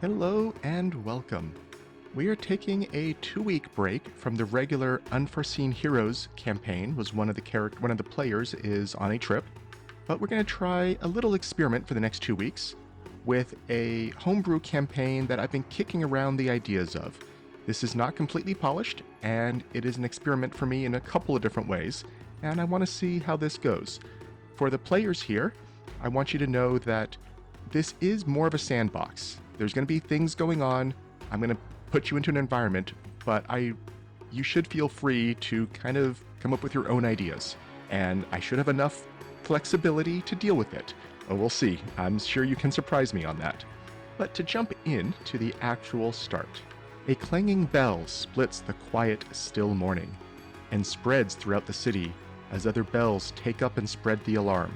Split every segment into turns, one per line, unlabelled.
Hello and welcome. We are taking a 2-week break from the regular Unforeseen Heroes campaign. One of the players is on a trip, but we're going to try a little experiment for the next 2 weeks with a homebrew campaign that I've been kicking around the ideas of. This is not completely polished, and it is an experiment for me in a couple of different ways, and I want to see how this goes. For the players here, I want you to know that this is more of a sandbox. There's going to be things going on. I'm going to put you into an environment, but you should feel free to kind of come up with your own ideas, and I should have enough flexibility to deal with it. Oh, we'll see. I'm sure you can surprise me on that. But to jump in to the actual start, a clanging bell splits the quiet, still morning and spreads throughout the city as other bells take up and spread the alarm.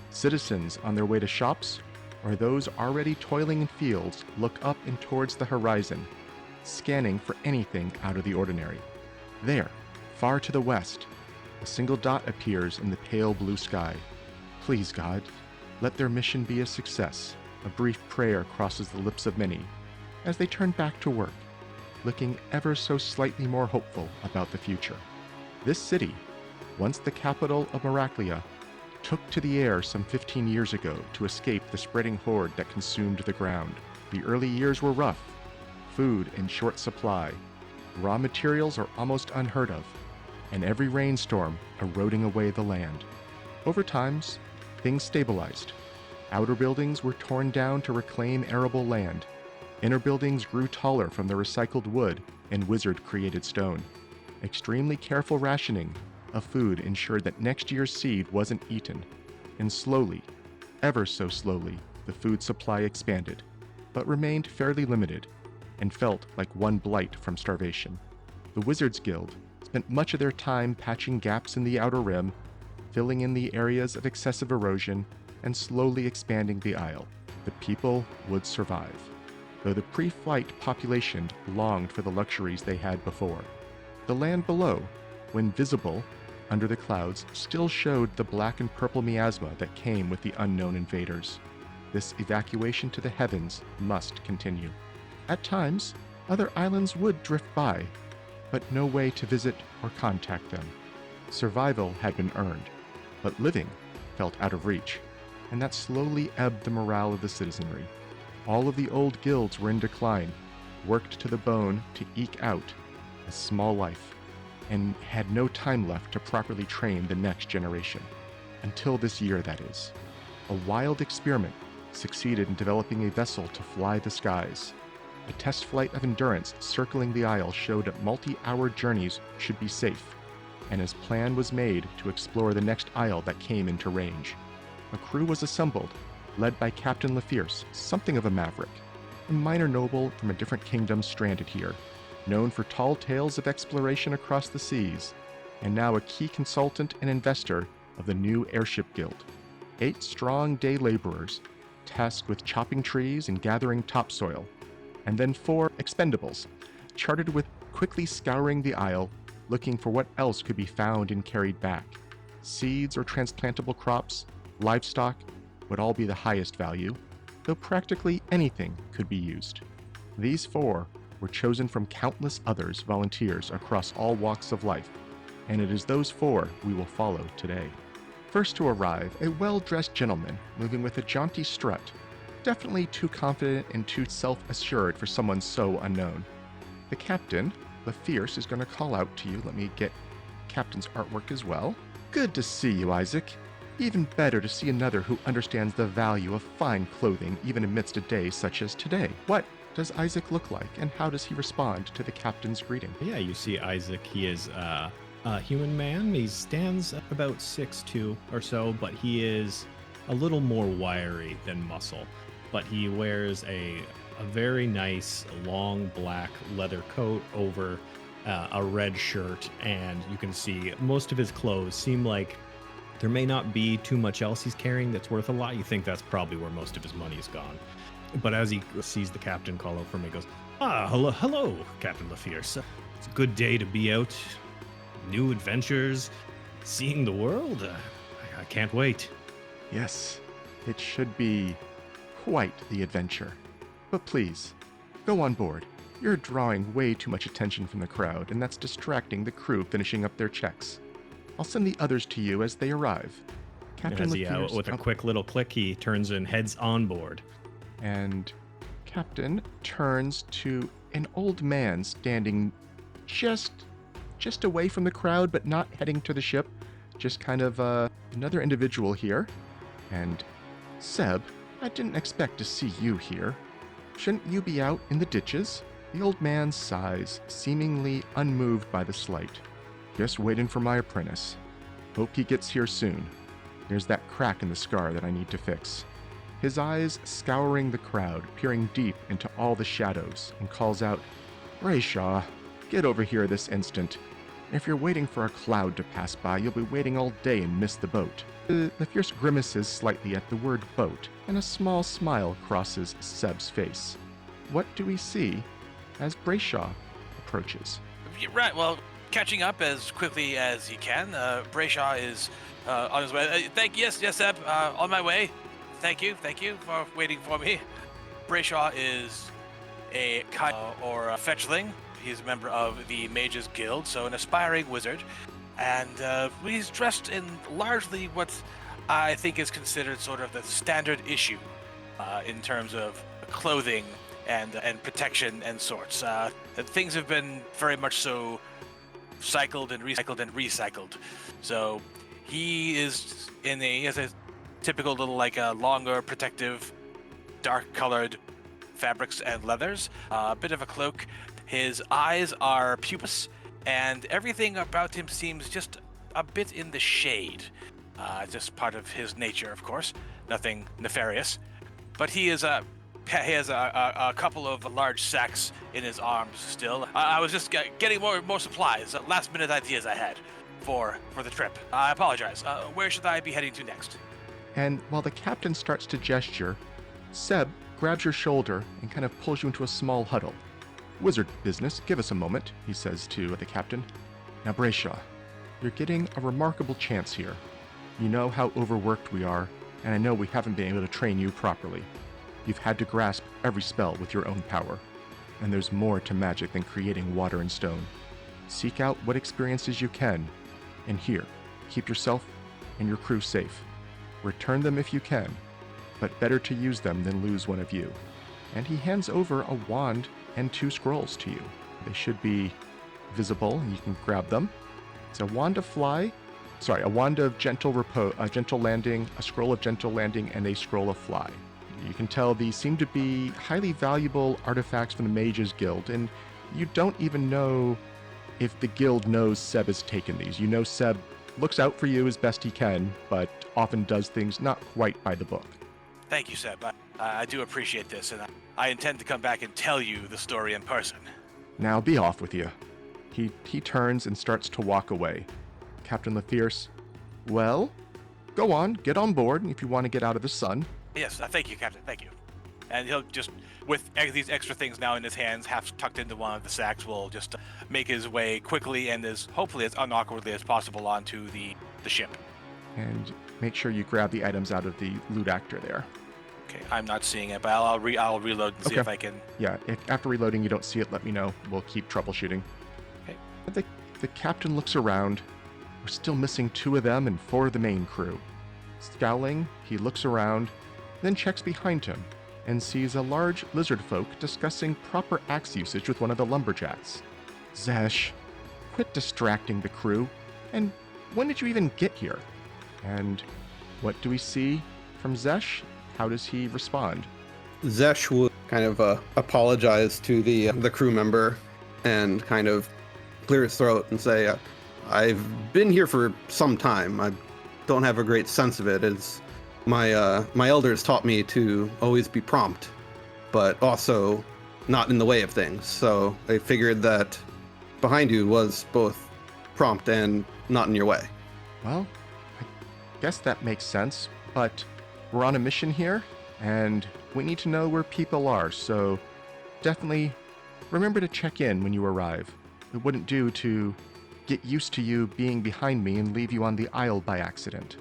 Citizens on their way to shops or those already toiling in fields look up and towards the horizon, scanning for anything out of the ordinary. There, far to the west, a single dot appears in the pale blue sky. Please, God, let their mission be a success. A brief prayer crosses the lips of many as they turn back to work, looking ever so slightly more hopeful about the future. This city, once the capital of Maraclia, took to the air some 15 years ago to escape the spreading horde that consumed the ground. The early years were rough, food in short supply, raw materials are almost unheard of, and every rainstorm eroding away the land. Over time, things stabilized. Outer buildings were torn down to reclaim arable land. Inner buildings grew taller from the recycled wood and wizard-created stone. Extremely careful rationing of food ensured that next year's seed wasn't eaten, and slowly, ever so slowly, the food supply expanded, but remained fairly limited, and felt like one blight from starvation. The Wizards Guild spent much of their time patching gaps in the outer rim, filling in the areas of excessive erosion, and slowly expanding the Isle. The people would survive, though the pre-flight population longed for the luxuries they had before. The land below, when visible under the clouds, still showed the black and purple miasma that came with the unknown invaders. This evacuation to the heavens must continue. At times, other islands would drift by, but no way to visit or contact them. Survival had been earned, but living felt out of reach, and that slowly ebbed the morale of the citizenry. All of the old guilds were in decline, worked to the bone to eke out a small life, and had no time left to properly train the next generation. Until this year, that is. A wild experiment succeeded in developing a vessel to fly the skies. A test flight of endurance circling the Isle showed that multi-hour journeys should be safe, and his plan was made to explore the next isle that came into range. A crew was assembled, led by Captain LaFierce, something of a maverick, a minor noble from a different kingdom stranded here, known for tall tales of exploration across the seas, and now a key consultant and investor of the new Airship Guild. 8 strong day laborers, tasked with chopping trees and gathering topsoil, and then 4 expendables, chartered with quickly scouring the Isle, looking for what else could be found and carried back. Seeds or transplantable crops, livestock would all be the highest value, though practically anything could be used. These 4 were chosen from countless others volunteers across all walks of life, and it is those 4 we will follow today. First to arrive, a well-dressed gentleman moving with a jaunty strut, definitely too confident and too self-assured for someone so unknown. The captain, LaFierce, is going to call out to you. Let me get captain's artwork as well. Good to see you, Isaac. Even better to see another who understands the value of fine clothing even amidst a day such as today. What does Isaac look like, and how does he respond to the captain's greeting?
Yeah, you see Isaac. He is a human man. He stands about 6'2" or so, but he is a little more wiry than muscle. But he wears a very nice long black leather coat over a red shirt, and you can see most of his clothes seem like there may not be too much else he's carrying that's worth a lot. You think that's probably where most of his money's gone. But as he sees the captain call out for him, he goes, hello, Captain LaFierce. It's a good day to be out. New adventures, seeing the world. I can't wait.
Yes, it should be quite the adventure. But please, Go on board. You're drawing way too much attention from the crowd, and that's distracting the crew finishing up their checks. I'll send the others to you as they arrive. Captain Lefierce,
with a quick little click, he turns and heads on board.
And Captain turns to an old man standing just away from the crowd, but not heading to the ship. Just kind of another individual here. And Seb, I didn't expect to see you here. Shouldn't you be out in the ditches? The old man sighs, seemingly unmoved by the slight. Just waiting for my apprentice. Hope he gets here soon. There's that crack in the scar that I need to fix. His eyes scouring the crowd, peering deep into all the shadows, and calls out, Brayshaw, get over here this instant. If you're waiting for a cloud to pass by, you'll be waiting all day and miss the boat. The fierce grimaces slightly at the word boat, and a small smile crosses Seb's face. What do we see as Brayshaw approaches?
Right, well, catching up as quickly as he can. Brayshaw is on his way. Yes, Seb, on my way. Thank you for waiting for me. Brayshaw is a or a fetchling. He's a member of the Mages Guild, so an aspiring wizard. And he's dressed in largely what I think is considered sort of the standard issue in terms of clothing and protection and sorts. Things have been very much so cycled and recycled. So he is he has a typical little longer protective dark-colored fabrics and leathers, a bit of a cloak. His eyes are pupus, and everything about him seems just a bit in the shade. Just part of his nature, of course. Nothing nefarious. But he has a couple of large sacks in his arms still. I was just getting more supplies, last-minute ideas I had for the trip. I apologize. Where should I be heading to next?
And while the captain starts to gesture, Seb grabs your shoulder and kind of pulls you into a small huddle. Wizard business, give us a moment, he says to the captain. Now, Brayshaw, you're getting a remarkable chance here. You know how overworked we are, and I know we haven't been able to train you properly. You've had to grasp every spell with your own power, and there's more to magic than creating water and stone. Seek out what experiences you can, and here, keep yourself and your crew safe. Return them if you can, but better to use them than lose one of you. And he hands over a wand and 2 scrolls to you. They should be visible, and you can grab them. It's a wand of gentle landing, a scroll of gentle landing, and a scroll of fly. You can tell these seem to be highly valuable artifacts from the Mages Guild, and you don't even know if the guild knows Seb has taken these. You know Seb looks out for you as best he can, but often does things not quite by the book.
Thank you, Seb. I do appreciate this, and I intend to come back and tell you the story in person.
Now be off with you. He turns and starts to walk away. Captain Lefierce, well, go on, get on board if you want to get out of the sun.
Yes, thank you, Captain, thank you. And he'll just, with these extra things now in his hands, half tucked into one of the sacks, will just make his way quickly and hopefully as unawkwardly as possible onto the ship.
And make sure you grab the items out of the loot actor there.
Okay, I'm not seeing it, but I'll reload and see if I can.
Yeah, if after reloading you don't see it, let me know. We'll keep troubleshooting.
Okay.
The captain looks around. We're still missing 2 of them and 4 of the main crew. Scowling, he looks around, then checks behind him and sees a large lizard folk discussing proper axe usage with one of the lumberjacks. Zesh, quit distracting the crew. And when did you even get here? And what do we see from Zesh? How does he respond?
Zesh will kind of apologize to the crew member and kind of clear his throat and say, I've been here for some time. I don't have a great sense of it. It's my elders taught me to always be prompt, but also not in the way of things. So I figured that behind you was both prompt and not in your way.
Well, I guess that makes sense, but we're on a mission here, and we need to know where people are, so definitely remember to check in when you arrive. It wouldn't do to get used to you being behind me and leave you on the aisle by accident.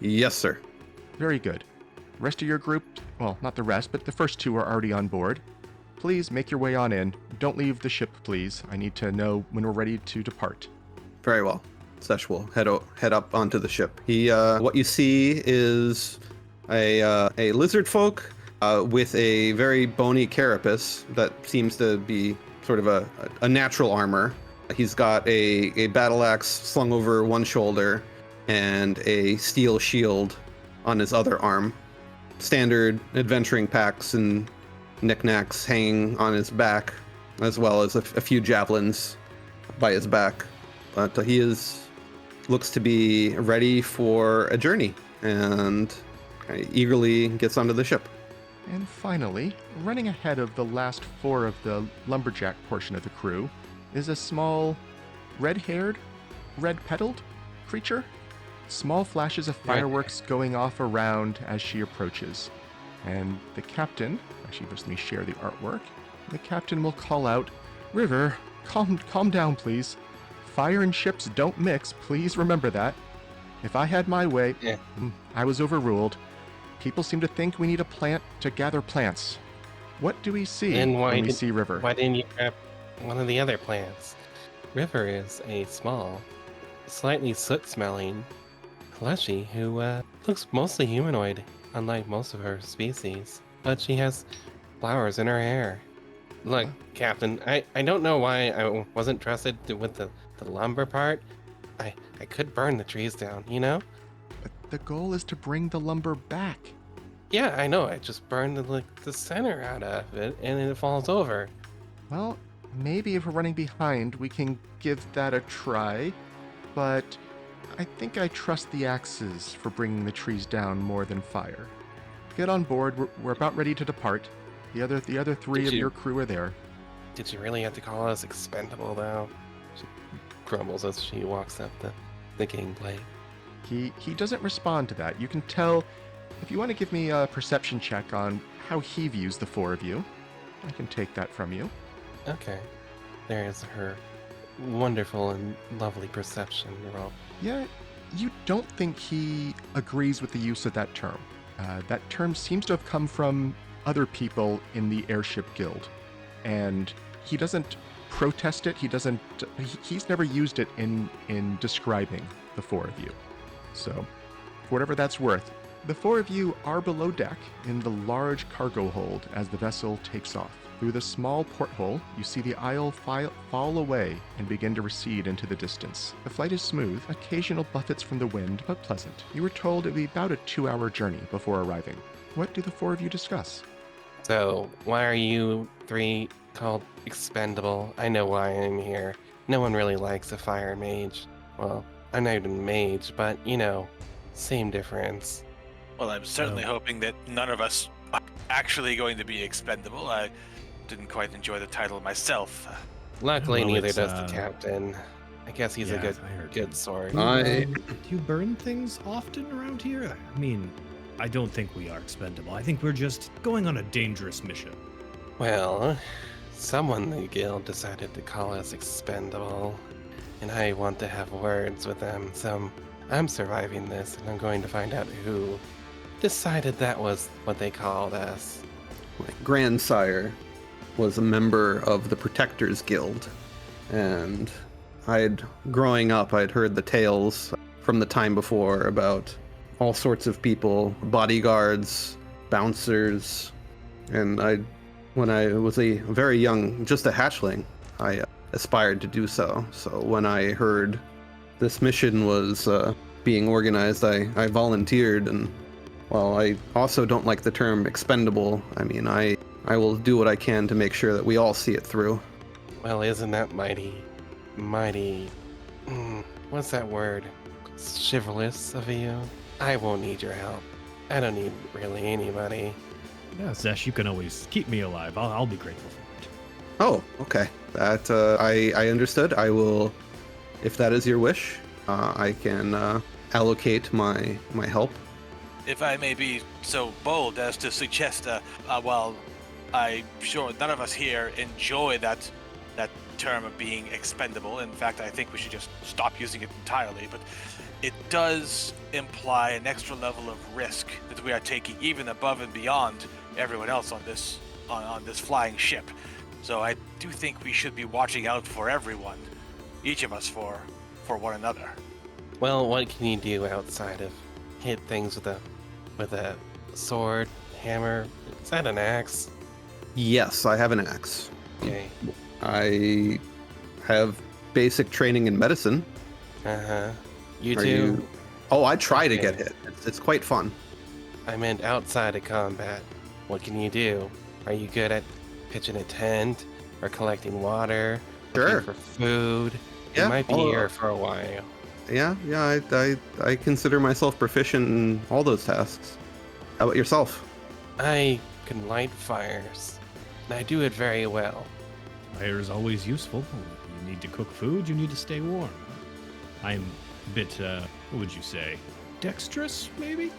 Yes, sir.
Very good. Rest of your group, well, not the rest, but the first 2 are already on board. please make your way on in. Don't leave the ship, please. I need to know when we're ready to depart.
Very well. Sesh will head up onto the ship. What you see is a lizard folk with a very bony carapace that seems to be sort of a natural armor. He's got a battle axe slung over one shoulder and a steel shield on his other arm. Standard adventuring packs and knickknacks hanging on his back, as well as a few javelins by his back. But looks to be ready for a journey and eagerly gets onto the ship.
And finally, running ahead of the last 4 of the lumberjack portion of the crew is a small, red-haired, red-petaled creature. Small flashes of fireworks going off around as she approaches. And the captain, actually just let me share the artwork. The captain will call out, "River, calm down, please. Fire and ships don't mix, please remember that. If I had my way, I was overruled. People seem to think we need a plant to gather plants. What do we see when we see River?"
Why didn't you grab one of the other plants? River is a small, slightly soot-smelling fleshy who looks mostly humanoid, unlike most of her species. But she has flowers in her hair. Look, Captain, I don't know why I wasn't trusted with the lumber part. I could burn the trees down, you know?
But the goal is to bring the lumber back.
Yeah, I know. I just burned the center out of it, and it falls over.
Well, maybe if we're running behind, we can give that a try. But I think I trust the axes for bringing the trees down more than fire. Get on board. We're about ready to depart. The other 3 of your crew are there.
Did you really have to call us expendable, though? She grumbles as she walks up the gangplank.
He doesn't respond to that. You can tell. If you want to give me a perception check on how he views the 4 of you, I can take that from you.
Okay. There is her wonderful and lovely perception roll.
Yeah, you don't think he agrees with the use of that term. That term seems to have come from other people in the Airship Guild, and he doesn't protest it. He's never used it in describing the 4 of you. So, for whatever that's worth, the 4 of you are below deck in the large cargo hold as the vessel takes off. Through the small porthole, you see the isle fall away and begin to recede into the distance. The flight is smooth, occasional buffets from the wind, but pleasant. You were told it would be about a 2-hour journey before arriving. What do the 4 of you discuss?
So, why are you 3 called expendable? I know why I'm here. No one really likes a fire mage. Well, I'm not even a mage, but, same difference.
Well, I'm certainly hoping that none of us are actually going to be expendable. I didn't quite enjoy the title myself.
Luckily,
Well,
neither
it's,
does the captain. I guess he's a
I heard
good sword.
Do you burn things often around here? I mean, I don't think we are expendable. I think we're just going on a dangerous mission.
Well, someone in the guild decided to call us expendable, and I want to have words with them, so I'm surviving this, and I'm going to find out who decided that was what they called us.
My grandsire was a member of the Protectors Guild, and growing up, I'd heard the tales from the time before about all sorts of people, bodyguards, bouncers, and when I was a very young, just a hatchling, I aspired to do so. So when I heard this mission was being organized, I volunteered, and while I also don't like the term expendable, I mean, I will do what I can to make sure that we all see it through.
Well, isn't that mighty, what's that word? Chivalrous of you? I won't need your help. I don't need really anybody.
Yeah, Zesh, you can always keep me alive. I'll be grateful for it.
Oh, okay. That I understood. I will, if that is your wish, I can allocate my help.
If I may be so bold as to suggest, while I'm sure none of us here enjoy that term of being expendable. In fact, I think we should just stop using it entirely. But it does imply an extra level of risk that we are taking, even above and beyond everyone else on this on this flying ship. So I do think we should be watching out for everyone, each of us for one another.
Well, what can you do outside of hit things with a sword, hammer? Is that an axe?
Yes, I have an axe.
Okay.
I have basic training in medicine.
Uh-huh. You
Are
too?
you- Oh, I try to
Okay.
get hit. It's quite fun.
I meant outside of combat. What can you do? Are you good at pitching a tent or collecting water? looking
Sure.
For food?
Yeah,
You might be
all of
here
that.
for a while.
Yeah, I consider myself proficient in all those tasks. How about yourself?
I can light fires, and I do it very well.
Fire is always useful. You need to cook food, you need to stay warm. I'm a bit, what would you say? Dexterous, maybe?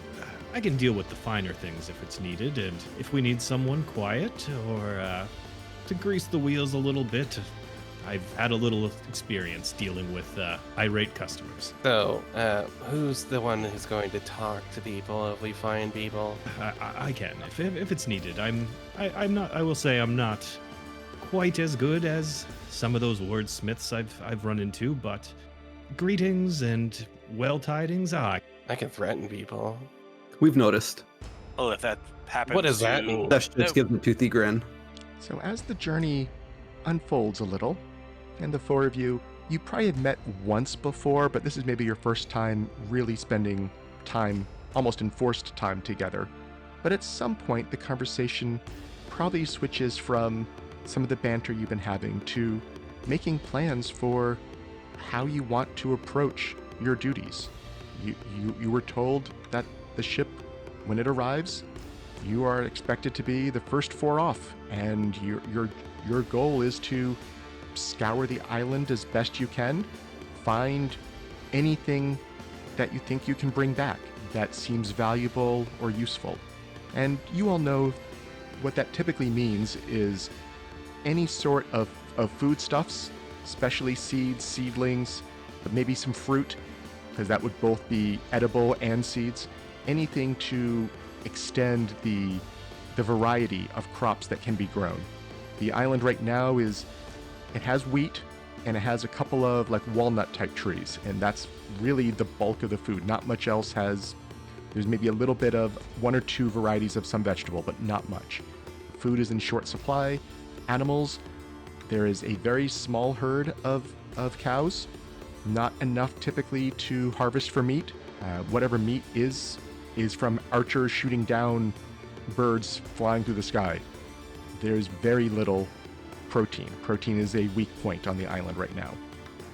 I can deal with the finer things if it's needed, and if we need someone quiet or to grease the wheels a little bit, I've had a little experience dealing with irate customers.
So, who's the one who's going to talk to people if we find people?
I can, if it's needed. I'm not. I will say I'm not quite as good as some of those wordsmiths I've run into, but greetings and well tidings.
I can threaten people.
We've noticed.
Well, if that happens,
What does that mean?
Dash just gives him a toothy grin.
So as the journey unfolds a little, and the four of you probably had met once before, but this is maybe your first time really spending time, almost enforced time together. But at some point, the conversation probably switches from some of the banter you've been having to making plans for how you want to approach your duties. You were told that the ship, when it arrives, you are expected to be the first four off, and your goal is to scour the island as best you can, find anything that you think you can bring back that seems valuable or useful. And you all know what that typically means is any sort of foodstuffs, especially seeds, seedlings, but maybe some fruit, because that would both be edible and seeds. Anything to extend the variety of crops that can be grown. The island right now it has wheat and it has a couple of like walnut type trees, and that's really the bulk of the food. Not much else there's maybe a little bit of one or two varieties of some vegetable, but not much. Food is in short supply. Animals, there is a very small herd of cows, not enough typically to harvest for meat. Whatever meat is from archers shooting down birds flying through the sky. There's very little protein. Protein is a weak point on the island right now.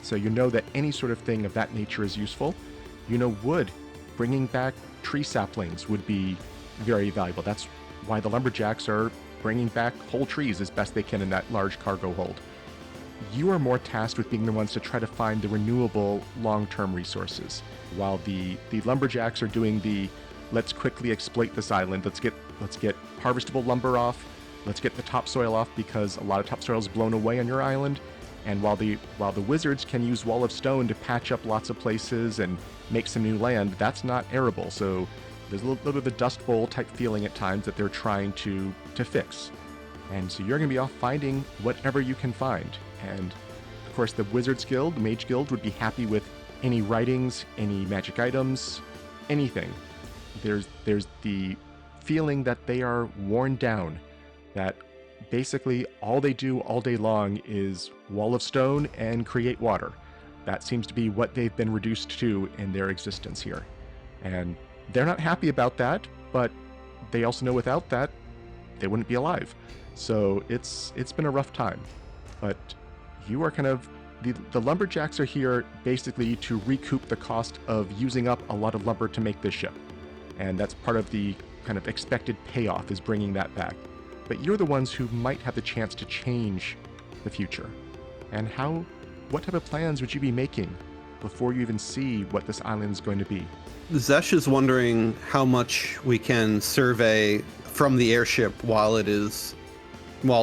So you know that any sort of thing of that nature is useful. You know wood, bringing back tree saplings would be very valuable. That's why the lumberjacks are bringing back whole trees as best they can in that large cargo hold. You are more tasked with being the ones to try to find the renewable long-term resources, while the lumberjacks are doing the let's quickly exploit this island, let's get harvestable lumber off, let's get the topsoil off because a lot of topsoil is blown away on your island. And while the wizards can use Wall of Stone to patch up lots of places and make some new land, that's not arable. So there's a little bit of the Dust Bowl type feeling at times that they're trying to fix. And so you're going to be off finding whatever you can find. And of course, the Wizards Guild, the Mage Guild, would be happy with any writings, any magic items, anything. There's the feeling that they are worn down, that basically all they do all day long is Wall of Stone and create water. That seems to be what they've been reduced to in their existence here. And they're not happy about that, but they also know without that, they wouldn't be alive. So it's been a rough time. But you are kind of, the lumberjacks are here basically to recoup the cost of using up a lot of lumber to make this ship. And that's part of the kind of expected payoff, is bringing that back. But you're the ones who might have the chance to change the future. And what type of plans would you be making before you even see what this island is going to be?
Zesh is wondering how much we can survey from the airship while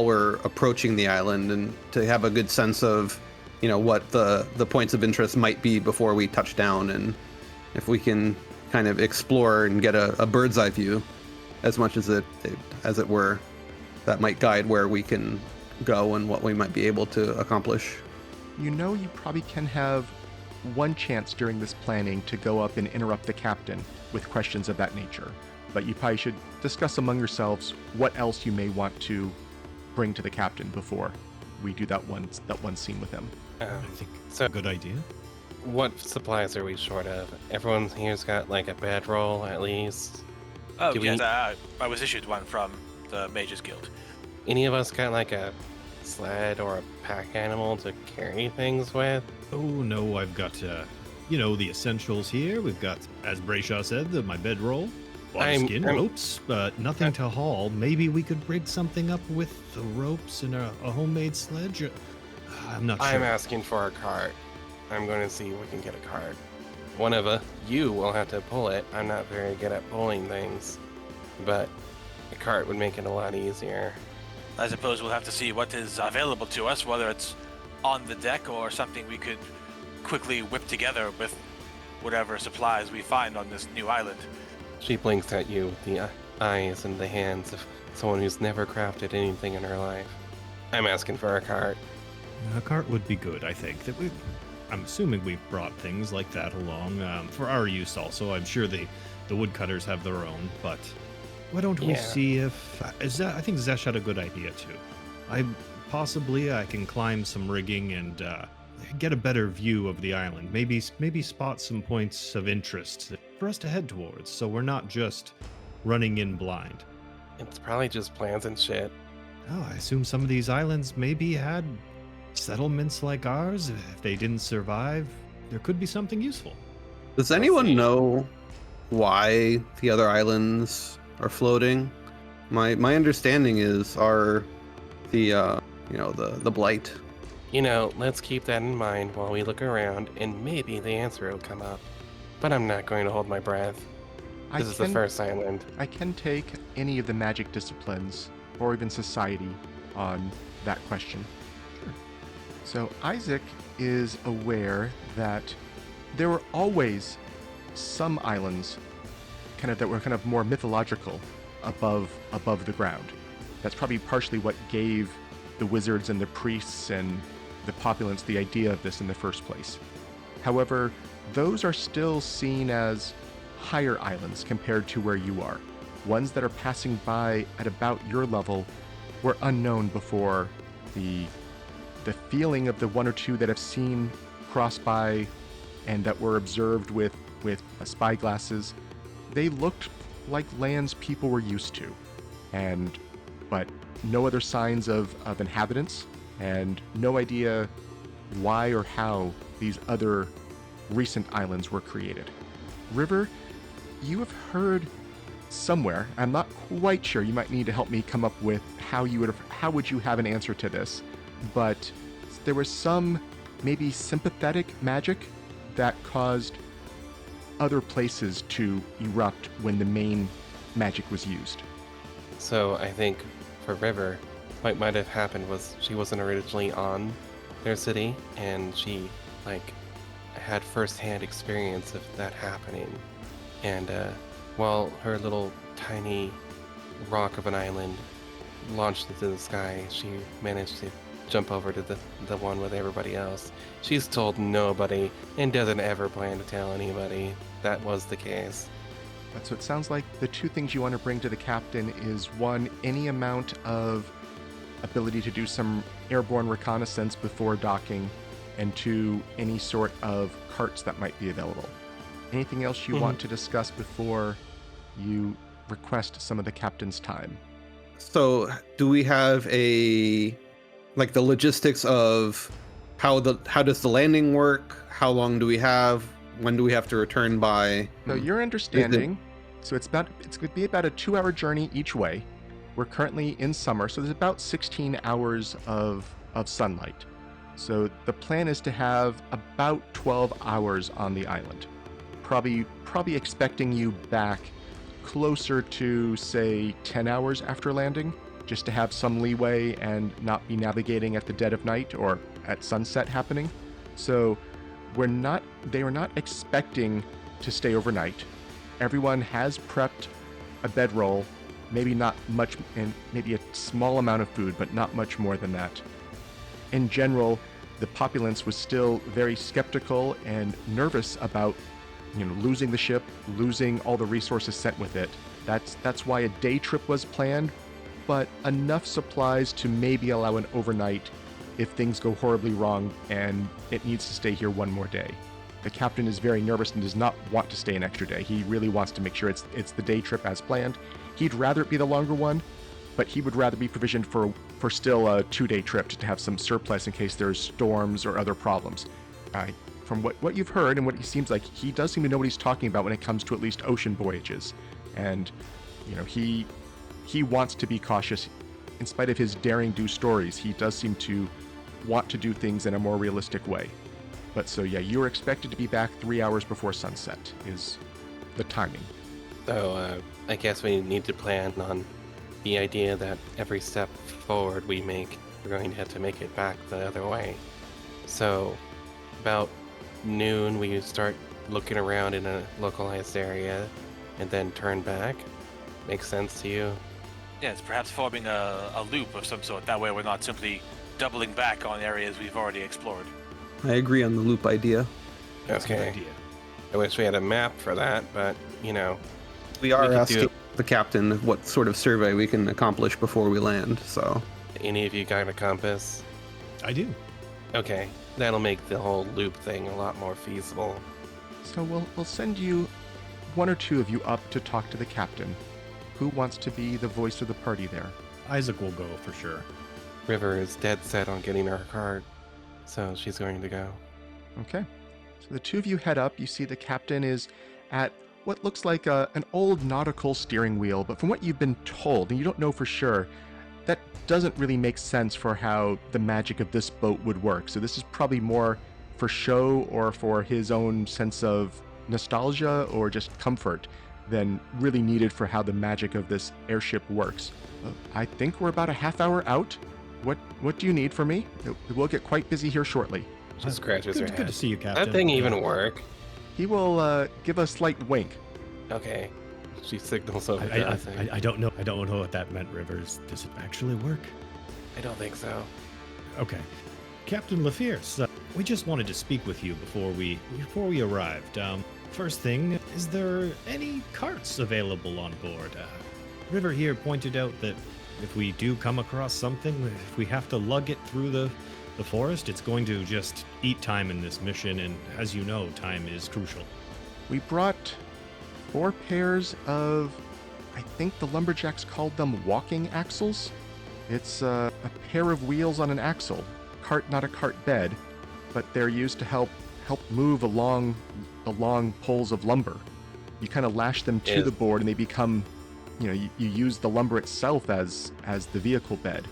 we're approaching the island, and to have a good sense of, what the points of interest might be before we touch down, and if we can kind of explore and get a bird's eye view as much as it were. that might guide where we can go and what we might be able to accomplish.
You know you probably can have one chance during this planning to go up and interrupt the captain with questions of that nature. But you probably should discuss among yourselves what else you may want to bring to the captain before we do that one scene with him.
I think it's
So-
a good idea.
What supplies are we short of? Everyone here's got like a bedroll at least.
Oh,
Do we-
yes, I was issued one from the Mages Guild.
Any of us got like a sled or a pack animal to carry things with?
Oh no, I've got the essentials here. We've got, as Brayshaw said, my bedroll, skin,
I'm-
ropes, but nothing to haul. Maybe we could rig something up with the ropes and a homemade sledge. I'm not sure.
I'm asking for a cart. I'm going to see if we can get a cart. One of you will have to pull it. I'm not very good at pulling things, but a cart would make it a lot easier.
I suppose we'll have to see what is available to us, whether it's on the deck or something we could quickly whip together with whatever supplies we find on this new island.
She blinks at you with the eyes and the hands of someone who's never crafted anything in her life. I'm asking for a cart.
A cart would be good, I think. I'm assuming we've brought things like that along for our use also. I'm sure the woodcutters have their own, but why don't we
Yeah.
see if... I think Zesh had a good idea, too. I can climb some rigging and get a better view of the island. Maybe spot some points of interest for us to head towards, so we're not just running in blind.
It's probably just plans and shit.
Oh, I assume some of these islands maybe had settlements like ours. If they didn't survive, there could be something useful.
Does anyone know why the other islands are floating? My understanding is the blight.
Let's keep that in mind while we look around, and maybe the answer will come up. But I'm not going to hold my breath. This is the first island.
I can take any of the magic disciplines or even society on that question. Sure. So Isaac is aware that there were always some islands that were more mythological above the ground. That's probably partially what gave the wizards and the priests and the populace the idea of this in the first place. However, those are still seen as higher islands compared to where you are. Ones that are passing by at about your level were unknown before. The feeling of the one or two that have seen cross by and that were observed with spy glasses, they looked like lands people were used to, but no other signs of inhabitants, and no idea why or how these other recent islands were created. River, you have heard somewhere, I'm not quite sure, you might need to help me come up with how would you have an answer to this, but there was some maybe sympathetic magic that caused other places to erupt when the main magic was used.
So I think for River, what might have happened was she wasn't originally on their city, and she had first-hand experience of that happening. And while her little tiny rock of an island launched into the sky, she managed to jump over to the one with everybody else. She's told nobody and doesn't ever plan to tell anybody that was the case.
So it sounds like the two things you want to bring to the captain is, one, any amount of ability to do some airborne reconnaissance before docking, and two, any sort of carts that might be available. Anything else you want to discuss before you request some of the captain's time?
So, do we have the logistics of how does the landing work? How long do we have? When do we have to return by?
So your understanding, so it's going to be about a 2-hour journey each way. We're currently in summer, so there's about 16 hours of sunlight. So the plan is to have about 12 hours on the island. Probably expecting you back closer to, say, 10 hours after landing, just to have some leeway and not be navigating at the dead of night or at sunset happening. So they were not expecting to stay overnight. Everyone has prepped a bedroll maybe not much, and maybe a small amount of food, but not much more than that. In general, the populace was still very skeptical and nervous about, losing the ship, losing all the resources sent with it. That's why a day trip was planned, but enough supplies to maybe allow an overnight if things go horribly wrong and it needs to stay here one more day. The captain is very nervous and does not want to stay an extra day. He really wants to make sure it's the day trip as planned. He'd rather it be the longer one, but he would rather be provisioned for still a 2-day trip to have some surplus in case there's storms or other problems. From what you've heard and what he seems like, he does seem to know what he's talking about when it comes to at least ocean voyages. And, he wants to be cautious. In spite of his daring-do stories, he does seem to want to do things in a more realistic way. But so yeah, you are expected to be back 3 hours before sunset is the timing.
So I guess we need to plan on the idea that every step forward we make, we're going to have to make it back the other way. So about noon, we start looking around in a localized area and then turn back. Makes sense to you?
Yes, perhaps forming a loop of some sort. That way we're not simply doubling back on areas we've already explored.
I agree on the loop idea.
That's a good
Okay.
idea.
I wish we had a map for that, but
We are
could do
asking
it.
the captain what sort of survey we can accomplish before we land, so...
Any of you got a compass?
I do.
Okay, that'll make the whole loop thing a lot more feasible.
So we'll send you one or two of you up to talk to the captain. Who wants to be the voice of the party there?
Isaac will go for sure.
River is dead set on getting her card, so she's going to go.
Okay. So the two of you head up. You see the captain is at what looks like an old nautical steering wheel, but from what you've been told, and you don't know for sure, that doesn't really make sense for how the magic of this boat would work. So this is probably more for show or for his own sense of nostalgia or just comfort than really needed for how the magic of this airship works. I think we're about a half hour out. What do you need from me? It will get quite busy here shortly.
She scratches her head.
Good to see you, Captain.
That thing even work?
He will give a slight wink.
Okay. She signals over to us.
I don't know. I don't know what that meant, Rivers. Does it actually work?
I don't think so.
Okay. Captain LaFierce, we just wanted to speak with you before we arrived. First thing, is there any carts available on board? River here pointed out that if we do come across something, if we have to lug it through the forest, it's going to just eat time in this mission, and as you know, time is crucial.
We brought 4 pairs of, I think the lumberjacks called them walking axles. It's a pair of wheels on an axle. Cart, not a cart bed, but they're used to help move along the long poles of lumber. You kind of lash them to the board and they become, you use the lumber itself as the vehicle bed.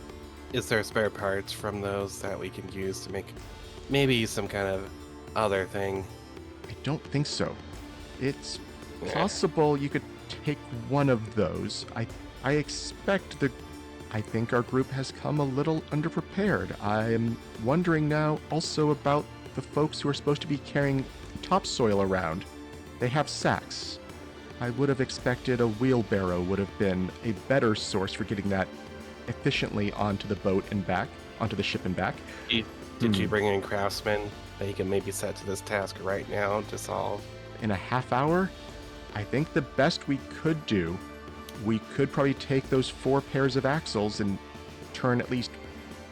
Is there spare parts from those that we can use to make maybe some kind of other thing?
I don't think so. It's
Yeah.
possible you could take one of those. I expect I think our group has come a little underprepared. I am wondering now also about the folks who are supposed to be carrying topsoil around. They have sacks. I would have expected a wheelbarrow would have been a better source for getting that efficiently onto the boat and back, onto the ship and back.
Did you bring in craftsmen that you can maybe set to this task right now to solve?
In a half hour, I think the best we could do, we could probably take those 4 pairs of axles and turn at least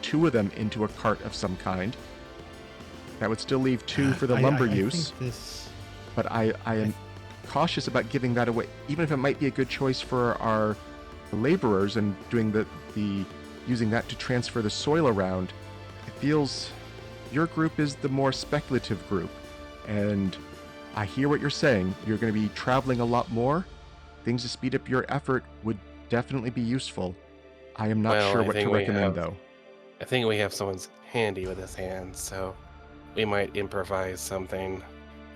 2 of them into a cart of some kind. That would still leave 2 for the lumber use. But I am cautious about giving that away, even if it might be a good choice for our laborers and doing the using that to transfer the soil around. It feels your group is the more speculative group, and I hear what you're saying. You're going to be traveling a lot more. Things to speed up your effort would definitely be useful. I am not
Well,
sure
I
what to
think we
recommend
have-
though.
I think we have someone's handy with his hands, so we might improvise something.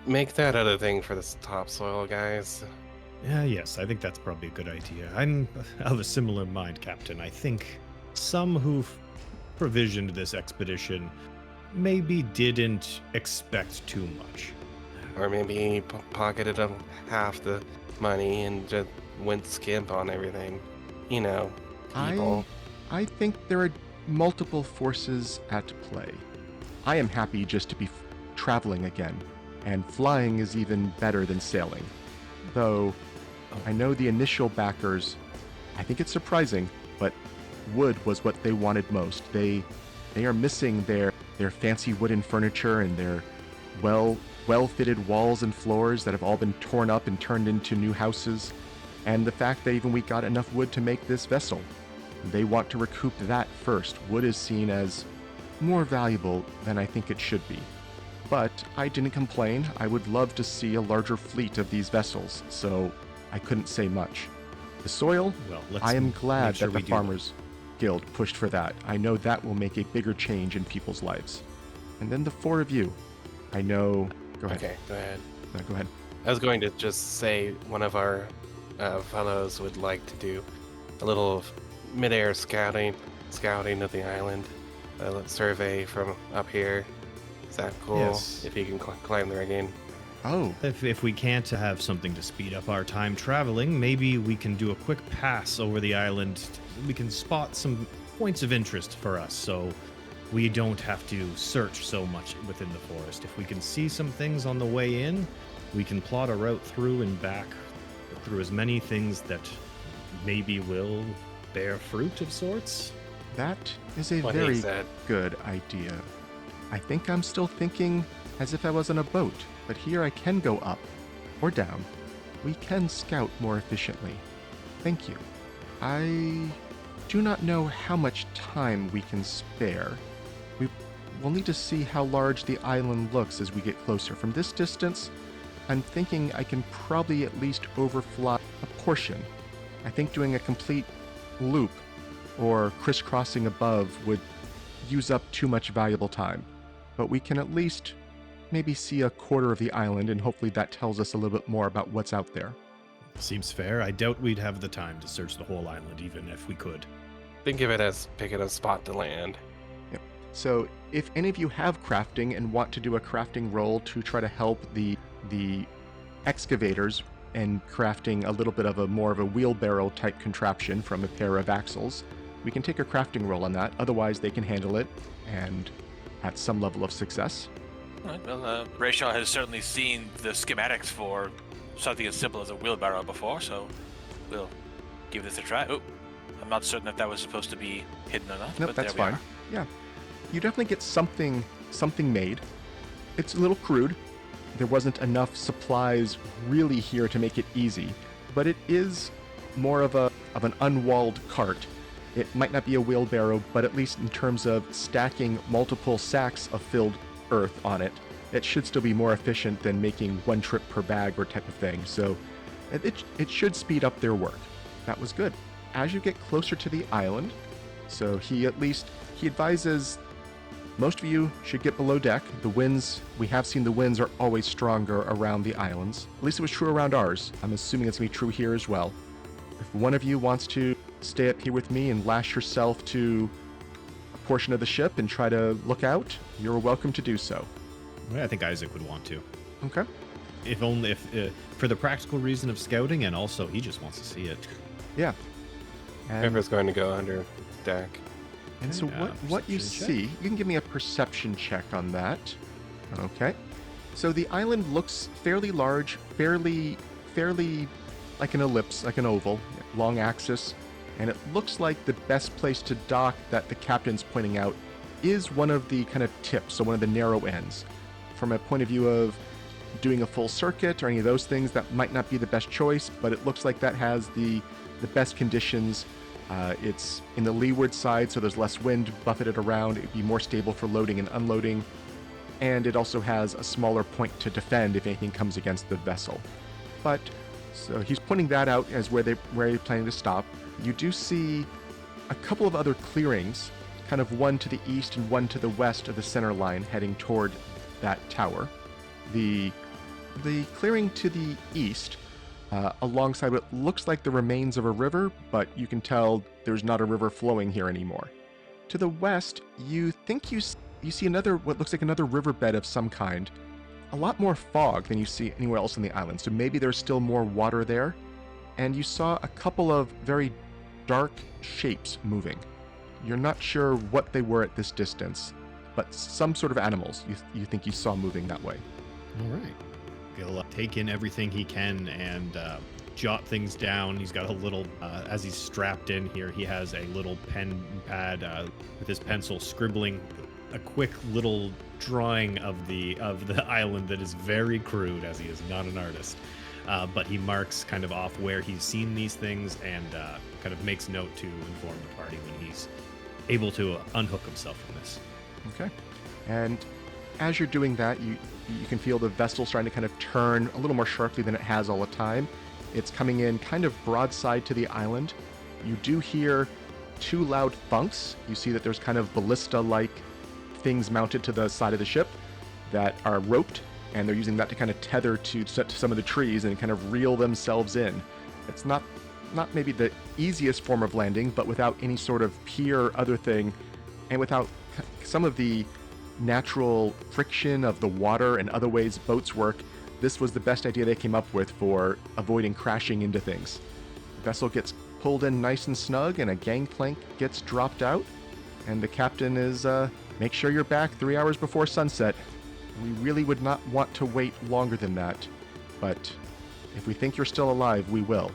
Make that other thing for this topsoil, guys.
Yes, I think that's probably a good idea. I'm of a similar mind, Captain. I think some who've provisioned this expedition maybe didn't expect too much.
Or maybe pocketed up half the money and just went skimp on everything. people.
I think there are multiple forces at play. I am happy just to be traveling again, and flying is even better than sailing. Though, I know the initial backers, I think it's surprising, but wood was what they wanted most. They are missing their fancy wooden furniture and their well-fitted walls and floors that have all been torn up and turned into new houses, and the fact that even we got enough wood to make this vessel. They want to recoup that first. Wood is seen as more valuable than I think it should be. But I didn't complain. I would love to see a larger fleet of these vessels, so I couldn't say much. The soil,
Well, let's
I am glad
make sure
that
we
the
do
Farmers Guild pushed for that. I know that will make a bigger change in people's lives. And then the four of you. I know... Go ahead.
Okay, go ahead.
No, go ahead.
I was going to just say one of our fellows would like to do a little mid-air scouting of the island, a survey from up here. Is that cool?
Yes.
If you can climb the rigging.
Oh,
If we can't have something to speed up our time traveling, maybe we can do a quick pass over the island. We can spot some points of interest for us, so we don't have to search so much within the forest. If we can see some things on the way in, we can plot a route through and back through as many things that maybe will bear fruit of sorts.
that is a
What he
very
said.
good idea. I think I'm still thinking as if I was on a boat, but here I can go up or down. We can scout more efficiently. Thank you. I do not know how much time we can spare. We'll need to see how large the island looks as we get closer. From this distance, I'm thinking I can probably at least overfly a portion. I think doing a complete loop or crisscrossing above would use up too much valuable time. But we can at least maybe see a quarter of the island, and hopefully that tells us a little bit more about what's out there.
Seems fair. I doubt we'd have the time to search the whole island, even if we could.
Think of it as picking a spot to land.
So if any of you have crafting and want to do a crafting roll to try to help the excavators and crafting a little bit of a more of a wheelbarrow type contraption from a pair of axles, we can take a crafting roll on that. Otherwise, they can handle it and at some level of success.
All right, well, Rayshaw has certainly seen the schematics for something as simple as a wheelbarrow before, so we'll give this a try. Oh, I'm not certain if that was supposed to be hidden or not.
Nope,
but
that's
there we
fine.
are.
Yeah. You definitely get something made. It's a little crude. There wasn't enough supplies really here to make it easy, but it is more of an unwalled cart. It might not be a wheelbarrow, but at least in terms of stacking multiple sacks of filled earth on it, it should still be more efficient than making one trip per bag or type of thing. So it should speed up their work. That was good. As you get closer to the island, so he advises most of you should get below deck. The winds, we have seen the winds are always stronger around the islands. At least it was true around ours. I'm assuming it's going to be true here as well. If one of you wants to stay up here with me and lash yourself to a portion of the ship and try to look out, you're welcome to do so.
I think Isaac would want to.
Okay?
If only for the practical reason of scouting, and also he just wants to see it.
Yeah. And,
Whoever's going to go under deck.
and so
Yeah,
what you
perception check.
see, you can give me a perception check on that. Okay. So the island looks fairly large, fairly like an ellipse, like an oval, long axis, and it looks like the best place to dock that the captain's pointing out is one of the kind of tips, so one of the narrow ends. From a point of view of doing a full circuit or any of those things, that might not be the best choice, but it looks like that has the best conditions. It's in the leeward side, so there's less wind buffeted around. It'd be more stable for loading and unloading. And it also has a smaller point to defend if anything comes against the vessel. But, so he's pointing that out as where he's planning to stop. You do see a couple of other clearings, kind of one to the east and one to the west of the center line heading toward that tower. The clearing to the east, alongside what looks like the remains of a river, but you can tell there's not a river flowing here anymore. To the west, you think you see what looks like another riverbed of some kind. A lot more fog than you see anywhere else on the island, so maybe there's still more water there. And you saw a couple of very dark shapes moving. You're not sure what they were at this distance, but some sort of animals you think you saw moving that way.
All right. He'll take in everything he can and jot things down. He's got a little, as he's strapped in here, he has a little pen pad with his pencil scribbling a quick little drawing of the island that is very crude, as he is not an artist. But he marks kind of off where he's seen these things and kind of makes note to inform the party when he's able to unhook himself from this.
Okay. And as you're doing that, you can feel the vessel starting to kind of turn a little more sharply than it has all the time. It's coming in kind of broadside to the island. You do hear 2 loud thunks. You see that there's kind of ballista-like things mounted to the side of the ship that are roped, and they're using that to kind of tether to some of the trees and kind of reel themselves in. It's not maybe the easiest form of landing, but without any sort of pier or other thing, and without some of the natural friction of the water and other ways boats work, this was the best idea they came up with for avoiding crashing into things. The vessel gets pulled in nice and snug, and a gangplank gets dropped out, and the captain is, make sure you're back 3 hours before sunset. We really would not want to wait longer than that, but if we think you're still alive, we will.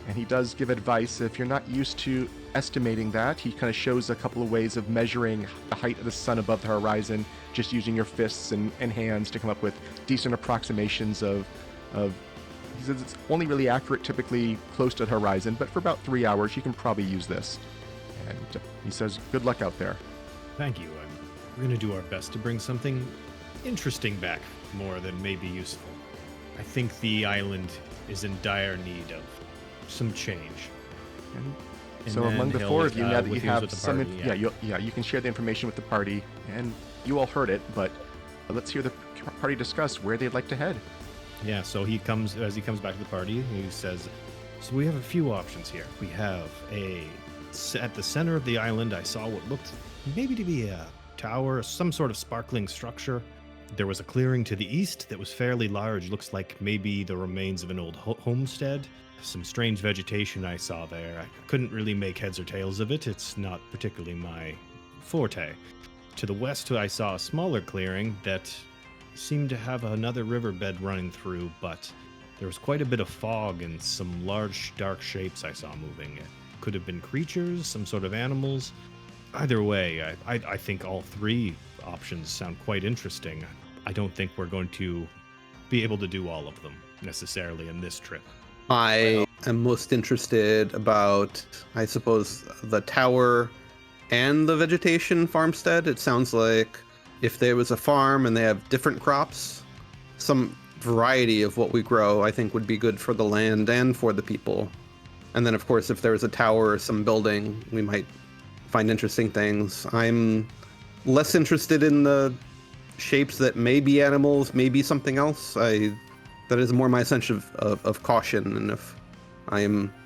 And he does give advice. If you're not used to estimating that, he kind of shows a couple of ways of measuring the height of the sun above the horizon, just using your fists and hands to come up with decent approximations of he says it's only really accurate typically close to the horizon, but for about 3 hours you can probably use this. And he says, good luck out there.
Thank you. We're going to do our best to bring something interesting back more than maybe useful. I think the island is in dire need of some change.
And so among the 4 of you, now that you have some, you can share the information with the party, and you all heard it, but let's hear the party discuss where they'd like to head.
Yeah, so as he comes back to the party, he says, so we have a few options here. We have at the center of the island, I saw what looked maybe to be a tower, some sort of sparkling structure. There was a clearing to the east that was fairly large, looks like maybe the remains of an old homestead. Some strange vegetation I saw there. I couldn't really make heads or tails of it. It's not particularly my forte. To the west, I saw a smaller clearing that seemed to have another riverbed running through, but there was quite a bit of fog and some large, dark shapes I saw moving. It could have been creatures, some sort of animals. Either way, I think all 3 options sound quite interesting. I don't think we're going to be able to do all of them necessarily in this trip.
I am most interested about, I suppose, the tower and the vegetation farmstead. It sounds like if there was a farm and they have different crops, some variety of what we grow, I think would be good for the land and for the people. And then, of course, if there was a tower or some building, we might find interesting things. I'm less interested in the shapes that may be animals, maybe something else. That is more my sense of caution, and if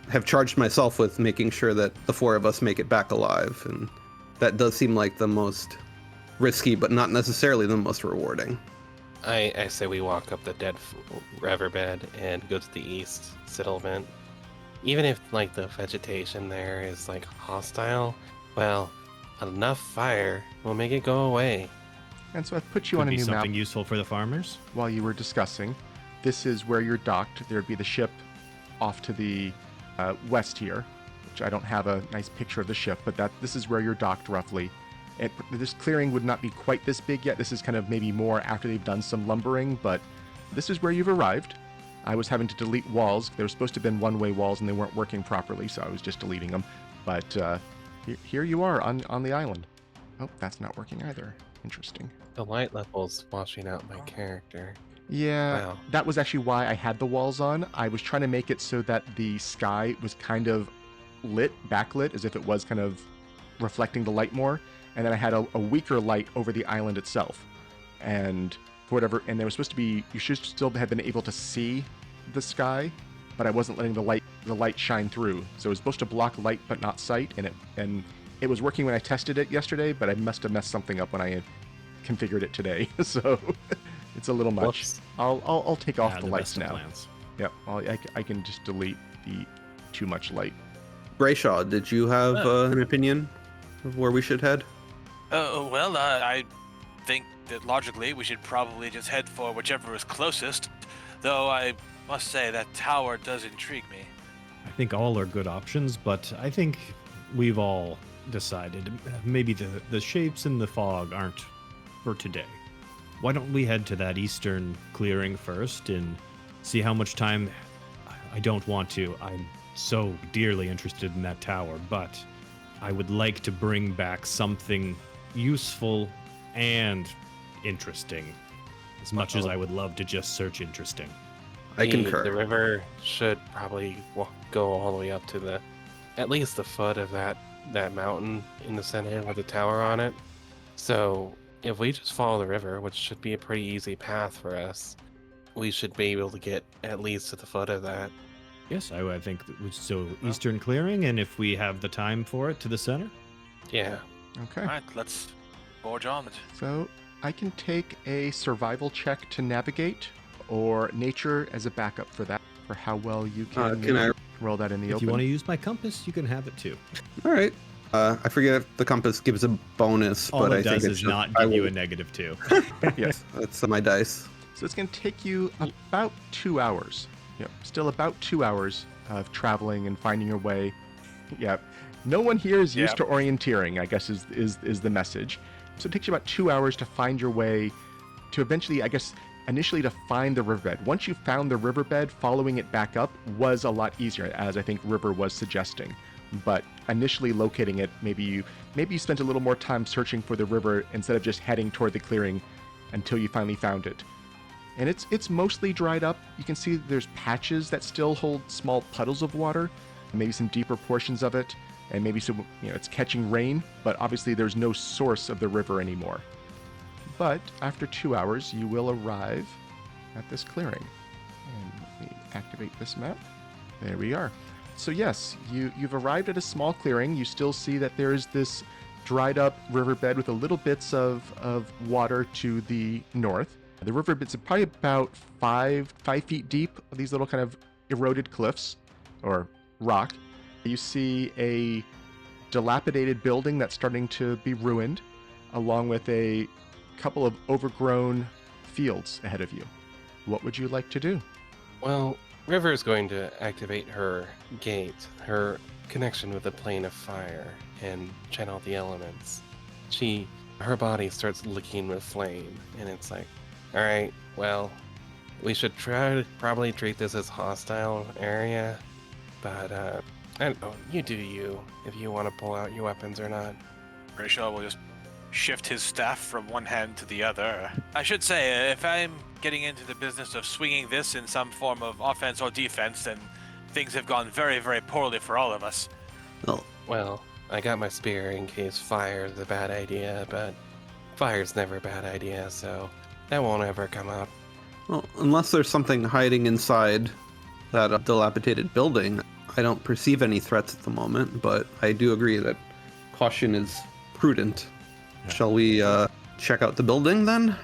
have charged myself with making sure that the 4 of us make it back alive, and that does seem like the most risky, but not necessarily the most rewarding.
I say we walk up the dead riverbed and go to the east settlement. Even if like the vegetation there is like hostile, well, enough fire will make it go away.
And so I've put you
Could
on a
be
new map
something useful for the farmers.
while you were discussing. This is where you're docked. There'd be the ship off to the west here, which I don't have a nice picture of the ship, but this is where you're docked roughly. This clearing would not be quite this big yet. This is kind of maybe more after they've done some lumbering, but this is where you've arrived. I was having to delete walls. They were supposed to have been one-way walls, and they weren't working properly, so I was just deleting them. But here you are on the island. Oh, that's not working either. Interesting.
The light level's washing out my character.
Yeah,
Wow.
That was actually why I had the walls on. I was trying to make it so that the sky was kind of backlit, as if it was kind of reflecting the light more. And then I had a weaker light over the island itself. And for whatever, and there was supposed to be, you should still have been able to see the sky, but I wasn't letting the light shine through. So it was supposed to block light but not sight, and it was working when I tested it yesterday, but I must have messed something up when I configured it today. So it's a little much.
Whoops.
I'll take off the
best
lights
of
now.
plans.
Yep, I can just delete the too much light
Brayshaw, did you have an opinion of where we should head?
Well, I think that logically we should probably just head for whichever is closest. Though I must say that tower does intrigue me.
I think all are good options, but I think we've all decided maybe the shapes in the fog aren't for today. Why don't we head to that eastern clearing first and see how much time? I don't want to. I'm so dearly interested in that tower, but I would like to bring back something useful and interesting, as much as I would love to just search interesting.
I concur.
The river should probably go all the way up to at least the foot of that mountain in the center with the tower on it. So if we just follow the river, which should be a pretty easy path for us, we should be able to get at least to the foot of that.
Yes, I think so. Eastern clearing, and if we have the time for it, to the center.
Yeah.
Okay.
All right, let's forge on it.
So I can take a survival check to navigate, or nature as a backup for that, for how well you can,
Can I?
roll that in the
If
open.
you want to use my compass, you can have it too.
All right. I forget if the compass gives a bonus,
All
but
it
I
does
think
is
it's
not
I
give you
will-
a -2.
Yes.
That's my dice.
So it's going to take you about 2 hours. Yep. Still about 2 hours of traveling and finding your way. Yeah. No one here is used to orienteering, I guess is the message. So it takes you about 2 hours to find your way to eventually, I guess, initially to find the riverbed. Once you found the riverbed, following it back up was a lot easier, as I think River was suggesting. But initially locating it, maybe you spent a little more time searching for the river instead of just heading toward the clearing until you finally found it. And it's mostly dried up. You can see there's patches that still hold small puddles of water, maybe some deeper portions of it, and maybe some, it's catching rain, but obviously there's no source of the river anymore. But after 2 hours, you will arrive at this clearing. And let me activate this map. There we are. So yes, you've arrived at a small clearing. You still see that there is this dried up riverbed with a little bits of water to the north. The riverbeds are probably about 5 feet deep, these little kind of eroded cliffs or rock. You see a dilapidated building that's starting to be ruined, along with a couple of overgrown fields ahead of you. What would you like to do?
Well, River is going to activate her gate, her connection with the plane of fire, and channel the elements. Her body starts licking with flame, and it's like, all right, well, we should probably treat this as hostile area, but I don't know, you do you, if you want to pull out your weapons or not.
Brayshaw will just shift his staff from one hand to the other. I should say, if I'm getting into the business of swinging this in some form of offense or defense, then things have gone very, very poorly for all of us.
Well, I got my spear in case fire is a bad idea, but fire's never a bad idea, so that won't ever come up.
Well, unless there's something hiding inside that dilapidated building, I don't perceive any threats at the moment, but I do agree that caution is prudent.
Yeah.
Shall we check out the building then?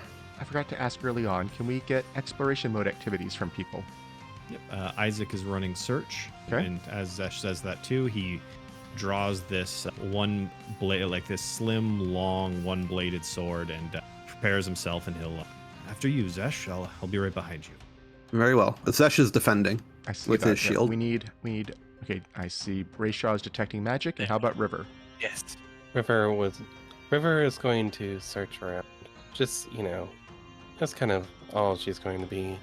I forgot to ask early on, can we get exploration mode activities from people?
Yep. Isaac is running search,
Okay.
and as Zesh says that too, he draws this one blade, like this slim, long, one-bladed sword, and prepares himself, and he'll. After you, Zesh, I'll be right behind you.
Very well. Zesh is defending.
I see
With
that.
his
Yeah,
shield.
We need. Okay, I see. Brayshaw is detecting magic. And how about River?
Yes.
River is going to search around. Just, that's kind of all she's going to be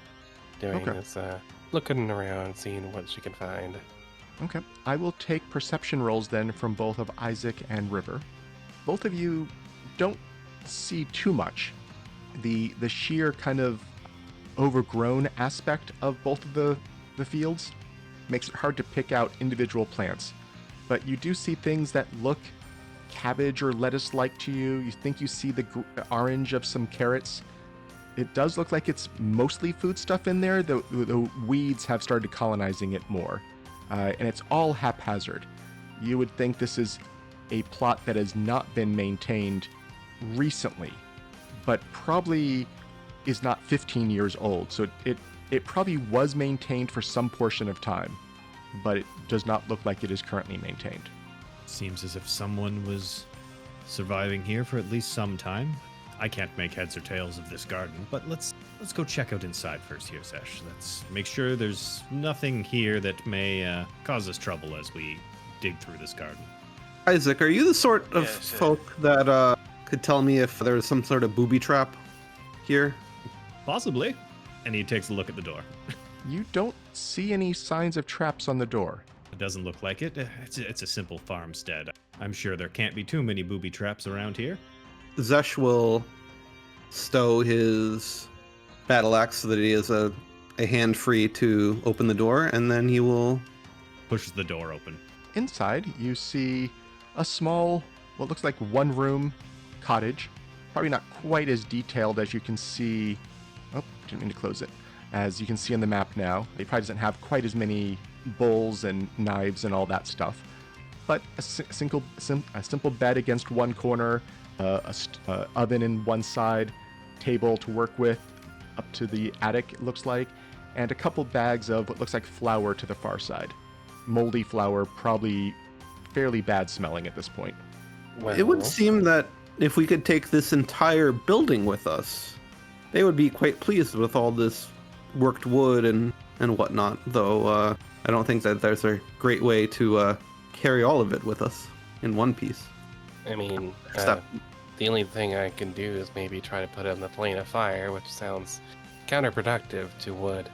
doing
Okay.
is looking around, seeing what she can find.
Okay. I will take perception rolls then from both of Isaac and River. Both of you don't see too much. The sheer kind of overgrown aspect of both of the fields makes it hard to pick out individual plants. But you do see things that look cabbage or lettuce-like to you. You think you see the orange of some carrots. It does look like it's mostly food stuff in there. The weeds have started colonizing it more. And it's all haphazard. You would think this is a plot that has not been maintained recently, but probably is not 15 years old. So it probably was maintained for some portion of time. but it does not look like it is currently maintained.
Seems as if someone was surviving here for at least some time. I can't make heads or tails of this garden, but let's go check out inside first here, Zesh. Let's make sure there's nothing here that may cause us trouble as we dig through this garden.
Isaac, are you the sort of
Yes,
folk that could tell me if there's some sort of booby trap here?
Possibly. And he takes a look at the door.
You don't see any signs of traps on the door.
It doesn't look like it. It's a simple farmstead. I'm sure there can't be too many booby traps around here.
Zesh will stow his battle axe so that he has a hand free to open the door, and then he will...
Pushes the door open.
Inside, you see a small, what looks like one-room cottage. Probably not quite as detailed as you can see... Oh, didn't mean to close it. As you can see on the map now, it probably doesn't have quite as many bowls and knives and all that stuff. But a simple bed against one corner, oven in one side, table to work with up to the attic, it looks like, and a couple bags of what looks like flour to the far side. Moldy flour, probably fairly bad smelling at this point.
Well,
It would seem that if we could take this entire building with us, they would be quite pleased with all this worked wood and whatnot, though I don't think that there's a great way to carry all of it with us in one piece.
I mean,
Stop.
the only thing I can do is maybe try to put it in the plane of fire, which sounds counterproductive to wood.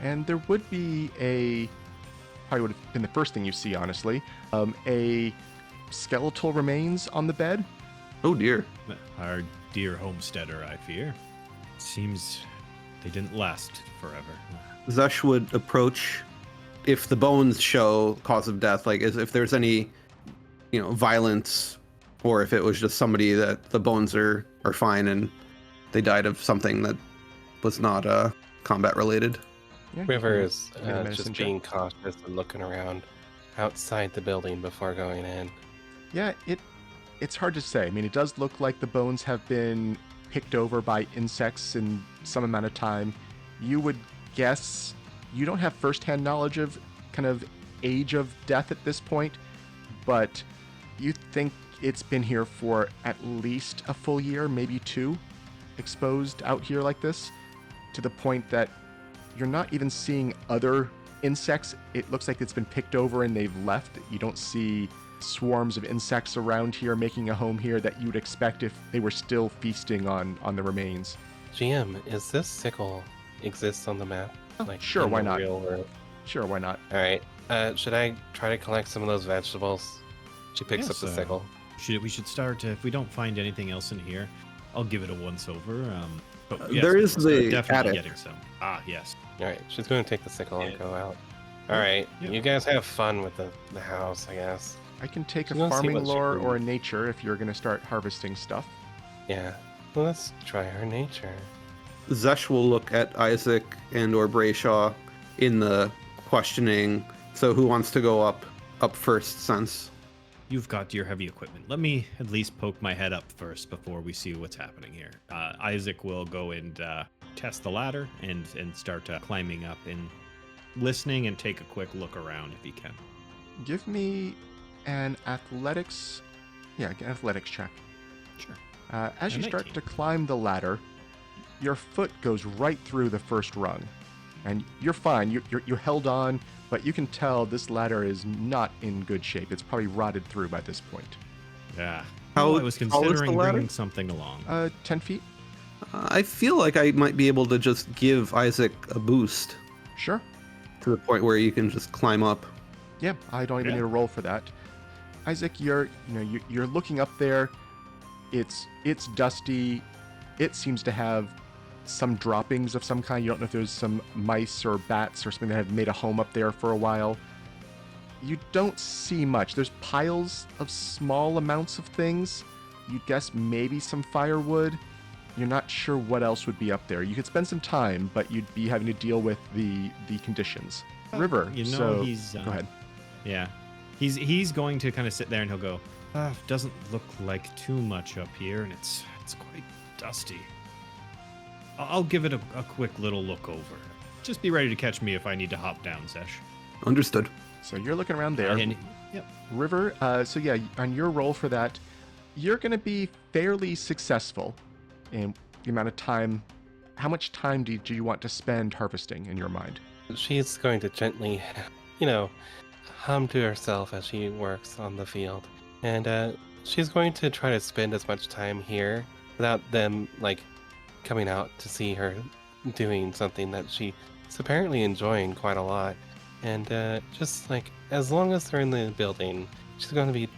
And there would be probably would have been the first thing you see, honestly, a skeletal remains on the bed.
Oh dear.
Our dear homesteader, I fear. Seems they didn't last forever.
Zesh would approach if the bones show cause of death, like if there's any, violence, or if it was just somebody that the bones are fine and they died of something that was not combat related.
Yeah, you
River
can
is
make a medicine
just
check.
being cautious and looking around outside the building before going in.
Yeah, it's hard to say. I mean, it does look like the bones have been picked over by insects in some amount of time. You would guess you don't have firsthand knowledge of kind of age of death at this point, but you think it's been here for at least a full year, maybe 2, exposed out here like this, to the point that you're not even seeing other insects. It looks like it's been picked over and they've left. You don't see swarms of insects around here making a home here that you would expect if they were still feasting on the remains.
GM, is this sickle exists on the map?
Sure,
in
why
the
not?
Real world?
Sure, why not?
All right. Should I try to collect some of those vegetables? She picks up
Yes,
the sickle.
We should start, if we don't find anything else in here, I'll give it a once-over. But yes,
There is
we're
the
definitely
attic.
getting some. Ah, yes.
All right, she's going to take the sickle and
Yeah.
go out. All right,
Yeah.
you guys have fun with the house, I guess.
I can take a
Let's see
farming
what she
lore
can-
or a nature if you're going to start harvesting stuff.
Yeah. Well, let's try her nature.
Zesh will look at Isaac and or Brayshaw in the questioning. So who wants to go up first, since?
You've got your heavy equipment. Let me at least poke my head up first before we see what's happening here. Isaac will go and test the ladder and start climbing up and listening and take a quick look around if he can.
Give me an athletics check.
Sure.
As you
A
start
19.
to climb the ladder, your foot goes right through the first rung, and you're fine. You're held on, but you can tell this ladder is not in good shape. It's probably rotted through by this point.
Yeah.
How
I was
tall is the
considering
ladder?
bringing something along.
10 feet.
I feel like I might be able to just give Isaac a boost
Sure.
to the point where you can just climb up.
Yeah, I don't even
Yeah.
need a roll for that. Isaac, you're looking up there. It's dusty. It seems to have some droppings of some kind. You don't know if there's some mice or bats or something that have made a home up there for a while. You don't see much. There's piles of small amounts of things. You'd guess maybe some firewood. You're not sure what else would be up there. You could spend some time, but you'd be having to deal with the conditions. River,
You know,
so
he's
go ahead.
Yeah. He's going to kind of sit there and he'll go, doesn't look like too much up here, and it's quite dusty. I'll give it a quick little look over. Just be ready to catch me if I need to hop down, Zesh.
Understood.
So you're looking around there.
And, yep.
River, so yeah, on your roll for that, you're going to be fairly successful in the amount of time. How much time do you want to spend harvesting in your mind?
She's going to gently, you know, hum to herself as she works on the field. And she's going to try to spend as much time here without them, like, coming out to see her doing something that she's apparently enjoying quite a lot. And just, like, as long as they're in the building, she's going to be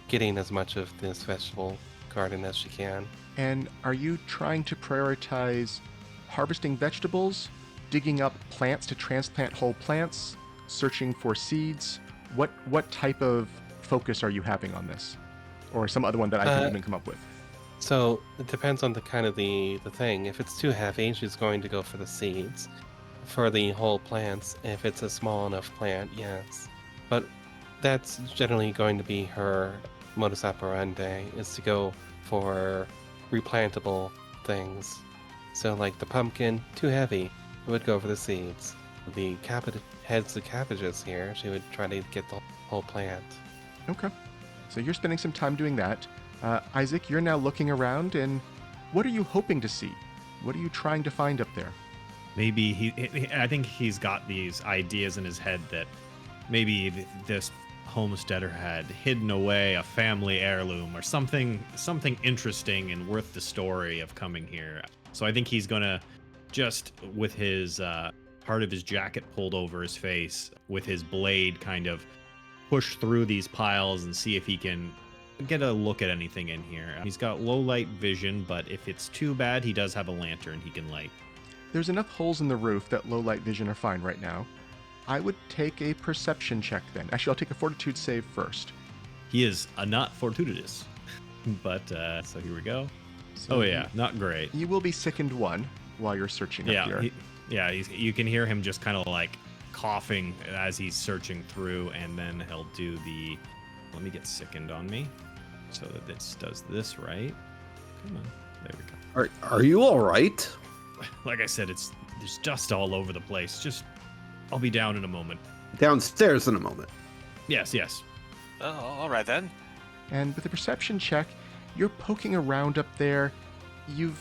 getting as much of this vegetable garden as she can.
And are you trying to prioritize harvesting vegetables, digging up plants to transplant whole plants, searching for seeds? What type of focus are you having on this? Or some other one that I didn't even come up with?
So it depends on the kind of the thing. If it's too heavy, she's going to go for the seeds. For the whole plants, if it's a small enough plant, yes. But that's generally going to be her modus operandi, is to go for replantable things. So like the pumpkin, too heavy, it would go for the seeds. The heads of cabbages here, she would try to get the whole plant.
Okay. So you're spending some time doing that. Isaac, you're now looking around, and what are you hoping to see? What are you trying to find up there?
Maybe I think he's got these ideas in his head that maybe this homesteader had hidden away a family heirloom or something interesting and worth the story of coming here. So I think he's gonna just, with his part of his jacket pulled over his face, with his blade kind of push through these piles and see if he can get a look at anything in here. He's got low light vision, but if it's too bad, he does have a lantern he can light.
There's enough holes in the roof that low light vision are fine right now. I would take a perception check then. Actually, I'll take a fortitude save first.
He is not fortuitous, but so here we go.
So
not great.
You will be sickened one while you're searching up here.
You can hear him just kind of like coughing as he's searching through, and then he'll do the, let me get sickened on me so that this does this right. Come on, there we go.
Are you all right?
Like I said, there's dust all over the place. Just, I'll be down in a moment.
Downstairs in a moment.
Yes.
Oh, all right then.
And with the perception check, you're poking around up there. You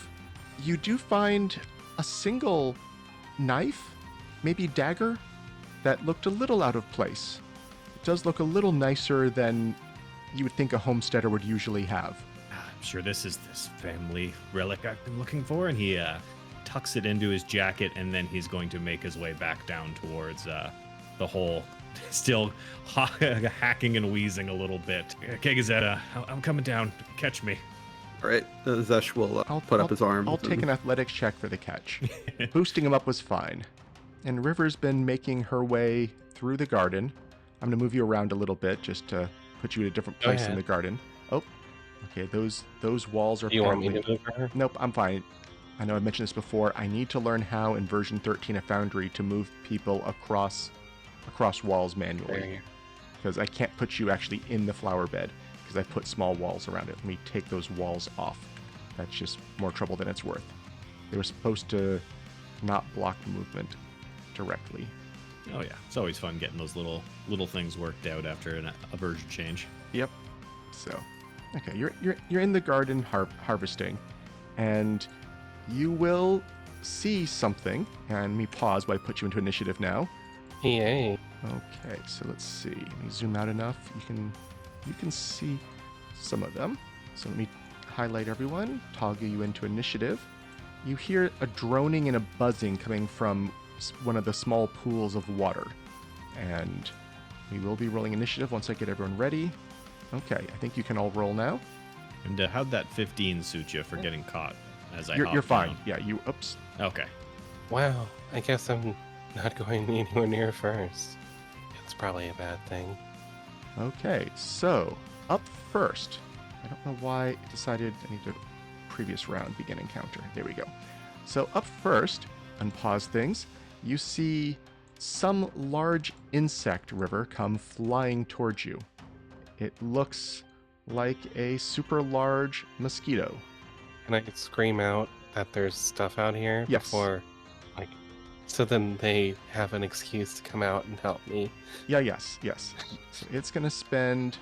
do find a single knife, maybe dagger, that looked a little out of place. It does look a little nicer than you would think a homesteader would usually have.
I'm sure this is this family relic I've been looking for, and he tucks it into his jacket, and then he's going to make his way back down towards the hole, still hacking and wheezing a little bit. Okay, Gazetta, I'm coming down. Catch me.
All right, Zesh will put up his arms.
I'll take an athletics check for the catch. Boosting him up was fine. And River's been making her way through the garden. I'm going to move you around a little bit just to put you in a different place in the garden. Oh, okay, those walls are...
You want me to move her?
Nope, I'm fine. I know I mentioned this before. I need to learn how in version 13 of Foundry to move people across walls manually. Because I can't put you actually in the flower bed because I put small walls around it. Let me take those walls off. That's just more trouble than it's worth. They were supposed to not block movement directly.
Oh yeah, it's always fun getting those little things worked out after a version change.
Yep. So, okay, you're in the garden harvesting, and you will see something. And let me pause while I put you into initiative now.
Yay.
Okay, so let's see. Let me zoom out enough. You can see some of them. So let me highlight everyone, toggle you into initiative. You hear a droning and a buzzing coming from one of the small pools of water. And we will be rolling initiative once I get everyone ready. Okay, I think you can all roll now.
And how'd that 15 suit you for getting caught as
You're
hopped
fine.
down?
Yeah, oops.
Okay.
Wow, I guess I'm not going anywhere near first. It's probably a bad thing.
Okay, so up first. I don't know why it decided I need to previous round begin encounter. There we go. So up first, unpause things. You see some large insect, River, come flying towards you. It looks like a super large mosquito.
Can I scream out that there's stuff out here
Yes.
before, like, So then they have an excuse to come out and help me.
Yes. So it's going to spend...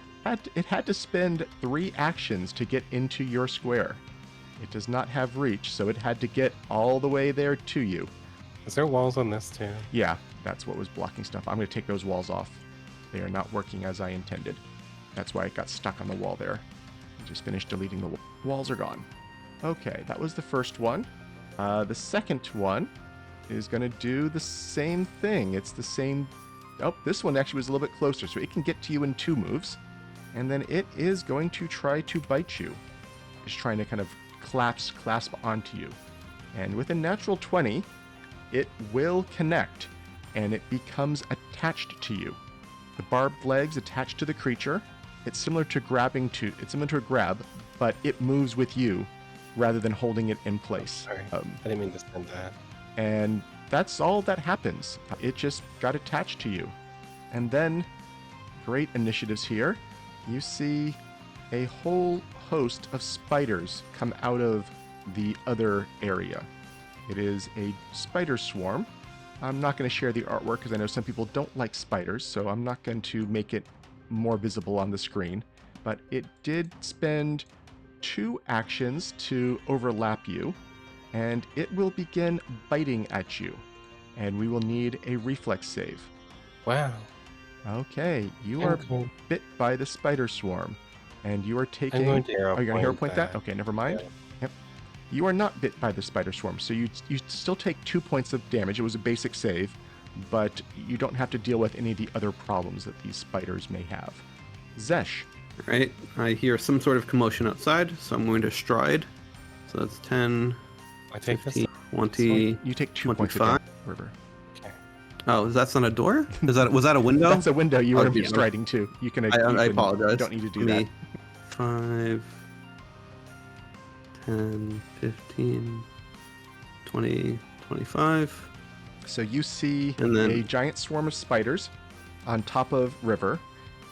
It had to spend 3 actions to get into your square. It does not have reach, so it had to get all the way there to you.
Is there walls on this too?
Yeah, that's what was blocking stuff. I'm going to take those walls off. They are not working as I intended. That's why it got stuck on the wall there. I just finished deleting the walls are gone. Okay, that was the first one. The second one is going to do the same thing. It's the same... Oh, this one actually was a little bit closer, so it can get to you in 2 moves. And then it is going to try to bite you. It's trying to kind of clasp onto you. And with a natural 20, it will connect, and it becomes attached to you. The barbed legs attached to the creature. It's similar to a grab, but it moves with you rather than holding it in place.
Sorry, I didn't mean to send that.
And that's all that happens. It just got attached to you. And then, great initiatives here. You see a whole host of spiders come out of the other area. It is a spider swarm. I'm not going to share the artwork because I know some people don't like spiders, so I'm not going to make it more visible on the screen. But it did spend 2 actions to overlap you, and it will begin biting at you. And we will need a reflex save.
Wow.
Okay, you are bit by the spider swarm, and you are taking...
I'm going to arrow
Oh, you're going to hero
point
point that? Okay, never mind.
Yeah.
Yep. You are not bit by the spider swarm, so you still take 2 points of damage. It was a basic save, but you don't have to deal with any of the other problems that these spiders may have. Zesh.
Right. I hear some sort of commotion outside, so I'm going to stride. So that's 10,
I take this.
15, 20,
You take 2 points of
25.
damage, River.
Oh, that's not a door? Was that a window?
That's a window. You were
Okay.
striding to. You can.
I apologize.
You don't need to do that.
5, 10, 15, 20, 25.
So you see
And then-
a giant swarm of spiders on top of River,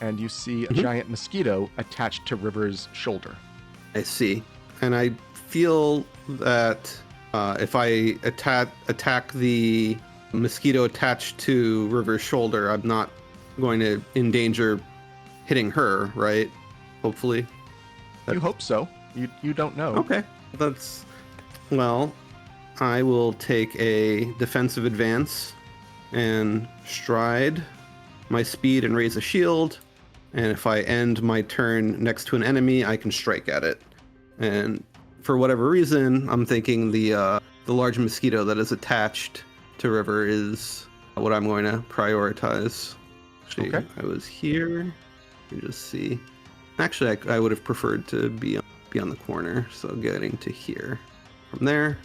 and you see a giant mosquito attached to River's shoulder.
I see. And I feel that if I attack the mosquito attached to River's shoulder, I'm not going to endanger hitting her, right? Hopefully.
You hope so. You don't know.
Okay. Well, I will take a defensive advance and stride my speed and raise a shield. And if I end my turn next to an enemy, I can strike at it. And for whatever reason, I'm thinking the large mosquito that is attached to River is what I'm going to prioritize. Actually,
Okay.
I was here. You just see. Actually, I would have preferred to be on the corner, so getting to here from there.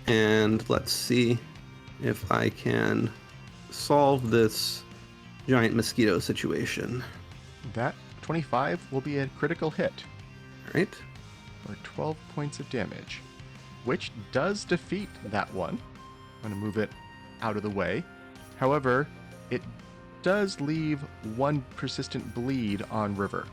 And let's see if I can solve this giant mosquito situation.
That 25 will be a critical hit
All right.
for 12 points of damage, which does defeat that one. I'm going to move it out of the way. However, it does leave 1 persistent bleed on River.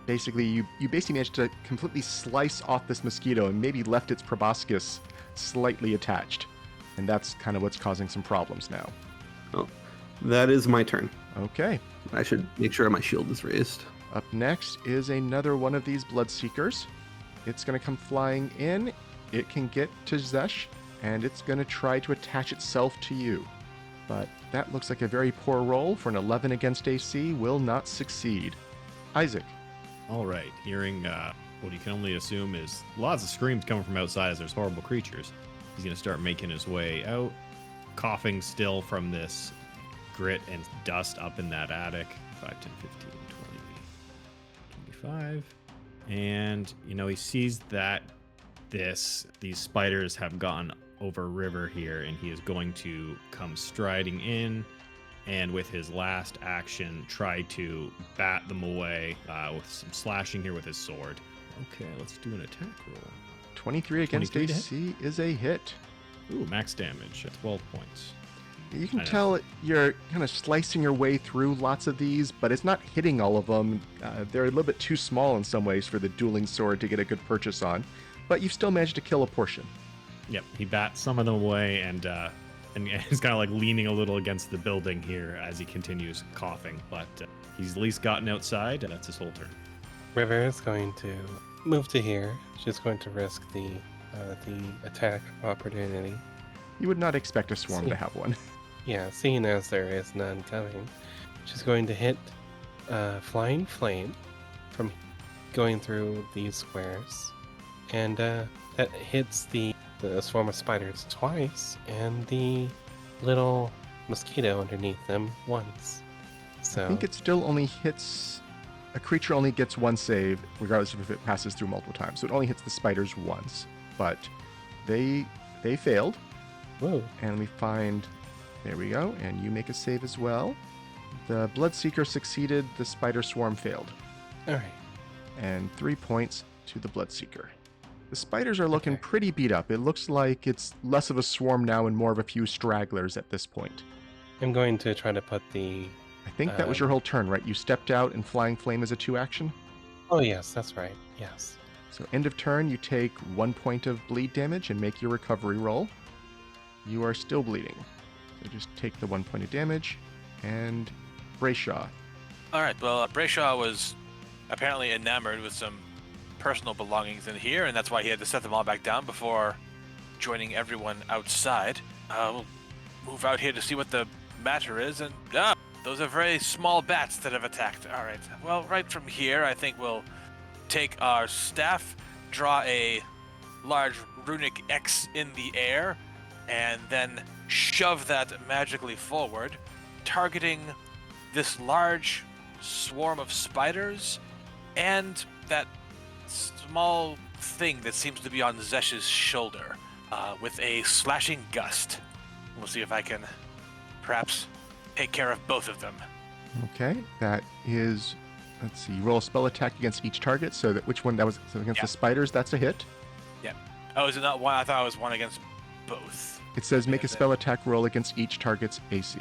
Basically, you basically managed to completely slice off this mosquito and maybe left its proboscis slightly attached. And that's kind of what's causing some problems now.
Oh, that is my turn.
Okay.
I should make sure my shield is raised.
Up next is another one of these Bloodseekers. It's going to come flying in. It can get to Zesh, and it's going to try to attach itself to you. But that looks like a very poor roll for an 11 against AC. Will not succeed. Isaac.
All right, hearing what you can only assume is lots of screams coming from outside as there's horrible creatures. He's going to start making his way out, coughing still from this grit and dust up in that attic. 5, 10, 15, 20, 25. And, he sees that these spiders have gone over River here, and he is going to come striding in and with his last action try to bat them away with some slashing here with his sword. Okay, let's do an attack roll.
23 against
23 to hit.
AC is a hit.
Ooh, max damage at 12 points.
You can
I know.
tell you're kind of slicing your way through lots of these, but it's not hitting all of them. They're a little bit too small in some ways for the dueling sword to get a good purchase on, but you've still managed to kill a portion.
Yep, he bats some of them away, and and he's kind of like leaning a little against the building here as he continues coughing. But he's at least gotten outside, and that's his whole turn.
River is going to move to here. She's going to risk the attack opportunity.
You would not expect a swarm
See.
to have one.
Yeah, seeing as there is none coming, she's going to hit Flying Flame from going through these squares. And that hits the swarm of spiders twice, and the little mosquito underneath them once. So
I think it still only hits... A creature only gets one save, regardless of if it passes through multiple times. So it only hits the spiders once. But they failed.
Whoa.
And we find... There we go. And you make a save as well. The Bloodseeker succeeded. The spider swarm failed.
All right.
And 3 points to the Bloodseeker. The spiders are looking
Okay.
pretty beat up. It looks like it's less of a swarm now and more of a few stragglers at this point.
I'm going to try to put the...
I think that was your whole turn, right? You stepped out and Flying Flame is a 2-action.
Oh, yes, that's right. Yes.
So end of turn, you take 1 point of bleed damage and make your recovery roll. You are still bleeding. So just take the 1 point of damage. And Brayshaw.
All right. Well, Brayshaw was apparently enamored with some personal belongings in here, and that's why he had to set them all back down before joining everyone outside. We'll move out here to see what the matter is, and those are very small bats that have attacked. All right. Well, right from here, I think we'll take our staff, draw a large runic X in the air, and then shove that magically forward, targeting this large swarm of spiders and that small thing that seems to be on Zesh's shoulder with a slashing gust. We'll see if I can perhaps take care of both of them.
Okay, that is... Let's see, roll a spell attack against each target. So that which one that was against the spiders? That's a hit.
Oh, is it not one? I thought it was one against both.
It says make a
Yeah,
spell attack roll against each target's AC.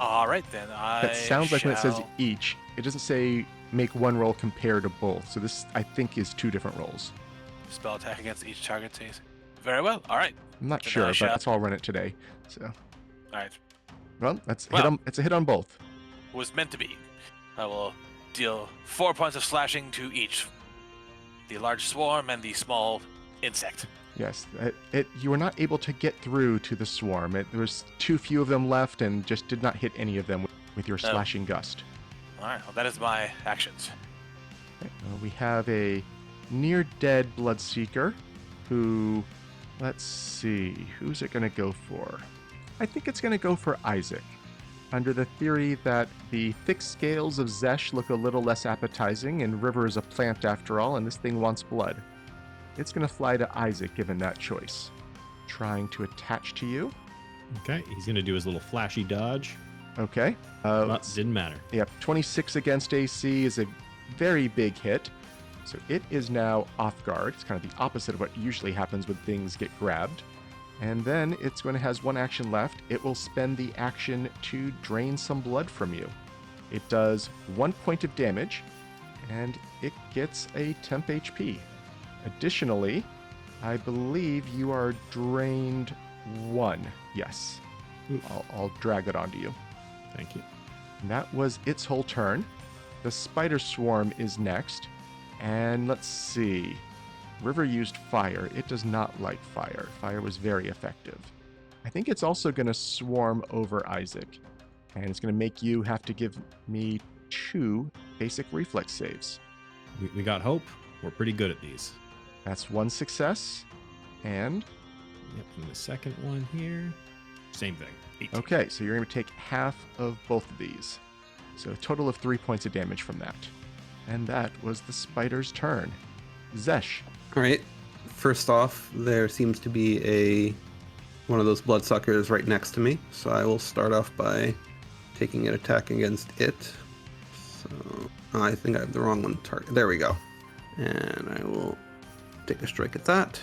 All right, then.
That sounds like when it says each, it doesn't say make one roll compared to both. So this, I think, is 2 different rolls.
Spell attack against each target. Very well. All right.
I'm not
Then
sure,
I
but
shall-
that's all I'll run it today. So,
All right.
well, that's
Well.
hit on, it's a hit on both.
Was meant to be. I will deal 4 points of slashing to each. The large swarm and the small insect.
Yes, you were not able to get through to the swarm. There was too few of them left, and just did not hit any of them with your slashing gust.
All right. Well, that is my actions.
Okay, we have a near-dead Bloodseeker who, let's see, who's it going to go for? I think it's going to go for Isaac, under the theory that the thick scales of Zesh look a little less appetizing, and River is a plant after all, and this thing wants blood. It's going to fly to Isaac, given that choice. Trying to attach to you.
Okay, he's going to do his little flashy dodge.
Okay.
But didn't matter.
Yep, 26 against AC is a very big hit. So it is now off guard. It's kind of the opposite of what usually happens when things get grabbed. And then it's going to has 1 action left. It will spend the action to drain some blood from you. It does 1 point of damage, and it gets a temp HP. Additionally, I believe you are drained 1. Yes. I'll drag it onto you.
Thank you.
And that was its whole turn. The spider swarm is next. And let's see. River used fire. It does not like fire. Fire was very effective. I think it's also going to swarm over Isaac. And it's going to make you have to give me 2 basic reflex saves.
We got hope. We're pretty good at these.
That's 1 success. And,
Yep, and the second one here, same thing. 18.
okay, so you're going to take half of both of these. So a total of 3 points of damage from that. And that was the spider's turn. Zesh.
All right. First off, there seems to be one of those bloodsuckers right next to me, so I will start off by taking an attack against it. So I think I have the wrong one target. There we go. And I will take a strike at that.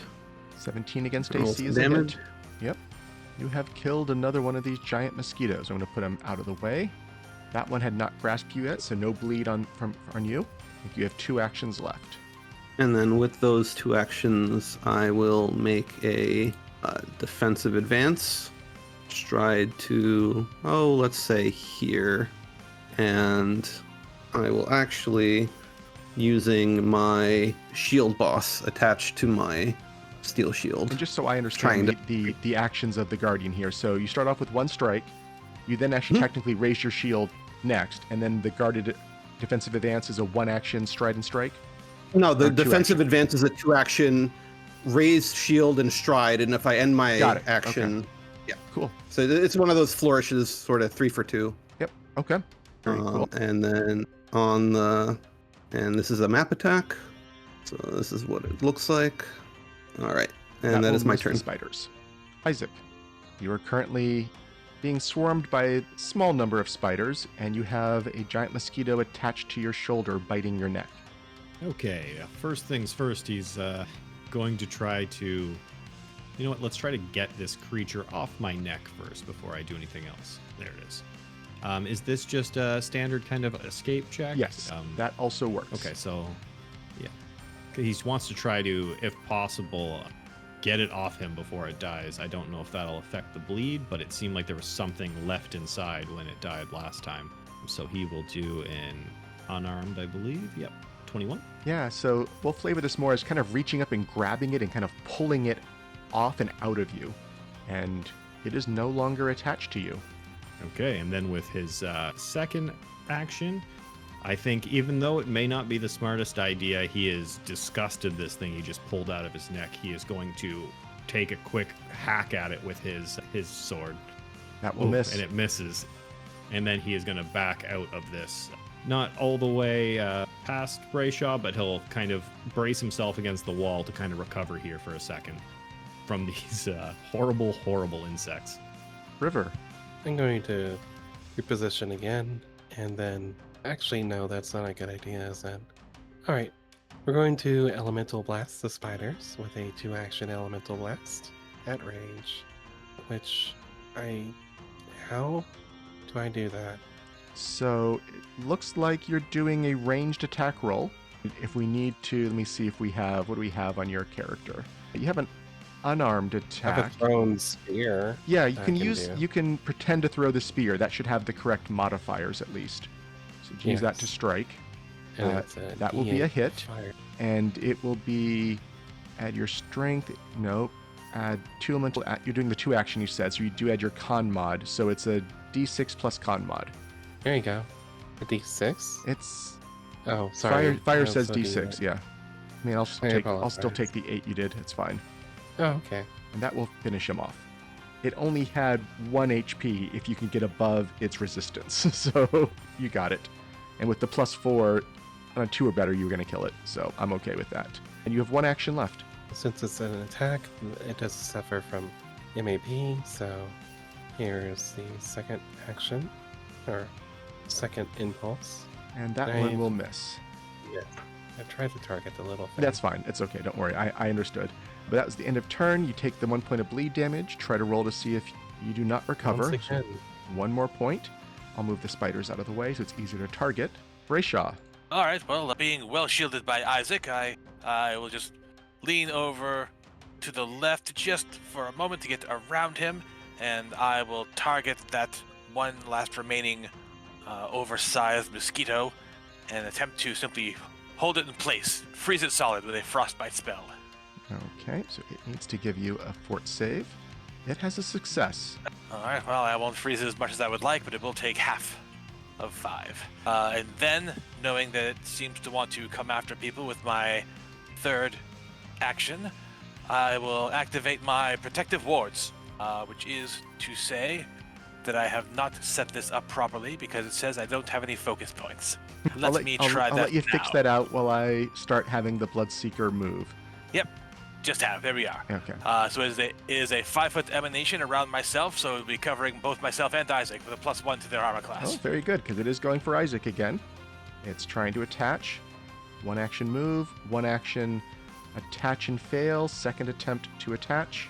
17 against
Roll
AC
some
is a
damage.
hit. Yep. You have killed another one of these giant mosquitoes. I'm going to put them out of the way. That one had not grasped you yet, so no bleed on you. I think you have 2 actions left.
And then with those 2 actions, I will make a defensive advance stride to, let's say here. And I will actually, using my shield boss attached to my steel shield.
And just so I understand the actions of the Guardian here. So you start off with one strike. You then actually technically raise your shield next. And then the guarded defensive advance is a one-action stride and strike?
No, the defensive advance is a 2-action raise shield and stride. And if I end my action...
Okay.
Yeah.
Cool.
So it's one of those flourishes, sort of 3 for 2.
Yep. Okay. Very cool.
And then and this is a map attack. So this is what it looks like. All right. And that is my turn.
Spiders. Isaac, you are currently being swarmed by a small number of spiders, and you have a giant mosquito attached to your shoulder biting your neck.
Okay, first things first, he's going to try to... You know what, let's try to get this creature off my neck first before I do anything else. There it is. Is this just a standard kind of escape check?
Yes, that also works.
Okay, so, yeah. He wants to try to, if possible, get it off him before it dies. I don't know if that'll affect the bleed, but it seemed like there was something left inside when it died last time. So he will do an unarmed, I believe. Yep, 21.
Yeah, so we'll flavor this more as kind of reaching up and grabbing it and kind of pulling it off and out of you. And it is no longer attached to you.
Okay, and then with his second action, I think even though it may not be the smartest idea, he is disgusted this thing he just pulled out of his neck. He is going to take a quick hack at it with his sword.
That will miss.
And it misses. And then he is going to back out of this. Not all the way past Brayshaw, but he'll kind of brace himself against the wall to kind of recover here for a second from these horrible, horrible insects.
River.
I'm going to reposition again, and then... Actually, no, that's not a good idea, is it? Alright, we're going to Elemental Blast the spiders with a 2-action Elemental Blast at range, which How do I do that?
So it looks like you're doing a ranged attack roll. If we need to, let me see if we have... What do we have on your character? You have an unarmed attack.
I have a thrown spear.
Yeah, you can pretend to throw the spear. That should have the correct modifiers at least. So use that to strike. That will be a hit.
Fire.
And it will be add your strength. No, add 2 elemental. You're doing the 2 action you said, so you do add your con mod. So it's a d6 plus con mod.
There you go. A d6?
It's
Oh, sorry.
Fire
I
says
also do
d6.
that.
Yeah. I mean, I'll still take the 8 you did. It's fine.
Oh, okay.
And that will finish him off. It only had 1 HP if you can get above its resistance. So you got it. And with the +4 on a 2 or better, you were going to kill it. So I'm okay with that. And you have 1 action left.
Since it's an attack, it does suffer from MAP, so here's the second action, or second impulse.
And that one will miss.
Yeah. I tried to target the little thing.
That's fine. It's okay. Don't worry. I understood. But that was the end of turn. You take the 1 point of bleed damage. Try to roll to see if you do not recover.
Once again.
1 more point. I'll move the spiders out of the way so it's easier to target. Brayshaw.
All right. Well, being well shielded by Isaac, I will just lean over to the left just for a moment to get around him, and I will target that one last remaining oversized mosquito and attempt to simply hold it in place, freeze it solid with a frostbite spell.
Okay, so it needs to give you a fort save. It has a success.
All right, well, I won't freeze it as much as I would like, but it will take half of 5. And then, knowing that it seems to want to come after people with my third action, I will activate my protective wards, which is to say that I have not set this up properly because it says I don't have any focus points. I'll let you
fix that out while I start having the Bloodseeker move.
Yep. Just have. There we are.
Okay.
So it is a 5-foot emanation around myself, so it'll be covering both myself and Isaac with a +1 to their armor class.
Oh, very good, because it is going for Isaac again. It's trying to attach. 1 action move, 1 action attach and fail, second attempt to attach.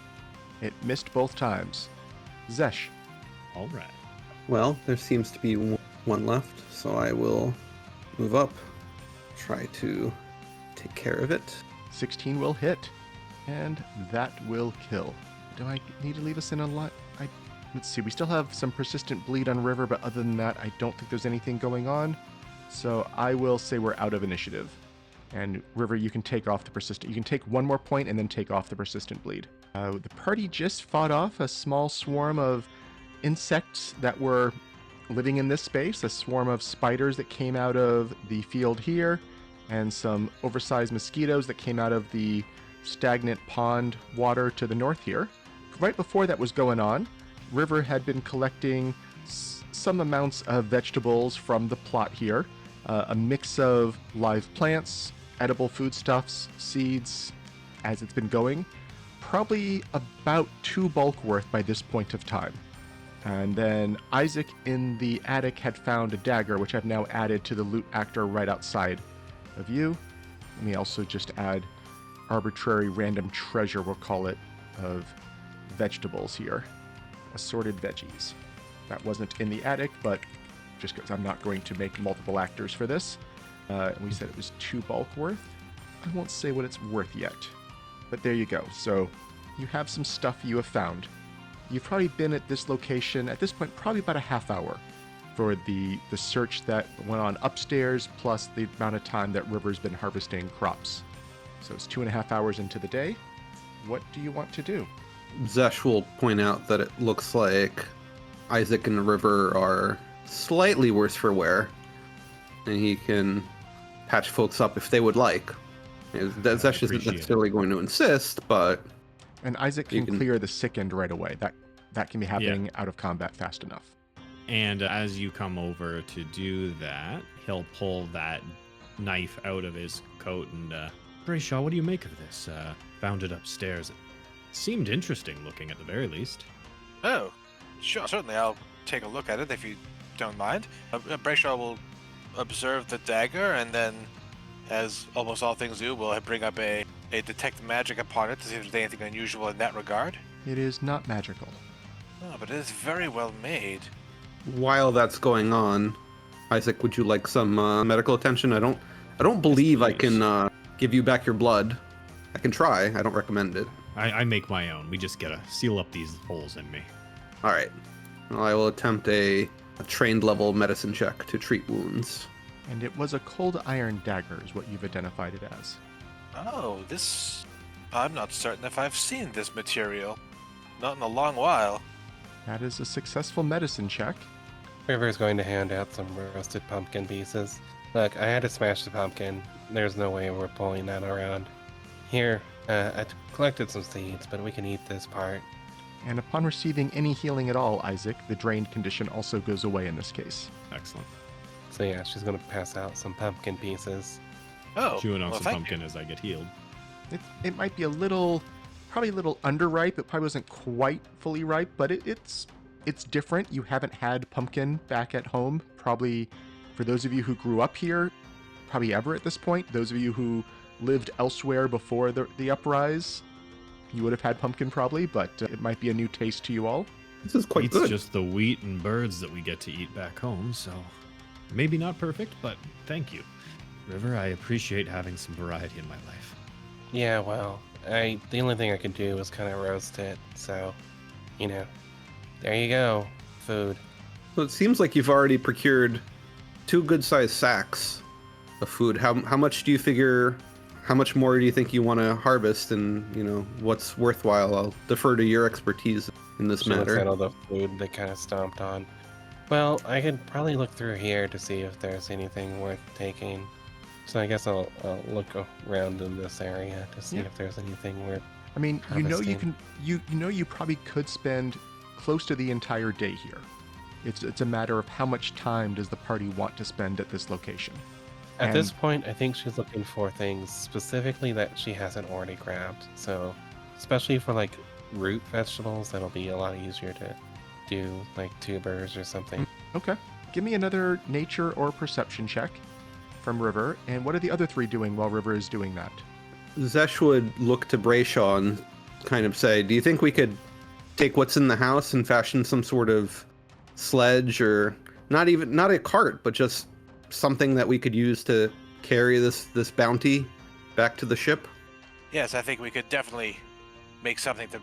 It missed both times. Zesh.
All right.
Well, there seems to be 1 left, so I will move up, try to take care of it.
16 will hit, and that will kill. Do I need to leave us in a lot? Let's see, we still have some persistent bleed on River, but other than that, I don't think there's anything going on. So I will say we're out of initiative. And River, you can take off the persistent. You can take one more point and then take off the persistent bleed. The party just fought off a small swarm of insects that were living in this space, a swarm of spiders that came out of the field here, and some oversized mosquitoes that came out of the stagnant pond water to the north here. Right before that was going on, River had been collecting some amounts of vegetables from the plot here, a mix of live plants, edible foodstuffs, seeds, as it's been going. Probably about 2 bulk worth by this point of time. And then Isaac in the attic had found a dagger, which I've now added to the loot actor right outside of you. Let me also just add arbitrary random treasure, we'll call it, of vegetables here. Assorted veggies. That wasn't in the attic, but just because I'm not going to make multiple actors for this. And we said it was 2 bulk worth. I won't say what it's worth yet. But there you go. So you have some stuff you have found. You've probably been at this location, at this point, probably about a half hour for the search that went on upstairs, plus the amount of time that River's been harvesting crops. So it's 2.5 hours into the day. What do you want to do?
Zesh will point out that it looks like Isaac and the River are slightly worse for wear, and he can patch folks up if they would like. Zesh isn't necessarily going to insist, but...
And Isaac can clear the sickened right away. That can be happening out of combat fast enough.
And as you come over to do that, he'll pull that knife out of his coat and, Brayshaw, what do you make of this? Found it upstairs. It seemed interesting looking at the very least.
Oh, sure, certainly. I'll take a look at it if you don't mind. Brayshaw will observe the dagger, and then, as almost all things do, we'll bring up a detect magic upon it to see if there's anything unusual in that regard.
It is not magical.
Oh, but it is very well made.
While that's going on, Isaac, would you like some medical attention? I don't believe I can give you back your blood. I can try. I don't recommend it.
I make my own. We just gotta seal up these holes in me.
All right. Well, I will attempt a trained level medicine check to treat wounds.
And it was a cold iron dagger is what you've identified it as.
Oh, this... I'm not certain if I've seen this material. Not in a long while.
That is a successful medicine check.
River's going to hand out some roasted pumpkin pieces. Look, I had to smash the pumpkin. There's no way we're pulling that around. Here, I collected some seeds, but we can eat this part.
And upon receiving any healing at all, Isaac, the drained condition also goes away in this case.
Excellent.
So yeah, she's going to pass out some pumpkin pieces.
Oh,
Chewing on
well,
some
thank
pumpkin as I get healed.
It might be probably a little underripe. It probably wasn't quite fully ripe, but it's different. You haven't had pumpkin back at home. Probably for those of you who grew up here, probably ever at this point. Those of you who lived elsewhere before the uprise, you would have had pumpkin probably, but it might be a new taste to you all.
This is quite
It's
good.
just the wheat and birds that we get to eat back home, so maybe not perfect, but thank you. River, I appreciate having some variety in my life.
Yeah, well, the only thing I could do was kind of roast it, so, there you go, food.
So it seems like you've already procured 2 good-sized sacks of food. How much do you figure? How much more do you think you want to harvest? And what's worthwhile? I'll defer to your expertise in this
She looks
matter.
at all the food they kind of stomped on. Well, I could probably look through here to see if there's anything worth taking. So I guess I'll look around in this area to see if there's anything worth.
I mean,
harvesting.
you probably could spend close to the entire day here. It's a matter of how much time does the party want to spend at this location.
At this point, I think she's looking for things specifically that she hasn't already grabbed. So, especially for like root vegetables, that'll be a lot easier to do, like tubers or something.
Okay. Give me another nature or perception check from River. And what are the other 3 doing while River is doing that?
Zesh would look to Brayshaw and kind of say, do you think we could take what's in the house and fashion some sort of sledge, or not a cart, but just something that we could use to carry this bounty back to the ship?
Yes, I think we could definitely make something to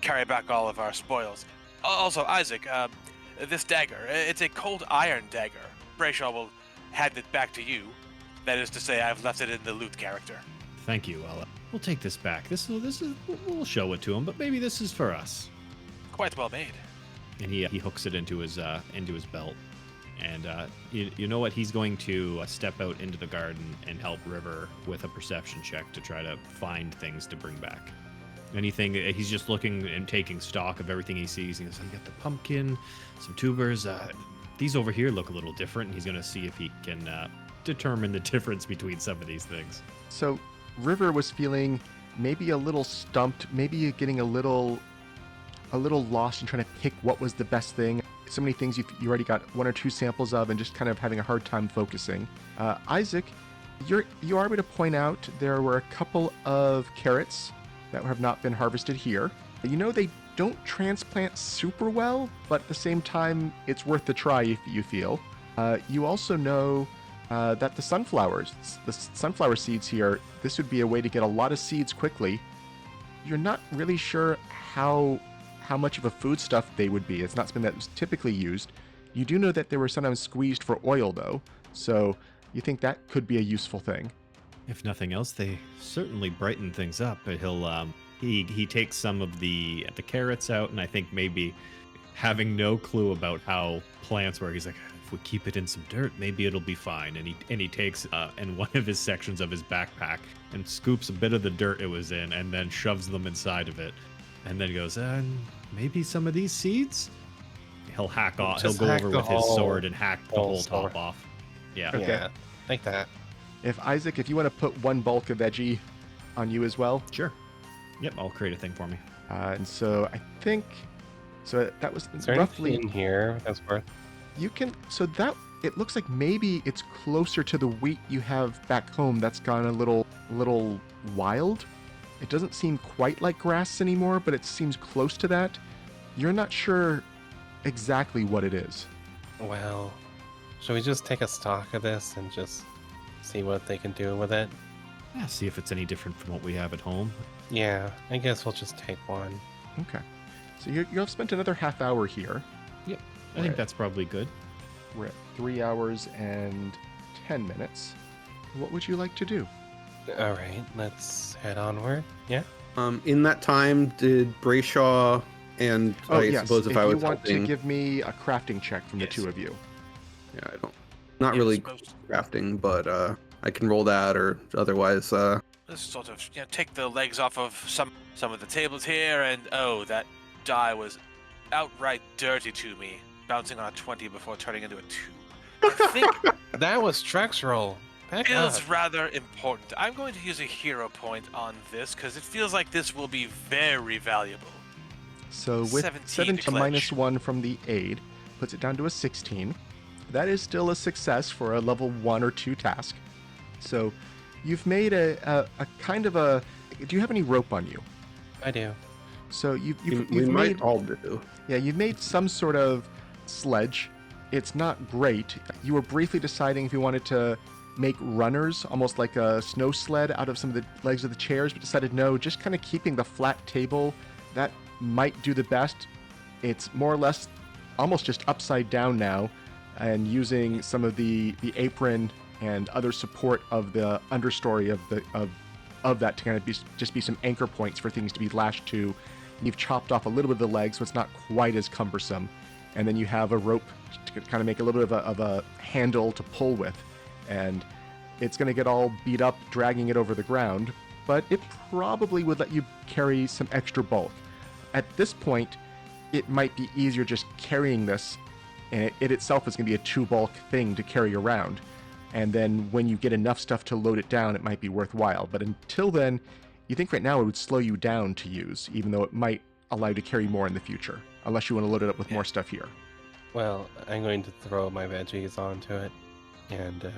carry back all of our spoils. Also, Isaac, this dagger, it's a cold iron dagger. Brayshaw will hand it back to you. That is to say, I've left it in the loot character.
Thank you. We'll take this back. We'll show it to him, but maybe this is for us.
Quite well made.
And he hooks it into his belt. And you know what? He's going to step out into the garden and help River with a perception check to try to find things to bring back. Anything, he's just looking and taking stock of everything he sees. He goes, you got the pumpkin, some tubers. These over here look a little different. And he's going to see if he can determine the difference between some of these things.
So River was feeling maybe a little stumped, maybe getting a little lost in trying to pick what was the best thing. So many things you already got one or two samples of and just kind of having a hard time focusing. Isaac, you are able to point out there were a couple of carrots that have not been harvested here. You know they don't transplant super well, but at the same time, it's worth the try if you feel. You also know that the sunflower seeds here, this would be a way to get a lot of seeds quickly. You're not really sure how much of a foodstuff they would be. It's not something that was typically used. You do know that they were sometimes squeezed for oil, though, so you think that could be a useful thing.
If nothing else, they certainly brighten things up. He'll he takes some of the carrots out, and I think maybe having no clue about how plants work, he's like, if we keep it in some dirt, maybe it'll be fine. And he takes in one of his sections of his backpack and scoops a bit of the dirt it was in, and then shoves them inside of it, and then goes, maybe some of these seeds. He'll hack off. He'll go over with his sword and hack the whole top off. Yeah.
Okay.
Yeah, like that.
Isaac, if you want to put one bulk of veggie on you as well.
Sure. Yep, I'll create a thing for me.
And so I think, so that was
Is there
roughly
anything in here that's worth?
You can, so that, it looks like maybe it's closer to the wheat you have back home that's gone a little wild. It doesn't seem quite like grass anymore, but it seems close to that. You're not sure exactly what it is.
Well, should we just take a stock of this and just see what they can do with it?
Yeah, see if it's any different from what we have at home.
Yeah, I guess we'll just take one.
Okay. So you have spent another half hour here.
Yep. I think that's probably good.
We're at 3 hours and 10 minutes. What would you like to do?
All right, let's head onward. Yeah.
In that time, did Brayshaw and suppose if I was
you want
helping,
to give me a crafting check from the two of you.
yeah, I don't, not really crafting, but I can roll that or otherwise.
Just sort of take the legs off of some of the tables here, and that die was outright dirty to me, bouncing on a 20 before turning into a 2. I think
That was Trex roll. Back
feels
up.
rather important. I'm going to use a hero point on this because it feels like this will be very valuable.
So with
17 to
7 minus
clutch.
1 from the aid, puts it down to a 16. That is still a success for a level 1 or 2 task. So you've made a kind of a... Do you have any rope on you?
I do.
So
we
you've
might
made...
all do.
Yeah, you've made some sort of sledge. It's not great. You were briefly deciding if you wanted to make runners, almost like a snow sled, out of some of the legs of the chairs, but decided no, just kind of keeping the flat table, that might do the best. It's more or less almost just upside down now, and using some of the apron and other support of the understory of that to kind of be some anchor points for things to be lashed to. You've chopped off a little bit of the legs, so it's not quite as cumbersome. And then you have a rope to kind of make a little bit of a handle to pull with. And it's going to get all beat up dragging it over the ground, but it probably would let you carry some extra bulk. At this point, it might be easier just carrying this, and it itself is going to be a 2 bulk thing to carry around. And then when you get enough stuff to load it down, it might be worthwhile. But until then, you think right now it would slow you down to use, even though it might allow you to carry more in the future, unless you want to load it up with more stuff here.
Well, I'm going to throw my veggies onto it. And,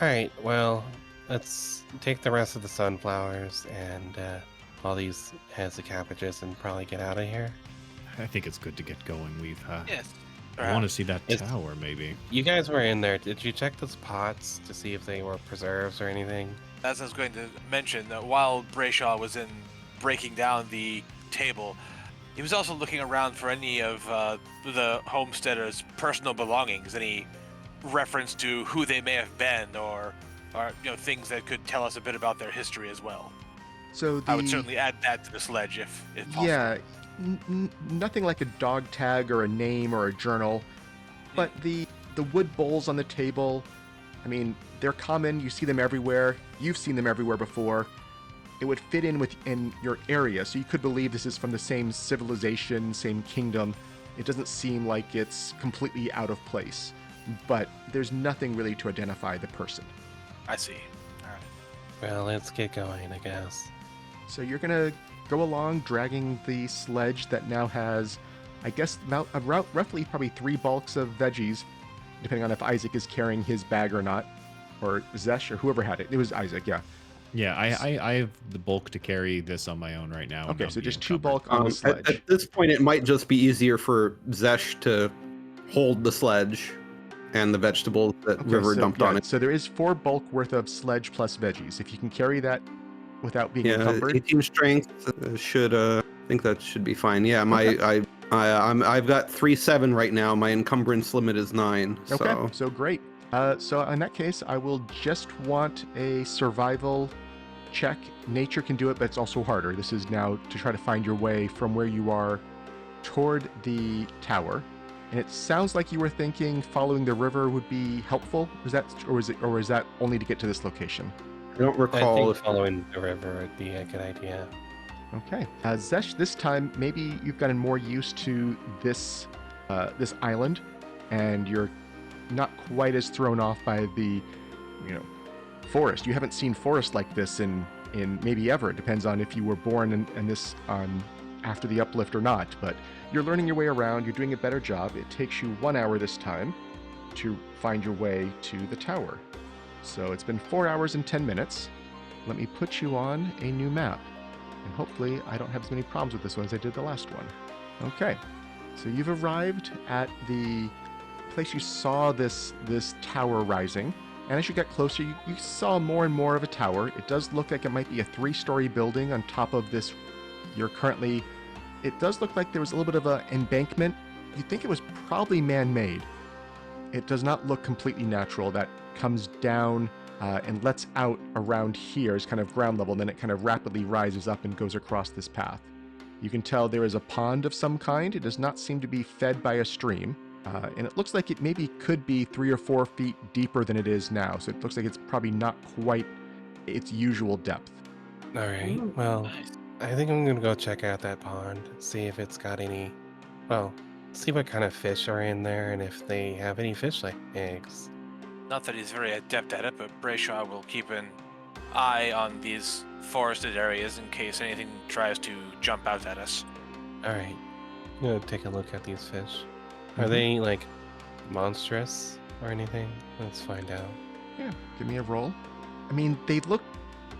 alright, well, let's take the rest of the sunflowers and all these heads of cabbages and probably get out of here.
I think it's good to get going. We've
Yes.
I want to see that
It's-
tower, maybe.
You guys were in there. Did you check those pots to see if they were preserves or anything?
As I was going to mention, while Brayshaw was in breaking down the table, He was also looking around for any of the homesteaders' personal belongings, any reference to who they may have been, or things that could tell us a bit about their history as well.
So
I would certainly add that to the sledge if possible.
yeah, nothing like a dog tag or a name or a journal, but the wood bowls on the table, I mean, they're common. You see them everywhere. You've seen them everywhere before. It would fit in within your area, so you could believe this is from the same civilization, same kingdom. It doesn't seem like it's completely out of place, but there's nothing really to identify the person.
I see. All right.
Well, let's get going, I guess.
So you're gonna go along dragging the sledge that now has, I guess, about roughly probably 3 bulks of veggies, depending on if Isaac is carrying his bag or not, or Zesh or whoever had it. It was Isaac, yeah.
Yeah, I have the bulk to carry this on my own right now. and
Okay,
not
so
be
just 2
encumbered.
bulk on the sledge.
At this point, it might just be easier for Zesh to hold the sledge and the vegetables that
Okay,
River
so,
dumped
yeah,
on it.
So there is 4 bulk worth of sledge plus veggies. If you can carry that without being
Yeah,
encumbered.
18 strength should I think that should be fine. Yeah, I've got 3-7 right now. My encumbrance limit is 9.
Okay,
So
so great. So in that case, I will just want a survival check. Nature can do it, but it's also harder. This is now to try to find your way from where you are toward the tower. And it sounds like you were thinking following the river would be helpful. Is that, or is that only to get to this location?
I don't
I
recall
think
if
following the river would be a good idea.
Okay. Zesh, this time maybe you've gotten more used to this this island, and you're not quite as thrown off by the, forest. You haven't seen forest like this in maybe ever. It depends on if you were born in this after the uplift or not. But you're learning your way around. You're doing a better job. It takes you 1 hour this time to find your way to the tower. So it's been 4 hours and 10 minutes. Let me put you on a new map. And hopefully I don't have as many problems with this one as I did the last one. Okay, so you've arrived at the place you saw this tower rising. And as you get closer, you saw more and more of a tower. It does look like it might be a 3-story building on top of this. It does look like there was a little bit of an embankment. You think it was probably man-made. It does not look completely natural. That comes down and lets out around here as kind of ground level, and then it kind of rapidly rises up and goes across this path. You can tell there is a pond of some kind. It does not seem to be fed by a stream, and it looks like it maybe could be 3 or 4 feet deeper than it is now, so it looks like it's probably not quite its usual depth.
All right. Well, I think I'm gonna go check out that pond, see if it's got any. Well, see what kind of fish are in there and if they have any fish like eggs.
Not that he's very adept at it, but Brayshaw will keep an eye on these forested areas in case anything tries to jump out at us.
All right. I'm gonna take a look at these fish. Are they like monstrous or anything? Let's find out.
Yeah, give me a roll. I mean, they look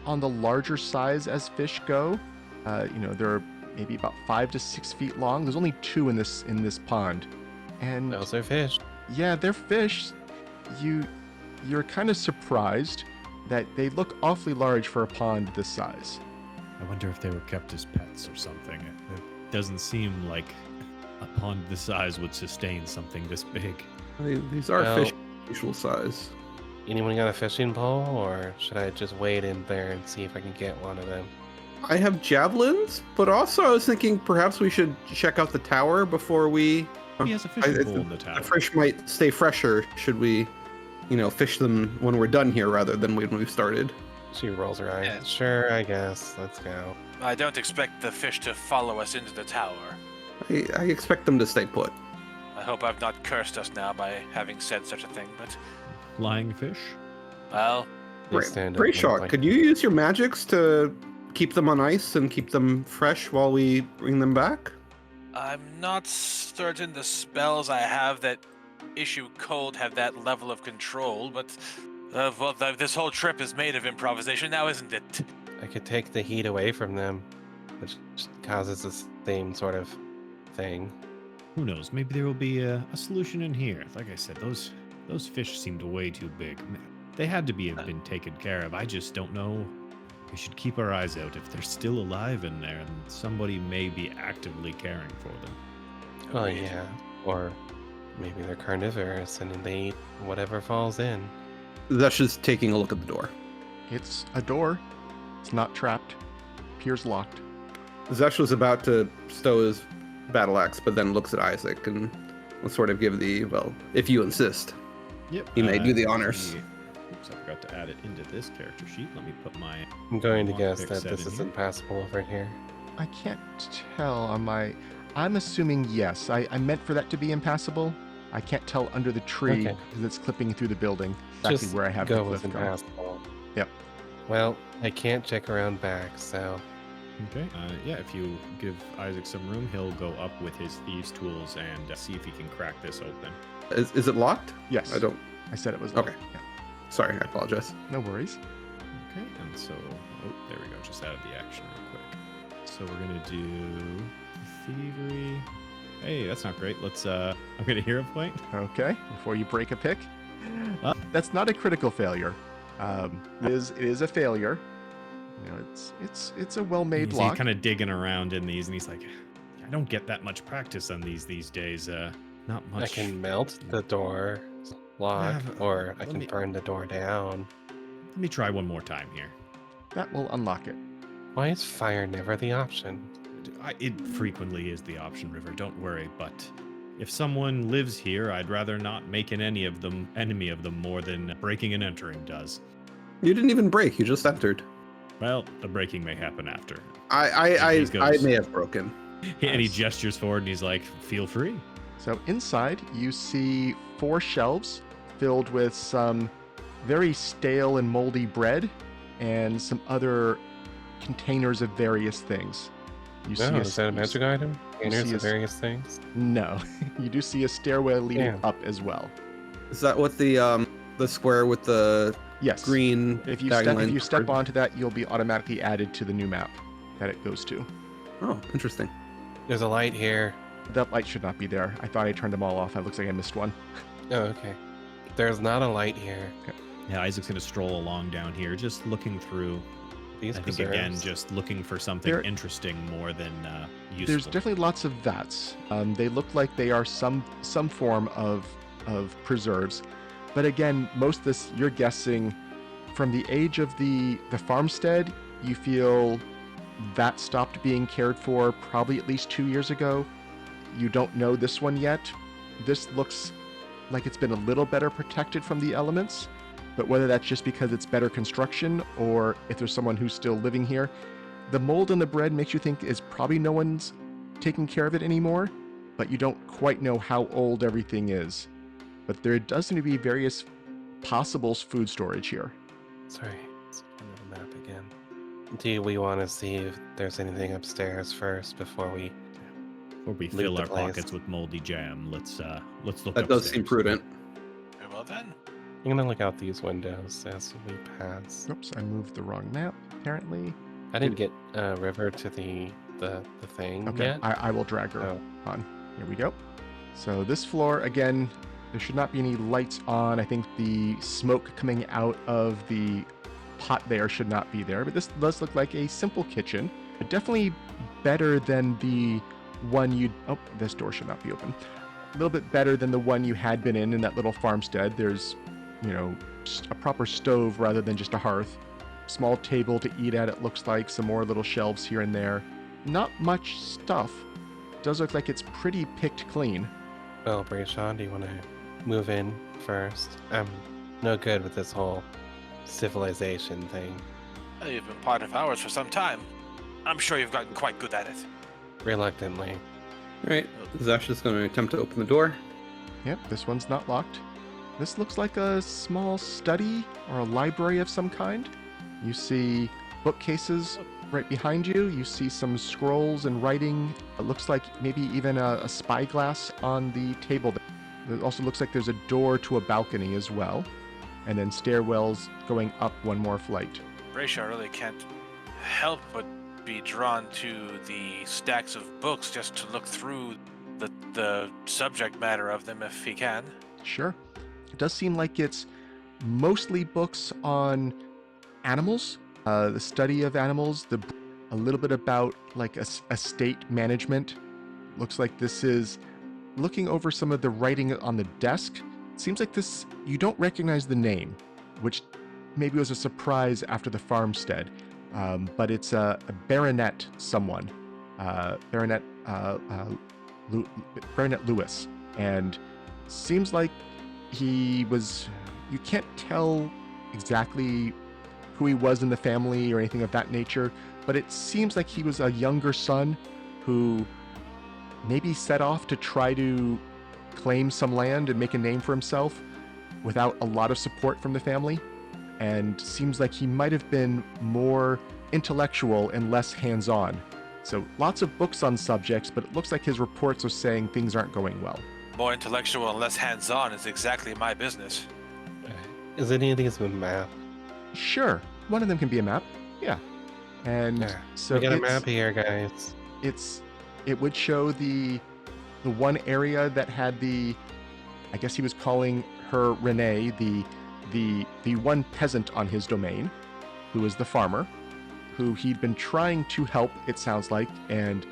on the larger size as fish go. They're maybe about 5 to 6 feet long. There's only 2 in this pond, and
Those are fish.
yeah, they're fish. You're kind of surprised that they look awfully large for a pond this size.
I wonder if they were kept as pets or something. It doesn't seem like a pond this size would sustain something this big.
these are
Well-
fish usual size.
Anyone got a fishing pole, or should I just wade in there and see if I can get one of them?
I have javelins, but also I was thinking perhaps we should check out the tower before we.
He has a fishing pole in the tower.
The fish might stay fresher should we, fish them when we're done here rather than when we've started.
She rolls her eyes.
Yeah.
Sure, I guess. Let's go.
I don't expect the fish to follow us into the tower.
I expect them to stay put.
I hope I've not cursed us now by having said such a thing, but,
Flying fish?
well,
They stand up and
Brayshaw,
like-
could you use your magics to keep them on ice and keep them fresh while we bring them back?
I'm not certain the spells I have that issue cold have that level of control, but this whole trip is made of improvisation now, isn't it?
I could take the heat away from them, which causes the same sort of thing.
Who knows? Maybe there will be a solution in here. Like I said, those fish seemed way too big. They had to have been taken care of. I just don't know We should keep our eyes out. If they're still alive in there, then somebody may be actively caring for them.
Oh,
Agreed.
yeah. Or maybe they're carnivorous and they eat whatever falls in.
Zesh is taking a look at the door.
It's a door. It's not trapped. Appears locked.
Zesh was about to stow his battle axe, but then looks at Isaac and will sort of give the, well, if you insist.
Yep.
You may do the honors.
Oops, I forgot to add it into this character sheet. Let me put my...
I'm going to
Lockpick
guess
set
that this
in
isn't passable over here.
I can't tell on my... I'm assuming yes. I meant for that to be impassable. I can't tell under the tree
Okay.
because it's clipping through the building. Exactly
Just
where I have
go
the
with
cliff going.
impassable.
Yep.
Well, I can't check around back, so
Okay. Yeah, if you give Isaac some room, he'll go up with his thieves' tools and see if he can crack this open.
Is it locked?
Yes.
I don't.
I said it was
Okay.
locked. Yeah.
Sorry, I apologize.
No worries.
Okay, and so, oh, there we go. Just added the action real quick. So we're gonna do thievery. Hey, that's not great. Let's. I'm gonna hero point.
Okay. Before you break a pick.
Uh.
That's not a critical failure. It is a failure. You know, it's a well-made
He's
lock.
kind of digging around in these, and he's like, I don't get that much practice on these days. Not much.
I can melt the door lock,
Yeah,
or I
let
can
me-
burn the door down.
Let me try one more time here.
That will unlock it.
Why is fire never the option?
It frequently is the option, River. Don't worry. But if someone lives here, I'd rather not make an enemy of them more than breaking and entering does.
You didn't even break. You just entered.
Well, the breaking may happen after.
I
He goes-
may have broken.
And he gestures forward, and he's like, "Feel free."
So inside, you see 4 shelves filled with some very stale and moldy bread and some other containers of various things. You
No, is that a
you
magic item? Containers
see
of
a-
various things?
No, you do see a stairwell leading
Damn.
up as well.
Is that what the square with the
Yes.
green?
If you
diagonal
step
line-
onto that, you'll be automatically added to the new map that it goes to.
Oh, interesting.
There's a light here.
That light should not be there. I thought I turned them all off. It looks like I missed one.
Oh, okay. There's not a light here.
Yeah, Isaac's gonna stroll along down here, just looking through.
These
I think again,
preserves.
just looking for something
There-
interesting more than useful.
There's definitely lots of vats. They look like they are some form of preserves, but again, most of this you're guessing from the age of the farmstead. You feel that stopped being cared for probably at least 2 years ago. You don't know this one yet. This looks like it's been a little better protected from the elements, but whether that's just because it's better construction or if there's someone who's still living here, the mold in the bread makes you think is probably no one's taking care of it anymore, but you don't quite know how old everything is. But there does seem to be various possible food storage here.
Sorry, let's find the map again. Do we want to see if there's anything upstairs first before we?
Before we
Loot
fill
the
our
place.
pockets with moldy jam, let's look.
That does seem
upstairs.
prudent.
Very well then.
I'm gonna look out these windows as we pass.
Oops, I moved the wrong map, apparently.
I didn't get River to the thing
Okay,
yet.
I will drag her
Oh.
on. Here we go. So this floor, again, there should not be any lights on. I think the smoke coming out of the pot there should not be there, but this does look like a simple kitchen. Definitely better than the one you... Oh, this door should not be open. A little bit better than the one you had been in that little farmstead. There's, you know, a proper stove rather than just a hearth. Small table to eat at, it looks like. Some more little shelves here and there. Not much stuff. Does look like it's pretty picked clean.
Well, Brayshaw, do you want to move in first? I'm no good with this whole civilization thing.
You've been part of ours for some time. I'm sure you've gotten quite good at it.
Reluctantly.
All right, Zesh is going to attempt to open the door.
Yep, this one's not locked. This looks like a small study or a library of some kind. You see bookcases right behind you. You see some scrolls and writing. It looks like maybe even a spyglass on the table. It also looks like there's a door to a balcony as well. And then stairwells going up one more flight.
Brayshaw really can't help but be drawn to the stacks of books just to look through the subject matter of them if he can.
Sure. It does seem like it's mostly books on animals, the study of animals, a little bit about like estate management. Looks like this is looking over some of the writing on the desk. Seems like this, you don't recognize the name, which maybe was a surprise after the farmstead. But it's a Baronet someone, Baronet Lewis, and seems like he was, you can't tell exactly who he was in the family or anything of that nature, but it seems like he was a younger son who maybe set off to try to claim some land and make a name for himself without a lot of support from the family, and seems like he might have been more intellectual and less hands-on. So lots of books on subjects, but it looks like his reports are saying things aren't going well.
More intellectual and less hands-on is exactly my business.
Is any of these a map?
Sure, one of them can be a map. Yeah, and
Yeah,
so
we got a
it's-
map here, guys.
it would show the one area that had the, I guess he was calling her Renee, the one peasant on his domain, who was the farmer, who he'd been trying to help, it sounds like, and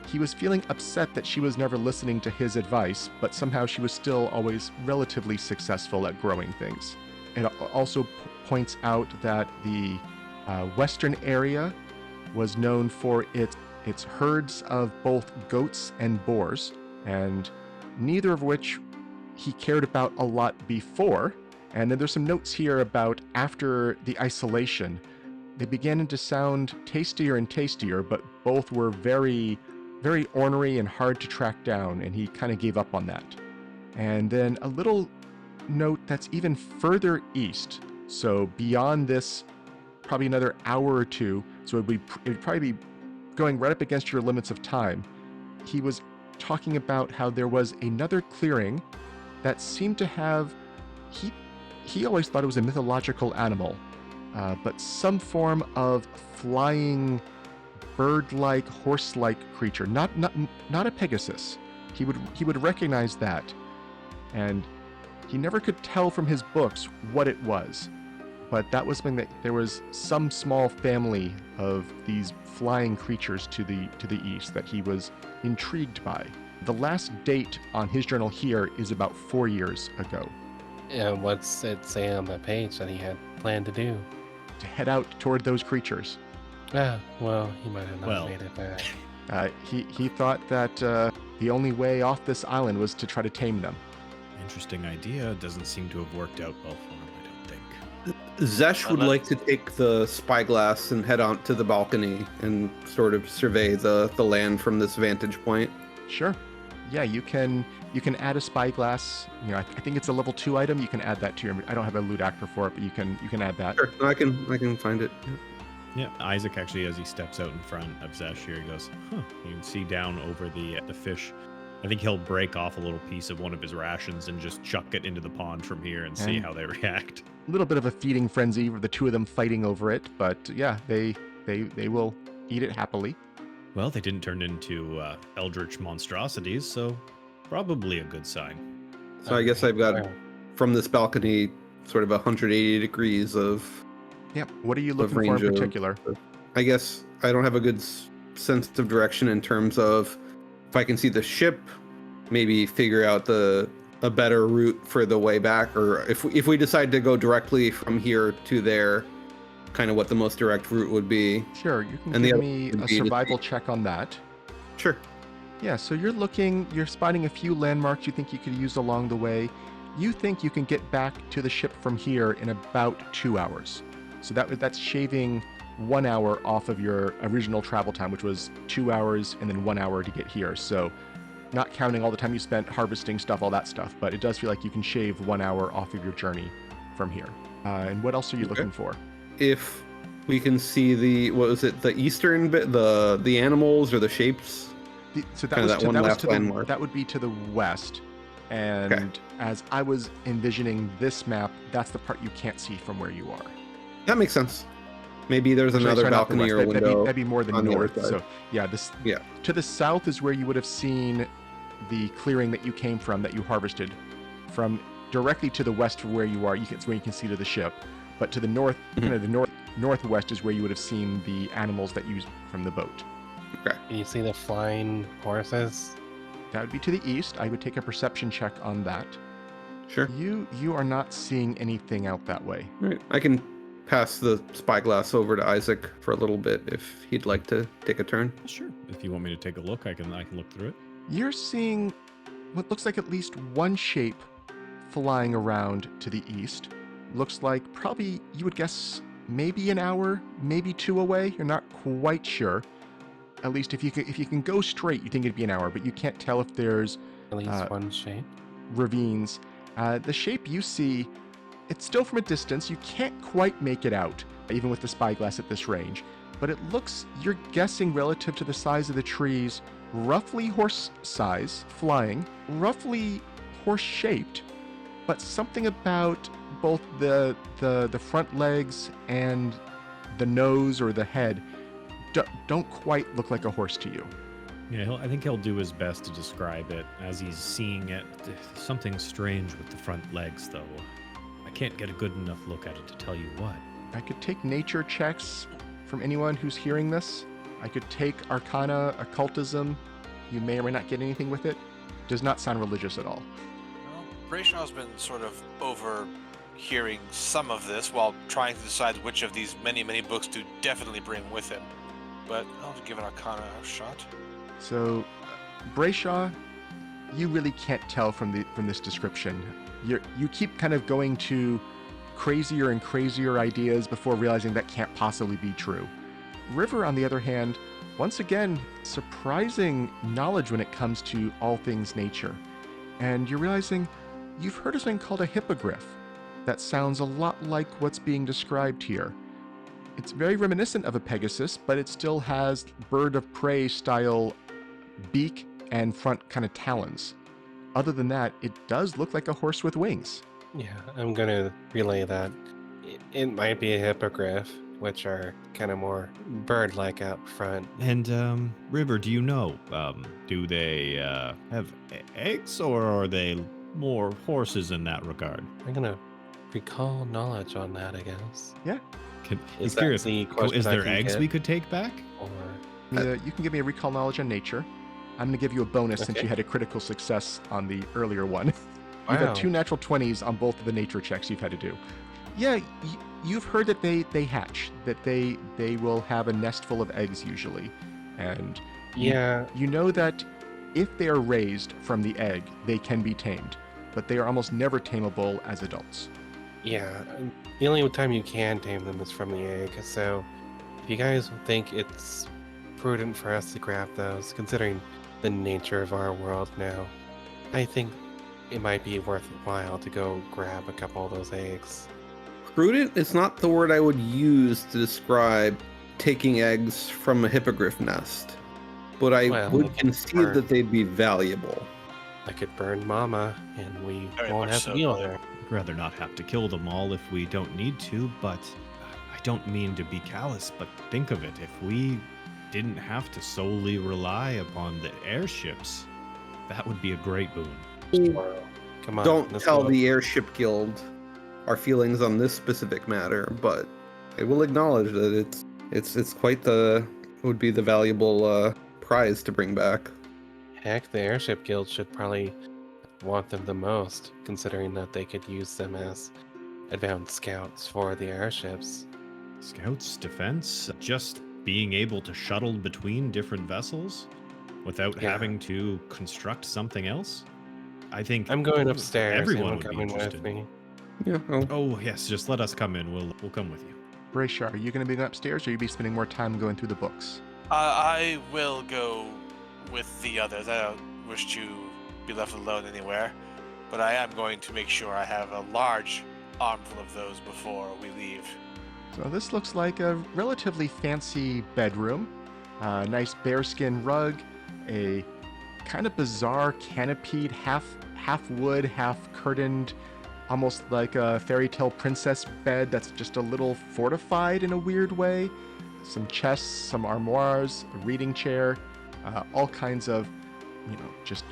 he was feeling upset that she was never listening to his advice, but somehow she was still always relatively successful at growing things. It also points out that the western area was known for its herds of both goats and boars, and neither of which he cared about a lot before. And then there's some notes here about after the isolation, they began to sound tastier and tastier, but both were very, very ornery and hard to track down, and he kind of gave up on that. And then a little note that's even further east, so beyond this, probably another hour or two, so it would probably be going right up against your limits of time. He was talking about how there was another clearing that seemed to have, he always thought it was a mythological animal, but some form of flying, bird-like, horse-like creature. Not a Pegasus. He would recognize that, and he never could tell from his books what it was. But that was something that there was some small family of these flying creatures to the east that he was intrigued by. The last date on his journal here is about 4 years ago.
Yeah, what's it say on the page that he had planned to do?
To head out toward those creatures.
Ah, well, he might have not
Well.
made it back.
He thought that the only way off this island was to try to tame them.
Interesting idea. Doesn't seem to have worked out well for him, I don't think.
Zesh would
Unless-
like to take the spyglass and head out to the balcony and sort of survey the land from this vantage point.
Sure. Yeah, you can add a spyglass. You know, I think it's a level 2 item. You can add that to your. I don't have a loot actor for it, but you can add that.
Sure, I can find it.
Yeah, Isaac actually, as he steps out in front of Zesh here, he goes, huh. You can see down over the fish. I think he'll break off a little piece of one of his rations and just chuck it into the pond from here and see
And-
how they react.
A little bit of a feeding frenzy with the two of them fighting over it, but yeah, they will eat it happily.
Well, they didn't turn into eldritch monstrosities, so probably a good sign.
So I guess I've got
Well,
from this balcony sort of 180 degrees of.
Yep. What are you looking for in
range of-
particular?
I guess I don't have a good sense of direction in terms of if I can see the ship, maybe figure out a better route for the way back, or if we decide to go directly from here to there, kind of what the most direct route would be.
Sure, you can
And the
give
other
me
would
a
be to
survival check on that.
Sure.
Yeah, so you're spotting a few landmarks you think you could use along the way. You think you can get back to the ship from here in about 2 hours. So that's shaving 1 hour off of your original travel time, which was 2 hours and then 1 hour to get here. So not counting all the time you spent harvesting stuff, all that stuff, but it does feel like you can shave 1 hour off of your journey from here. And what else are you
Okay.
looking for?
If we can see the eastern bit, the animals or the shapes.
So
Kinda that one last landmark.
that would be to the west. And as I was envisioning this map, that's the part you can't see from where you are.
That makes sense. Maybe there's another
Sorry, not the
balcony
west.
or
That'd be-
window.
That'd be more the
on the other
north.
side.
So yeah,
Yeah.
to the south is where you would have seen the clearing that you came from, that you harvested. From directly to the west of where you are, where you can see to the ship. But to the north,
Mhm.
kind of the north, northwest is where you would have seen the animals that you from the boat.
Okay.
Can you see the flying horses?
That would be to the east. I would take a perception check on that.
Sure.
You are not seeing anything out that way.
All right. I can pass the spyglass over to Isaac for a little bit if he'd like to take a turn.
Sure. If you want me to take a look, I can look through it.
You're seeing what looks like at least one shape flying around to the east. Looks like probably, you would guess, maybe an hour, maybe 2 away. You're not quite sure. At least if you can go straight, you think it'd be an hour, but you can't tell if there's
At least one shape.
ravines. The shape you see, it's still from a distance. You can't quite make it out, even with the spyglass at this range. But it looks, you're guessing relative to the size of the trees, roughly horse size, flying, roughly horse-shaped, but something about both the front legs and the nose or the head don't quite look like a horse to you.
Yeah, I think he'll do his best to describe it as he's seeing it. Something strange with the front legs, though. I can't get a good enough look at it to tell you what.
I could take nature checks from anyone who's hearing this. I could take Arcana, Occultism. You may or may not get anything with it. Does not sound religious at all.
Well, Brayshaw's been sort of overhearing some of this while trying to decide which of these many, many books to definitely bring with him. But I'll give an Arcana a shot.
So, Brayshaw, you really can't tell from this description. You keep kind of going to crazier and crazier ideas before realizing that can't possibly be true. River, on the other hand, once again, surprising knowledge when it comes to all things nature. And you're realizing you've heard of something called a hippogriff that sounds a lot like what's being described here. It's very reminiscent of a Pegasus, but it still has bird of prey style beak and front kind of talons. Other than that, it does look like a horse with wings.
Yeah, I'm gonna relay that. It might be a hippogriff, which are kind of more bird-like out front.
And, River, do you know, do they have eggs, or are they more horses in that regard?
I'm gonna recall knowledge on that, I guess.
Yeah.
He's
that
curious,
the question
is
I
there
can
eggs
get?
we could take back?
Or
You can give me a recall knowledge on nature. I'm going to give you a bonus since
Okay.
you had a critical success on the earlier one. You've
Wow.
had 2 natural 20s on both of the nature checks you've had to do. Yeah, you've heard that they hatch, that they will have a nest full of eggs usually. And
yeah,
you know that if they are raised from the egg, they can be tamed, but they are almost never tameable as adults.
yeah. The only time you can tame them is from the egg. So, if you guys think it's prudent for us to grab those, considering the nature of our world now, I think it might be worthwhile to go grab a couple of those eggs.
Prudent is not the word I would use to describe taking eggs from a hippogriff nest, but I
Well,
would
we can
concede
burn-
that they'd be valuable.
I could burn Mama, and we
Very
won't
much
have
so,
to deal with
brother.
her.
I'd rather not have to kill them all if we don't need to, but I don't mean to be callous, but think of it. If we didn't have to solely rely upon the airships, that would be a great boon.
Come on.
Don't
let's
tell
go.
the Airship Guild our feelings on this specific matter, but I will acknowledge that it's quite would be the valuable prize to bring back.
Heck, the Airship Guild should probably want them the most, considering that they could use them as advanced scouts for the airships.
Scouts, defense, just being able to shuttle between different vessels without
Yeah.
having to construct something else. I think
I'm going upstairs.
Everyone
Anyone
would be
coming with
interested.
me?
Yeah, well,
Oh yes, just let us come in. We'll come with you.
Brayshaw, are you going to be going upstairs, or are you be spending more time going through the books?
I will go with the others. I don't wish to be left alone anywhere, but I am going to make sure I have a large armful of those before we leave.
So this looks like a relatively fancy bedroom. A nice bearskin rug, a kind of bizarre canopied, half wood, half curtained, almost like a fairy tale princess bed that's just a little fortified in a weird way. Some chests, some armoires, a reading chair, all kinds of, just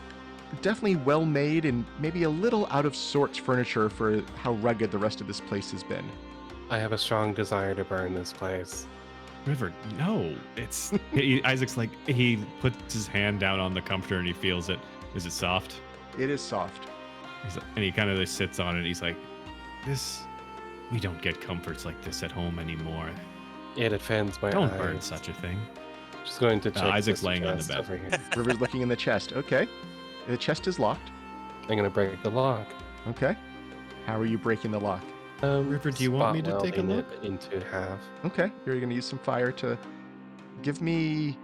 definitely well made and maybe a little out of sorts furniture for how rugged the rest of this place has been.
I have a strong desire to burn this place.
River, no. It's Isaac's like, he puts his hand down on the comforter and he feels it. Is it soft?
It is soft.
And he kind of just sits on it. He's like, we don't get comforts like this at home anymore.
It offends my
Don't
eyes.
burn such a thing.
Just going to check
Isaac's
this
laying on the
chest
bed.
over here.
River's looking in the chest. Okay. The chest is locked.
I'm gonna break the lock.
Okay. How are you breaking the lock?
River, do you want me to
spot
take a
welding
look?
it into half.
Okay. You're going to use some fire to give me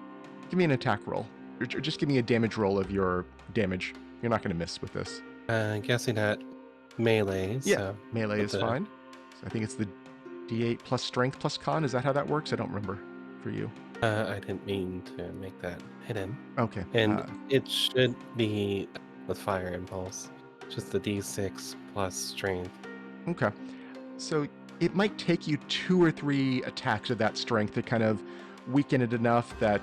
an attack roll. Or just give me a damage roll of your damage. You're not going to miss with this.
Guessing at melee.
Yeah,
So
melee is
what's it?
fine. So I think it's the D8 plus strength plus con. Is that how that works? I don't remember for you.
I didn't mean to make that hidden.
Okay.
And it should be with fire impulse. Just the D6 plus strength.
Okay. So it might take you 2 or 3 attacks of that strength to kind of weaken it enough that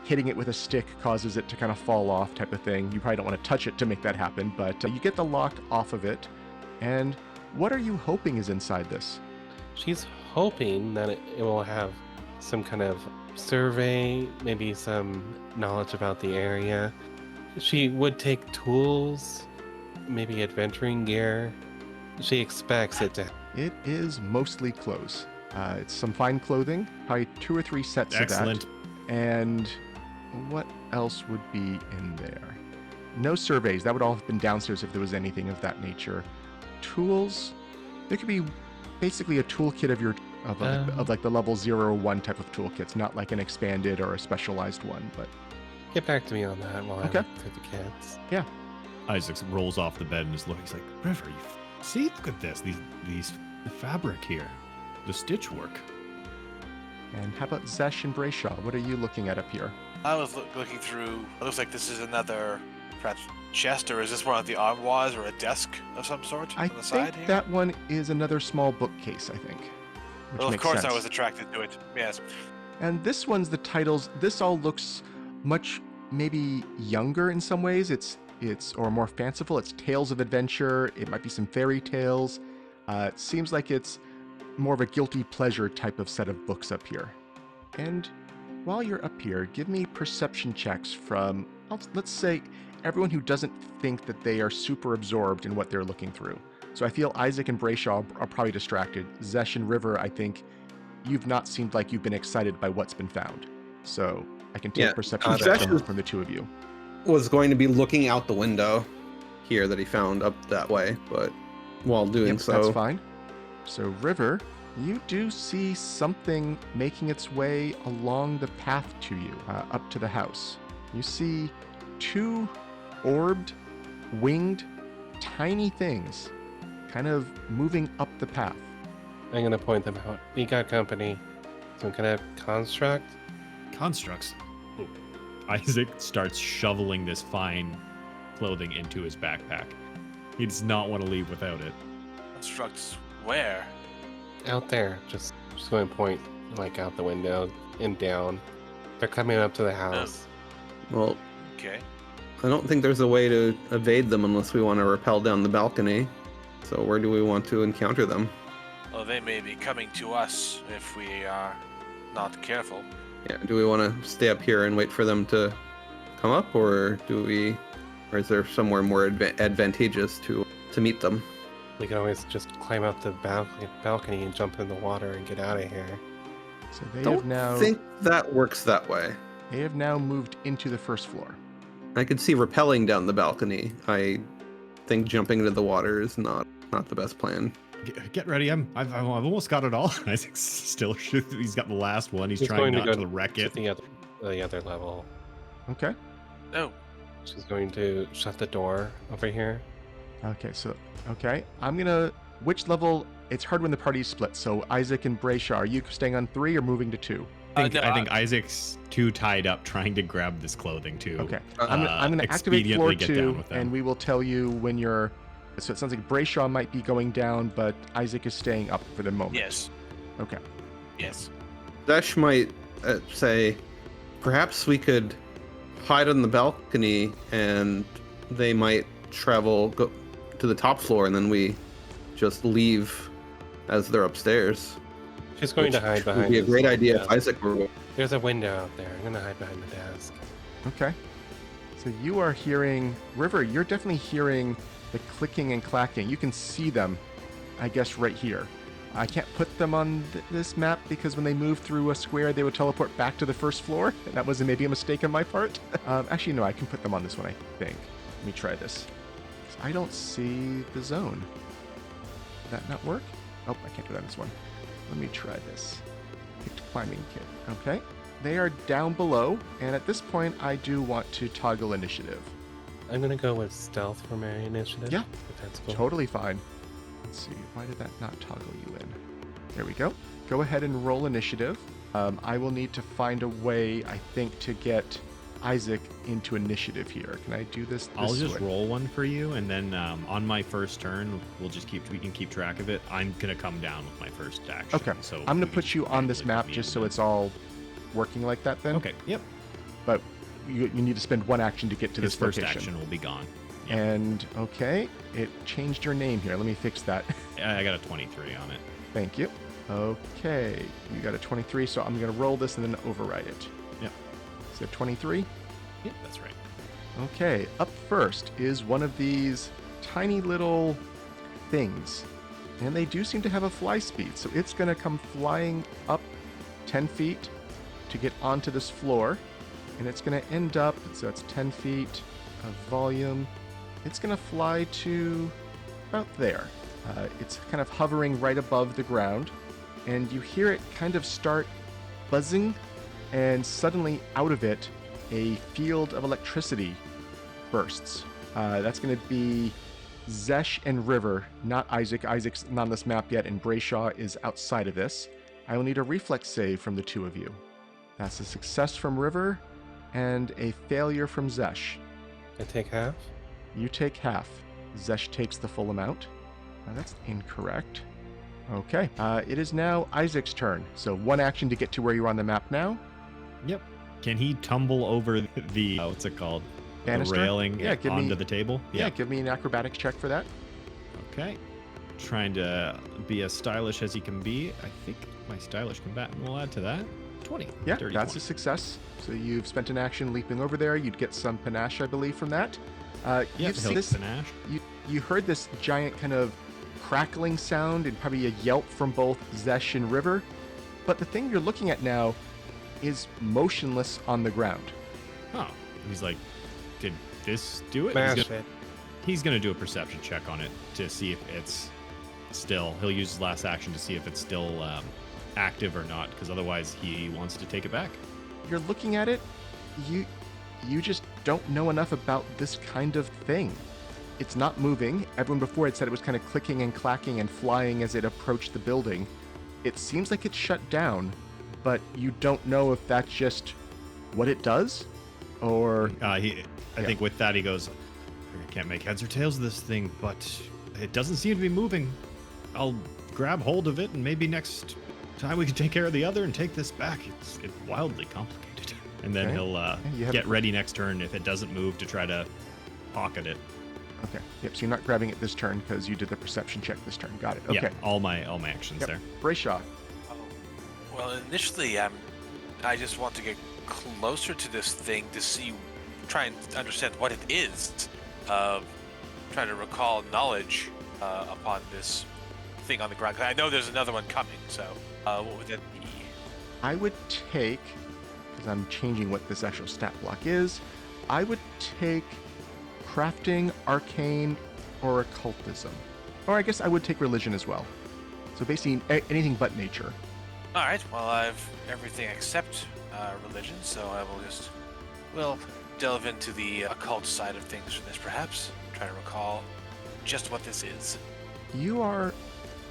hitting it with a stick causes it to kind of fall off type of thing. You probably don't want to touch it to make that happen, but you get the lock off of it. And what are you hoping is inside this?
She's hoping that it will have some kind of survey, maybe some knowledge about the area. She would take tools, maybe adventuring gear. She expects it to.
It is mostly clothes. It's some fine clothing, probably 2 or 3 sets
Excellent.
of that. And what else would be in there? No surveys. That would all have been downstairs if there was anything of that nature. Tools. There could be basically a toolkit of like the level 0 or 1 type of toolkits, not like an expanded or a specialized one, but
Get back to me on that while
Okay.
I look through the kids.
Isaac rolls off the bed and is looking. He's like, River, see, look at this. These the fabric here, the stitch work.
And how about Zesh and Brayshaw? What are you looking at up here?
I was looking through. It looks like this is another perhaps chest, or is this one of the armoires or a desk of some sort
I
on the side
think
here?
that one is another small bookcase, I think. Which
Well, of
makes
course,
sense.
I was attracted to it. Yes.
And this one's the titles. This all looks much maybe younger in some ways. It's or more fanciful. It's tales of adventure. It might be some fairy tales. It seems like it's more of a guilty pleasure type of set of books up here. And while you're up here, give me perception checks from, let's say, everyone who doesn't think that they are super absorbed in what they're looking through. So I feel Isaac and Brayshaw are probably distracted. Zesh and River, I think you've not seemed like you've been excited by what's been found. So I can take
Yeah,
perception
Zesh
checks
is-
from the two of you.
Was going to be looking out the window here that he found up that way, but while doing
Yep,
so,
that's fine. So River, you do see something making its way along the path to you, up to the house. You see 2 orbed, winged, tiny things kind of moving up the path.
I'm gonna point them out. We got company. Some kind of construct.
Constructs. Oh. Isaac starts shoveling this fine clothing into his backpack. He does not want to leave without it.
Constructs where?
Out there. Just going to point like out the window and down. They're coming up to the house.
well,
Okay.
I don't think there's a way to evade them unless we want to rappel down the balcony. So where do we want to encounter them?
Well, they may be coming to us if we are not careful.
Yeah, do we want to stay up here and wait for them to come up, or or is there somewhere more advantageous to meet them?
We can always just climb up the balcony and jump in the water and get out of here.
So they
Don't
have now
think that works that way.
moved into the first floor.
I could see rappelling down the balcony. I think jumping into the water is not the best plan.
Get ready. I've almost got it all. Isaac's still he's got the last one. He's
He's
trying
going to
not
go
to wreck
To
it.
the other level.
Okay.
Oh,
She's going to shut the door over here.
Okay. Which level? It's hard when the party's split. So Isaac and Brayshaw, are you staying on 3 or moving to 2?
I think Isaac's too tied up trying to grab this clothing too.
Okay. I'm going to activate
expediently
floor
get
2,
down with them.
and we will tell you when you're. So it sounds like Brayshaw might be going down, but Isaac is staying up for the moment.
yes.
Okay.
Yes.
Dash might say, perhaps we could hide on the balcony and they might go to the top floor and then we just leave as they're upstairs.
She's going to hide
It
behind.
would be a
this
great
little
idea if
desk.
Isaac were.
There's a window out there. I'm gonna hide behind the desk.
Okay. So you are hearing, River, you're definitely hearing the clicking and clacking. You can see them, I guess, right here. I can't put them on this map because when they move through a square, they would teleport back to the first floor. That was maybe a mistake on my part. Actually, no, I can put them on this one, I think. Let me try this. I don't see the zone. Did that not work? Oh, I can't do that on this one. Let me try this. Picked climbing kit. Okay. They are down below, and at this point, I do want to toggle initiative.
I'm gonna go with stealth for my initiative.
Yeah.
If that's cool.
Totally fine. Let's see. Why did that not toggle you in? There we go. Go ahead and roll initiative. I will need to find a way, I think, to get Isaac into initiative here. Can I do this?
I'll just
way?
roll one for you, and then on my first turn, we can keep track of it. I'm gonna come down with my first action.
Okay.
So
I'm gonna
we
put
can
you on this
manually
map
meet
just so
them.
it's all working like that then.
Okay. Yep.
But you need to spend one action to get to
His
this
first
location.
action will be gone. Yep.
And okay, it changed your name here. Let me fix that.
I got a 23 on it.
Thank you. Okay, you got a 23, so I'm gonna roll this and then override it.
Yep.
So 23.
Yep, that's right.
Okay, up first is one of these tiny little things. And they do seem to have a fly speed, so it's going to come flying up 10 feet to get onto this floor. And it's going to end up, so it's 10 feet of volume. It's going to fly to about there. It's kind of hovering right above the ground. And you hear it kind of start buzzing, and suddenly out of it, a field of electricity bursts. That's going to be Zesh and River, not Isaac. Isaac's not on this map yet, and Brayshaw is outside of this. I will need a reflex save from the two of you. That's a success from River and a failure from Zesh.
I take half.
You take half. Zesh takes the full amount. That's incorrect. Okay. It is now Isaac's turn. So one action to get to where you're on the map now.
Yep. Can he tumble over the what's it called?
Banister?
The railing
Yeah, give
onto
me-
the table?
Yeah, give me an acrobatics check for that.
Okay. Trying to be as stylish as he can be. I think my stylish combatant will add to that. 20.
Yeah,
Dirty
that's
20.
a success. So you've spent an action leaping over there. You'd get some panache, I believe, from that.
Yeah,
You've seen this.
panache.
You heard this giant kind of crackling sound and probably a yelp from both Zesh and River. But the thing you're looking at now is motionless on the ground.
Oh, he's like, did this do it?
Smash it.
He's gonna do a perception check on it to see if it's still. He'll use his last action to see if it's still active or not, because otherwise he wants to take it back.
You're looking at it. You just don't know enough about this kind of thing. It's not moving. Everyone before it said it was kind of clicking and clacking and flying as it approached the building. It seems like it's shut down, but you don't know if that's just what it does, or
I think with that he goes, I can't make heads or tails of this thing, but it doesn't seem to be moving. I'll grab hold of it, and maybe next time we can take care of the other and take this back. It's wildly complicated. And then
Okay.
he'll
you have-
get ready next turn if it doesn't move to try to pocket it.
Okay. Yep. So you're not grabbing it this turn because you did the perception check this turn. Got it. Okay.
Yeah, all my actions
Yep.
there.
Brayshaw.
Well, initially, I just want to get closer to this thing to see, try and understand what it is. Trying to recall knowledge upon this thing on the ground. 'Cause I know there's another one coming. So, what would that be?
I would take, because I'm changing what this actual stat block is, I would take crafting, arcane, or occultism. Or I guess I would take religion as well. So basically anything but nature.
All right. Well, I've everything except religion, so I will delve into the occult side of things for this, perhaps. Try to recall just what this is.
You are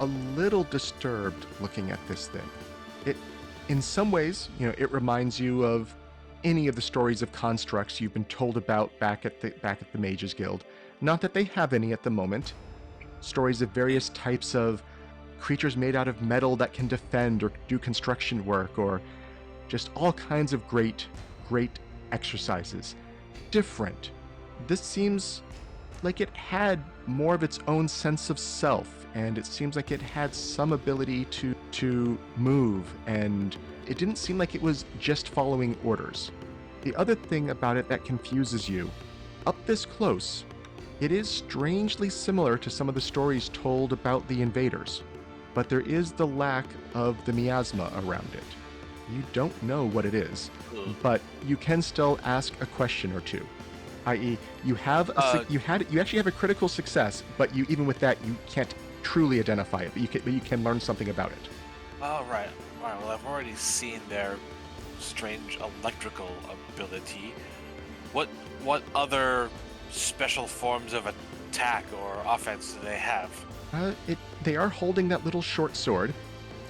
a little disturbed looking at this thing. It, in some ways, it reminds you of any of the stories of constructs you've been told about back at the Mages Guild. Not that they have any at the moment. Stories of various types of creatures made out of metal that can defend or do construction work, or just all kinds of great exercises. Different. This seems like it had more of its own sense of self, and it seems like it had some ability to move, and it didn't seem like it was just following orders. The other thing about it that confuses you, up this close, it is strangely similar to some of the stories told about the invaders, but there is the lack of the miasma around it. You don't know what it is, but you can still ask a question or two. I.e., you have you actually have a critical success, but even with that, you can't truly identify it. But you can learn something about it.
All right. Well, I've already seen their strange electrical ability. What other special forms of attack or offense do they have?
They are holding that little short sword,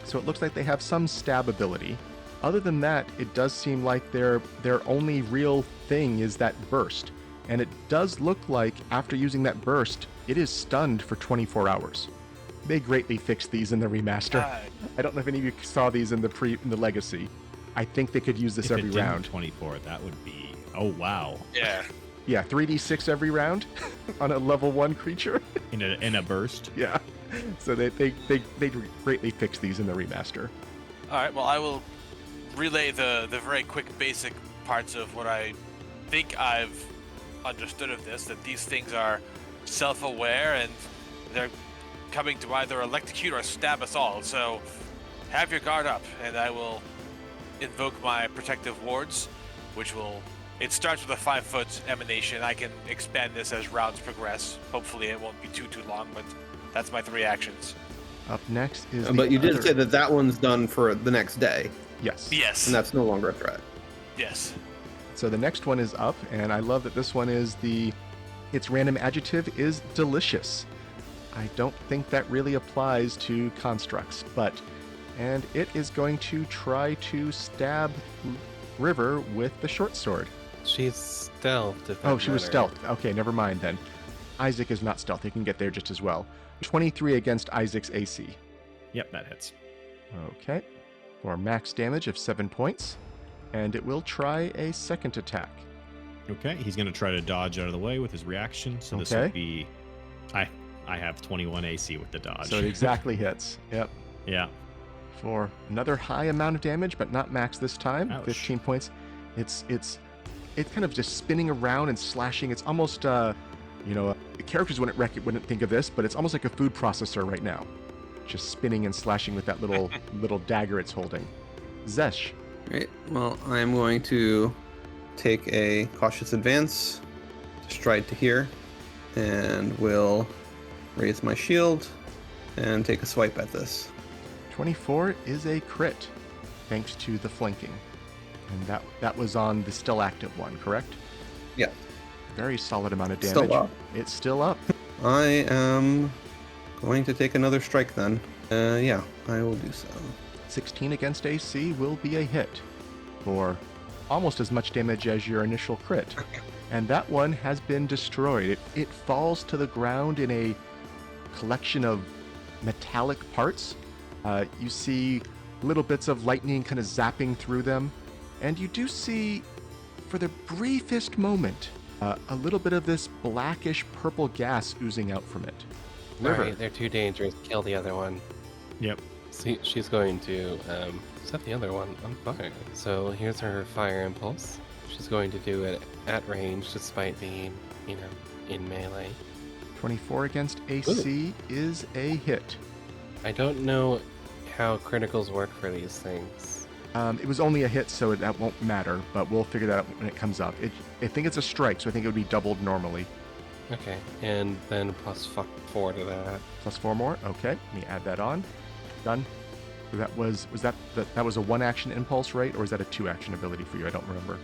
so it looks like they have some stab ability. Other than that, it does seem like their only real thing is that burst. And it does look like after using that burst, it is stunned for 24 hours. They greatly fixed these in the remaster. I don't know if any of you saw these in the legacy. I think they could use this every round.
24, that would be... Oh, wow.
Yeah.
Yeah, 3d6 every round on a level 1 creature.
In a burst?
Yeah. So they greatly fixed these in the remaster.
All right. Well, I will relay the very quick basic parts of what I think I've understood of this, that these things are self-aware and they're coming to either electrocute or stab us all. So have your guard up, and I will invoke my protective wards, which will... It starts with a 5-foot emanation. I can expand this as rounds progress. Hopefully it won't be too long, but that's my 3 actions.
Up next is
But you did say that one's done for the next day,
Yes.
Yes.
and that's no longer a threat.
Yes.
So the next one is up, and I love that this one is its random adjective is delicious. I don't think that really applies to constructs, and it is going to try to stab River with the short sword.
She's stealth.
Oh, she was stealth. Okay, never mind then. Isaac is not stealth. He can get there just as well. 23 against Isaac's AC.
Yep, that hits.
Okay. For max damage of 7 points. And it will try a second attack.
Okay, he's going to try to dodge out of the way with his reaction. So this
Okay.
would be... I have 21 AC with the dodge.
So it exactly hits. Yep.
Yeah.
For another high amount of damage, but not max this time.
Ouch.
15 points. It's kind of just spinning around and slashing. It's almost the characters wouldn't think of this, but it's almost like a food processor right now, just spinning and slashing with that little dagger it's holding. Zesh.
Right. Well, I'm going to take a cautious advance to stride to here, and will raise my shield and take a swipe at this.
24 is a crit, thanks to the flanking. And that was on the still active one, correct?
Yeah.
Very solid amount of damage.
Still up.
It's still up.
I am going to take another strike then. Yeah, I will do so.
16 against AC will be a hit for almost as much damage as your initial crit. And that one has been destroyed. It falls to the ground in a collection of metallic parts. You see little bits of lightning kind of zapping through them. And you do see, for the briefest moment, a little bit of this blackish purple gas oozing out from it. River.
Alright, they're too dangerous. Kill the other one.
Yep.
See, she's going to set the other one on fire. So here's her fire impulse. She's going to do it at range despite being, in melee.
24 against AC is a hit.
I don't know how criticals work for these things.
It was only a hit, so that won't matter, but we'll figure that out when it comes up. I think it's a strike, so I think it would be doubled normally.
Okay, and then plus 4 to that.
Plus 4 more? Okay, let me add that on. Done. So that was that a 1-action impulse, right? Or is that a 2-action ability for you? I don't remember.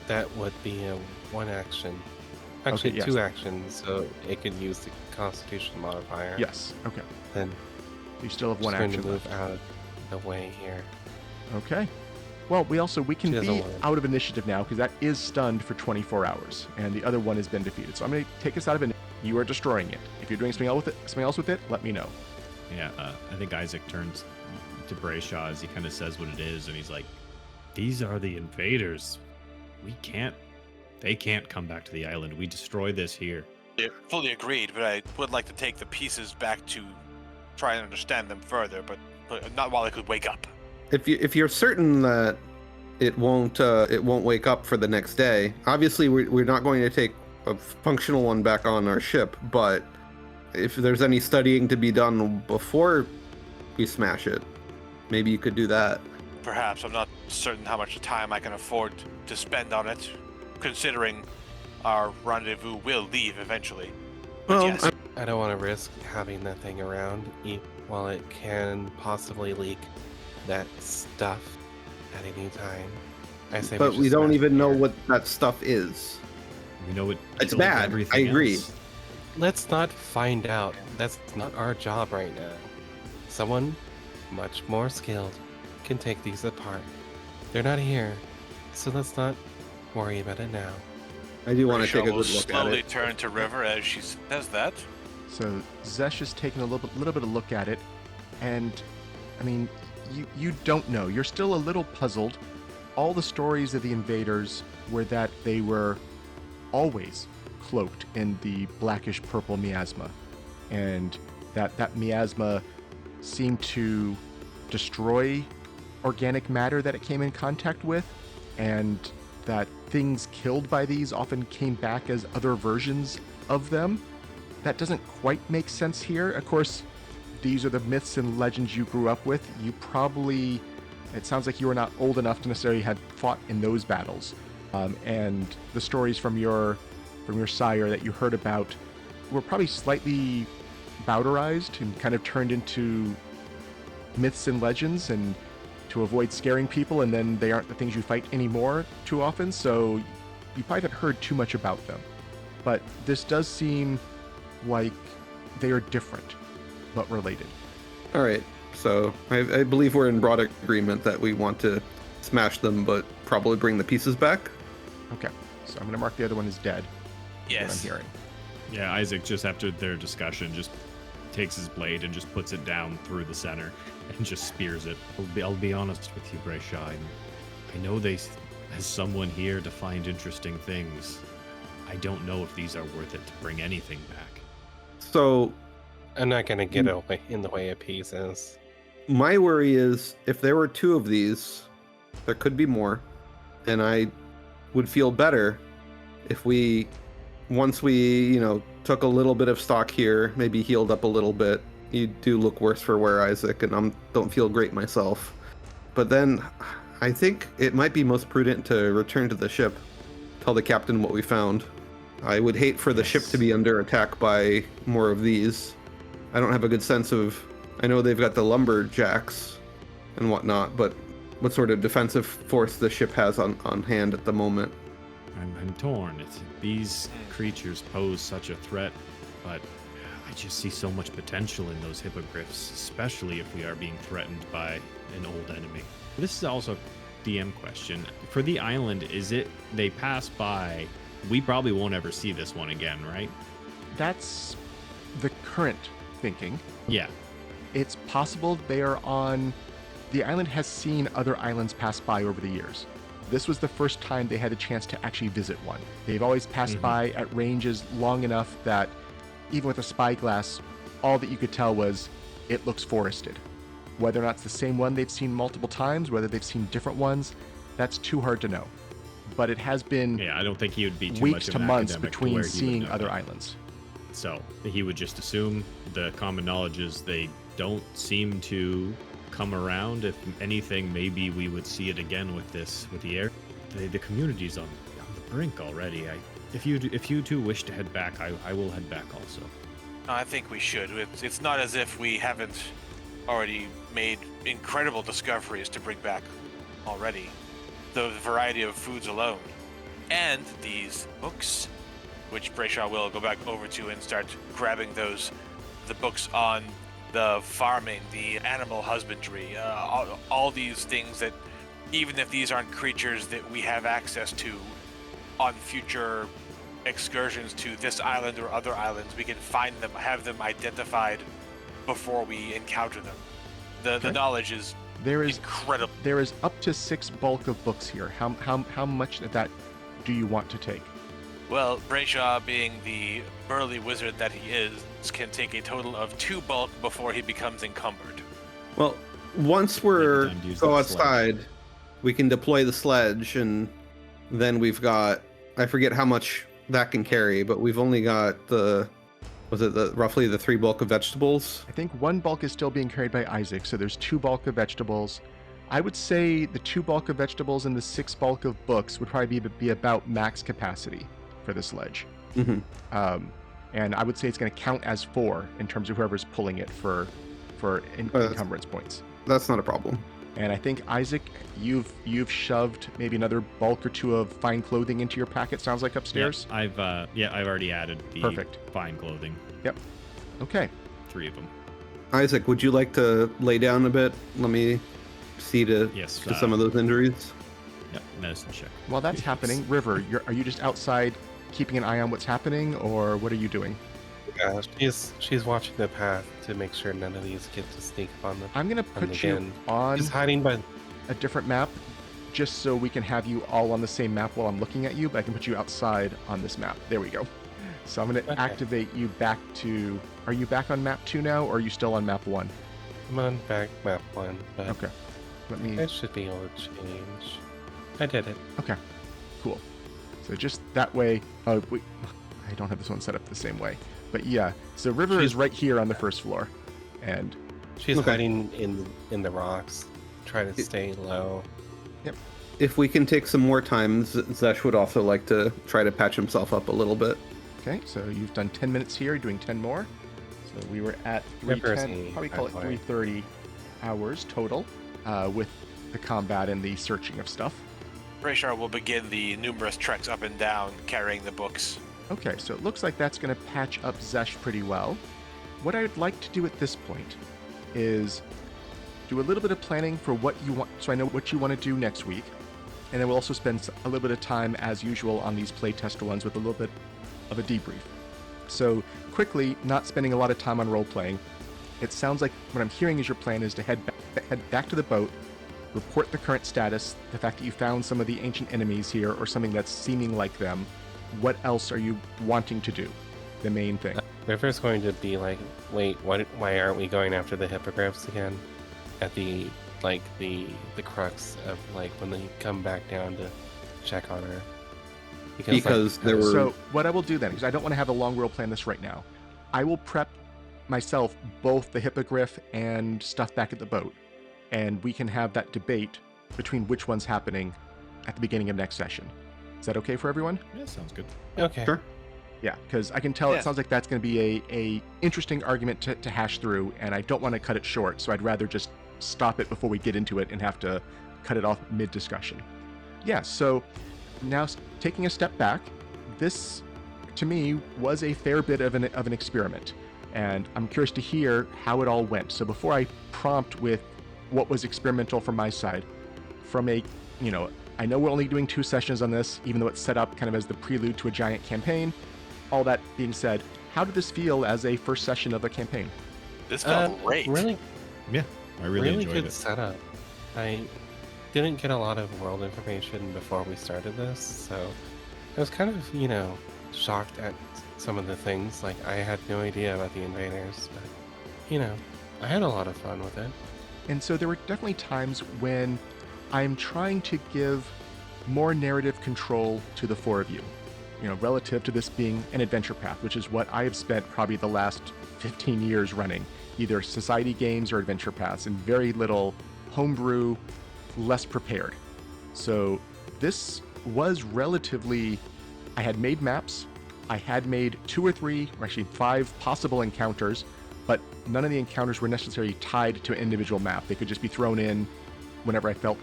That would be a 1 action. Actually,
Okay, yes.
2 actions, so it could use the Constitution modifier.
Yes, okay.
Then
You still have
I'm
1
just going
action
to move
left.
out of the way here.
Okay. Well, we can
She doesn't
be
want it.
out of initiative now because that is stunned for 24 hours, and the other one has been defeated. So I'm going to take us out of initiative. You are destroying it. If you're doing something else with it, let me know.
Yeah, I think Isaac turns to Brayshaw as he kind of says what it is, and he's like, "These are the invaders. They can't come back to the island. We destroy this here."
Yeah, fully agreed, but I would like to take the pieces back to try and understand them further, but not while I could wake up.
If you're certain that it won't wake up for the next day, obviously we're not going to take a functional one back on our ship, but if there's any studying to be done before we smash it, maybe you could do that.
Perhaps. I'm not certain how much time I can afford to spend on it, considering our rendezvous will leave eventually. But
Well,
yes,
I don't want to risk having that thing around while it can possibly leak that stuff at any time. I say,
but
just
we don't
smash
even
it
know
here.
what that stuff is.
We know it.
It's
killed
bad. I
everything
agree.
else.
Let's not find out. That's not our job right now. Someone much more skilled can take these apart. They're not here, so let's not worry about it now.
I do want to take a
will
good look at
slowly
it.
turn to River as she says that.
So Zesh is taking a little bit of look at it, and I mean, you don't know. You're still a little puzzled. All the stories of the invaders were that they were always cloaked in the blackish purple miasma, and that miasma seemed to destroy organic matter that it came in contact with, and that things killed by these often came back as other versions of them. That doesn't quite make sense here. Of course, these are the myths and legends you grew up with. You probably, it sounds like you were not old enough to necessarily have fought in those battles. And the stories from your sire that you heard about were probably slightly bowderized and kind of turned into myths and legends, and to avoid scaring people, and then they aren't the things you fight anymore too often, so you probably haven't heard too much about them. But this does seem like they are different, but related.
All right, so I believe we're in broad agreement that we want to smash them, but probably bring the pieces back.
Okay, so I'm going to mark the other one as dead. What I'm
Yes.
hearing.
Yeah, Isaac, just after their discussion, just takes his blade and just puts it down through the center and just spears it. I'll be honest with you, Brayshaw. I know as someone here to find interesting things, I don't know if these are worth it to bring anything back.
So
I'm not gonna get away in the way of pieces.
my worry is if there were two of these, there could be more, and I would feel better if once we took a little bit of stock here, maybe healed up a little bit. You do look worse for wear, Isaac, and I don't feel great myself. But then I think it might be most prudent to return to the ship, tell the captain what we found. I would hate for the ship to be under attack by more of these. I don't have a good sense of, I know they've got the lumberjacks and whatnot, but what sort of defensive force the ship has on hand at the moment.
I'm torn. These creatures pose such a threat, but I just see so much potential in those hippogriffs, especially if we are being threatened by an old enemy. This is also a DM question. For the island, is it they pass by? We probably won't ever see this one again, right?
That's the current thinking.
Yeah.
It's possible they are on... The island has seen other islands pass by over the years. This was the first time they had a chance to actually visit one. They've always passed by at ranges long enough that even with a spyglass, all that you could tell was it looks forested. Whether or not it's the same one they've seen multiple times, whether they've seen different ones, that's too hard to know. But it has been
Yeah, I don't think he would be too
weeks
much of
to
an
months
academic to
between
where he would
seeing
know
other
that.
islands.
So he would just assume the common knowledge is they don't seem to come around. If anything, maybe we would see it again with the air. The community's on the brink already. If you two wish to head back, I will head back also.
I think we should. It's not as if we haven't already made incredible discoveries to bring back already. The variety of foods alone. And these books, which Brayshaw will go back over to and start grabbing the books on the farming, the animal husbandry, all these things that, even if these aren't creatures that we have access to on future excursions to this island or other islands, we can find them, have them identified before we encounter them. The knowledge is incredible.
There is up to 6 bulk of books here. How much of that do you want to take?
Well, Brayshaw, being the burly wizard that he is, can take a total of 2 bulk before he becomes encumbered.
Well, once we're
time to use
go
that sledge.
outside, we can deploy the sledge, and then we've got, I forget how much that can carry, but we've only got roughly the 3 bulk of vegetables?
I think 1 bulk is still being carried by Isaac, so there's 2 bulk of vegetables. I would say the 2 bulk of vegetables and the 6 bulk of books would probably be about max capacity for the sledge.
Mm-hmm.
And I would say it's going to count as 4 in terms of whoever's pulling it for encumbrance points.
That's not a problem.
And I think Isaac, you've shoved maybe another bulk or 2 of fine clothing into your pack. It sounds like upstairs.
Yeah, I've already added the
Perfect.
fine clothing.
Yep. Okay.
3 of them.
Isaac, would you like to lay down a bit? Let me see to
Yes.
some of those injuries.
Yep. Medicine check.
While that's happening, River, are you just outside keeping an eye on what's happening, or what are you doing?
Yeah, she's watching the path to make sure none of these get to sneak upon them.
I'm going to put you
again,
on
She's hiding by.
a different map just so we can have you all on the same map while I'm looking at you, but I can put you outside on this map. There we go. So I'm going to
Okay.
activate you back to... Are you back on map 2 now, or are you still on map 1?
I'm on back map 1, but
Okay. Let me...
it should be able to change. I did it.
Okay. Cool. So just that way... I don't have this one set up the same way. But yeah, so River is right here on the first floor. And
She's
Okay.
hiding in the rocks, trying to stay low.
If we can take some more time, Zesh would also like to try to patch himself up a little bit.
okay, so you've done 10 minutes here, you're doing 10 more. So we were at
River is
310,
a
probably call it
hard
330 hours total with the combat and the searching of stuff.
Brayshaw will begin the numerous treks up and down carrying the books.
Okay, so it looks like that's going to patch up Zesh pretty well. What I would like to do at this point is do a little bit of planning for what you want, so I know what you want to do next week. And then we'll also spend a little bit of time, as usual, on these playtest ones with a little bit of a debrief. So quickly, not spending a lot of time on role-playing, it sounds like what I'm hearing is your plan is to head back to the boat, report the current status, the fact that you found some of the ancient enemies here, or something that's seeming like them. What else are you wanting to do? The main thing.
River's going to be like, wait, why aren't we going after the hippogriffs again? At the crux of like when they come back down to check on her.
Because there were...
So what I will do then, because I don't want to have a long role plan this right now, I will prep myself both the hippogriff and stuff back at the boat, and we can have that debate between which one's happening at the beginning of next session. Is that okay for everyone?
Yeah, sounds good.
Okay.
Sure.
Yeah, because I can tell
Yeah.
it sounds like that's going to be a interesting argument to hash through, and I don't want to cut it short, so I'd rather just stop it before we get into it and have to cut it off mid-discussion. Yeah, so now taking a step back, this, to me, was a fair bit of an experiment, and I'm curious to hear how it all went. So before I prompt with what was experimental from my side, from a, I know we're only doing 2 sessions on this, even though it's set up kind of as the prelude to a giant campaign. All that being said, how did this feel as a first session of a campaign?
This felt great.
Really,
Yeah, I really enjoyed
good
it.
setup. I didn't get a lot of world information before we started this, so I was kind of, shocked at some of the things. Like, I had no idea about the invaders, but, I had a lot of fun with it.
And so there were definitely times when I'm trying to give more narrative control to the 4 of you, relative to this being an adventure path, which is what I have spent probably the last 15 years running, either society games or adventure paths, and very little homebrew, less prepared. So this was relatively, I had made maps, I had made 2 or 3, or actually 5 possible encounters, but none of the encounters were necessarily tied to an individual map. They could just be thrown in whenever I felt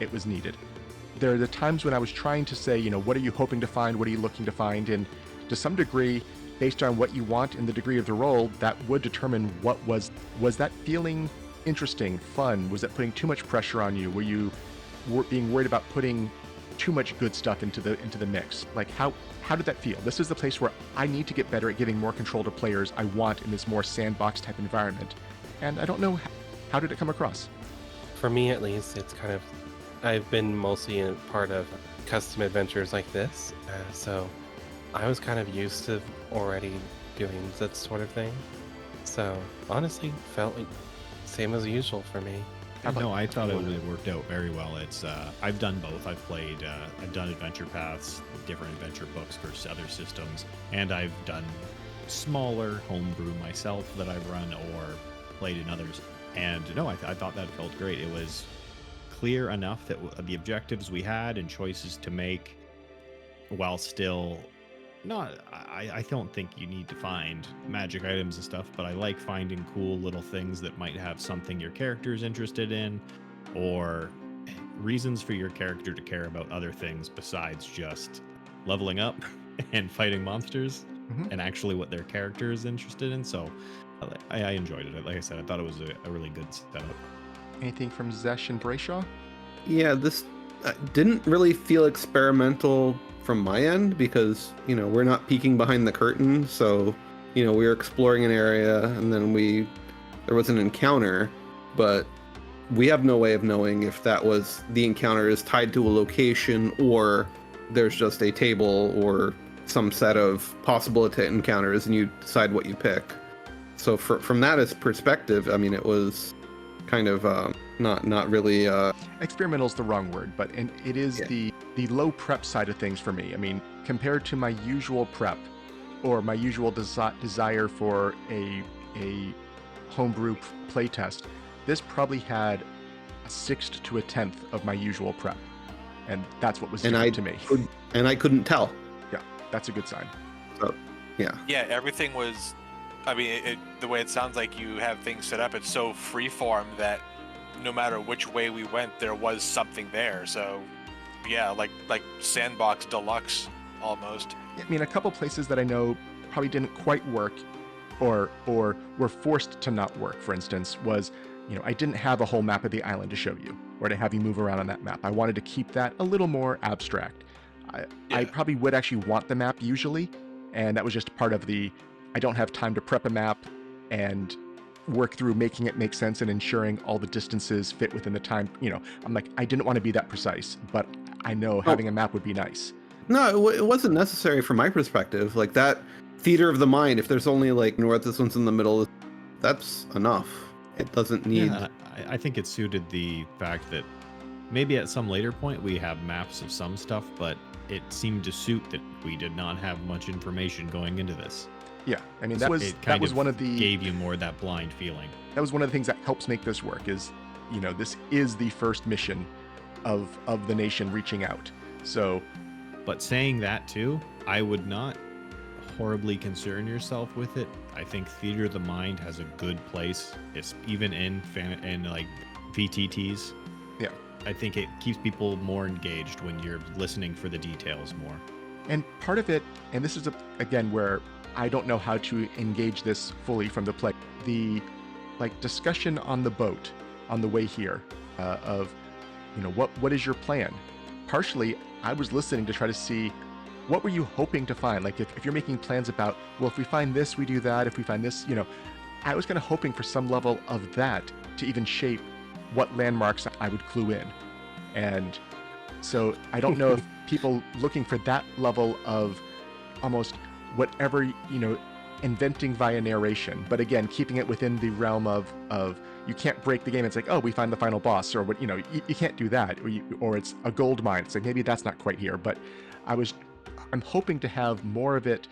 it was needed. There are the times when I was trying to say, what are you hoping to find? What are you looking to find? And to some degree, based on what you want and the degree of the role, that would determine what was that feeling interesting, fun? Was that putting too much pressure on you? Were you being worried about putting too much good stuff into the mix? Like how did that feel? This is the place where I need to get better at giving more control to players I want in this more sandbox type environment. And I don't know, how did it come across?
For me, at least, it's kind of, I've been mostly a part of custom adventures like this, so I was kind of used to already doing that sort of thing. So honestly, felt like same as usual for me.
No, I thought it worked out very well. It's I've done both. I've done adventure paths, different adventure books for other systems, and I've done smaller homebrew myself that I've run or played in others. And no, I thought that felt great. It was clear enough that the objectives we had and choices to make, while still not, I don't think you need to find magic items and stuff, but I like finding cool little things that might have something your character is interested in, or reasons for your character to care about other things besides just leveling up and fighting monsters, and actually what their character is interested in. So I enjoyed it. Like I said, I thought it was a really good setup.
Anything from Zesh and Brayshaw?
Yeah, this didn't really feel experimental from my end because, we're not peeking behind the curtain. So, we were exploring an area and then there was an encounter, but we have no way of knowing if the encounter is tied to a location or there's just a table or some set of possible encounters and you decide what you pick. So from that as perspective, I mean, it was kind of not really
Experimental is the wrong word, but it is the low prep side of things for me. I mean, compared to my usual prep or my usual desire for a homebrew playtest, this probably had a sixth to a tenth of my usual prep, and that's what was different to me.
And I couldn't tell.
Yeah, that's a good sign.
So, yeah.
Yeah, everything was. I mean, the way it sounds like you have things set up, it's so freeform that no matter which way we went, there was something there. So, yeah, like Sandbox Deluxe almost.
I mean, a couple places that I know probably didn't quite work, or were forced to not work. For instance, was I didn't have a whole map of the island to show you, or to have you move around on that map. I wanted to keep that a little more abstract. I probably would actually want the map usually, and that was just part of the. I don't have time to prep a map and work through making it make sense and ensuring all the distances fit within the time. I'm like, I didn't want to be that precise, but I know having a map would be nice.
No, it wasn't necessary from my perspective. Like that theater of the mind, if there's only like north, this one's in the middle, that's enough. It doesn't need.
Yeah, I think it suited the fact that maybe at some later point we have maps of some stuff, but it seemed to suit that we did not have much information going into this.
Yeah, I mean, that was one of the...
gave you more that blind feeling.
That was one of the things that helps make this work is, this is the first mission of the nation reaching out. So...
But saying that too, I would not horribly concern yourself with it. I think Theater of the Mind has a good place. It's even in like VTTs.
Yeah.
I think it keeps people more engaged when you're listening for the details more.
And part of it, and this is again where I don't know how to engage this fully from the play. The discussion on the boat on the way here of, what is your plan? Partially, I was listening to try to see what were you hoping to find? Like if you're making plans about, well, if we find this, we do that. If we find this, I was kind of hoping for some level of that to even shape what landmarks I would clue in. And so I don't know if people looking for that level of almost whatever, inventing via narration, but again, keeping it within the realm of you can't break the game. It's like, oh, we find the final boss, or what, you can't do that, or it's a gold mine. It's like, maybe that's not quite here, but I'm hoping to have more of it,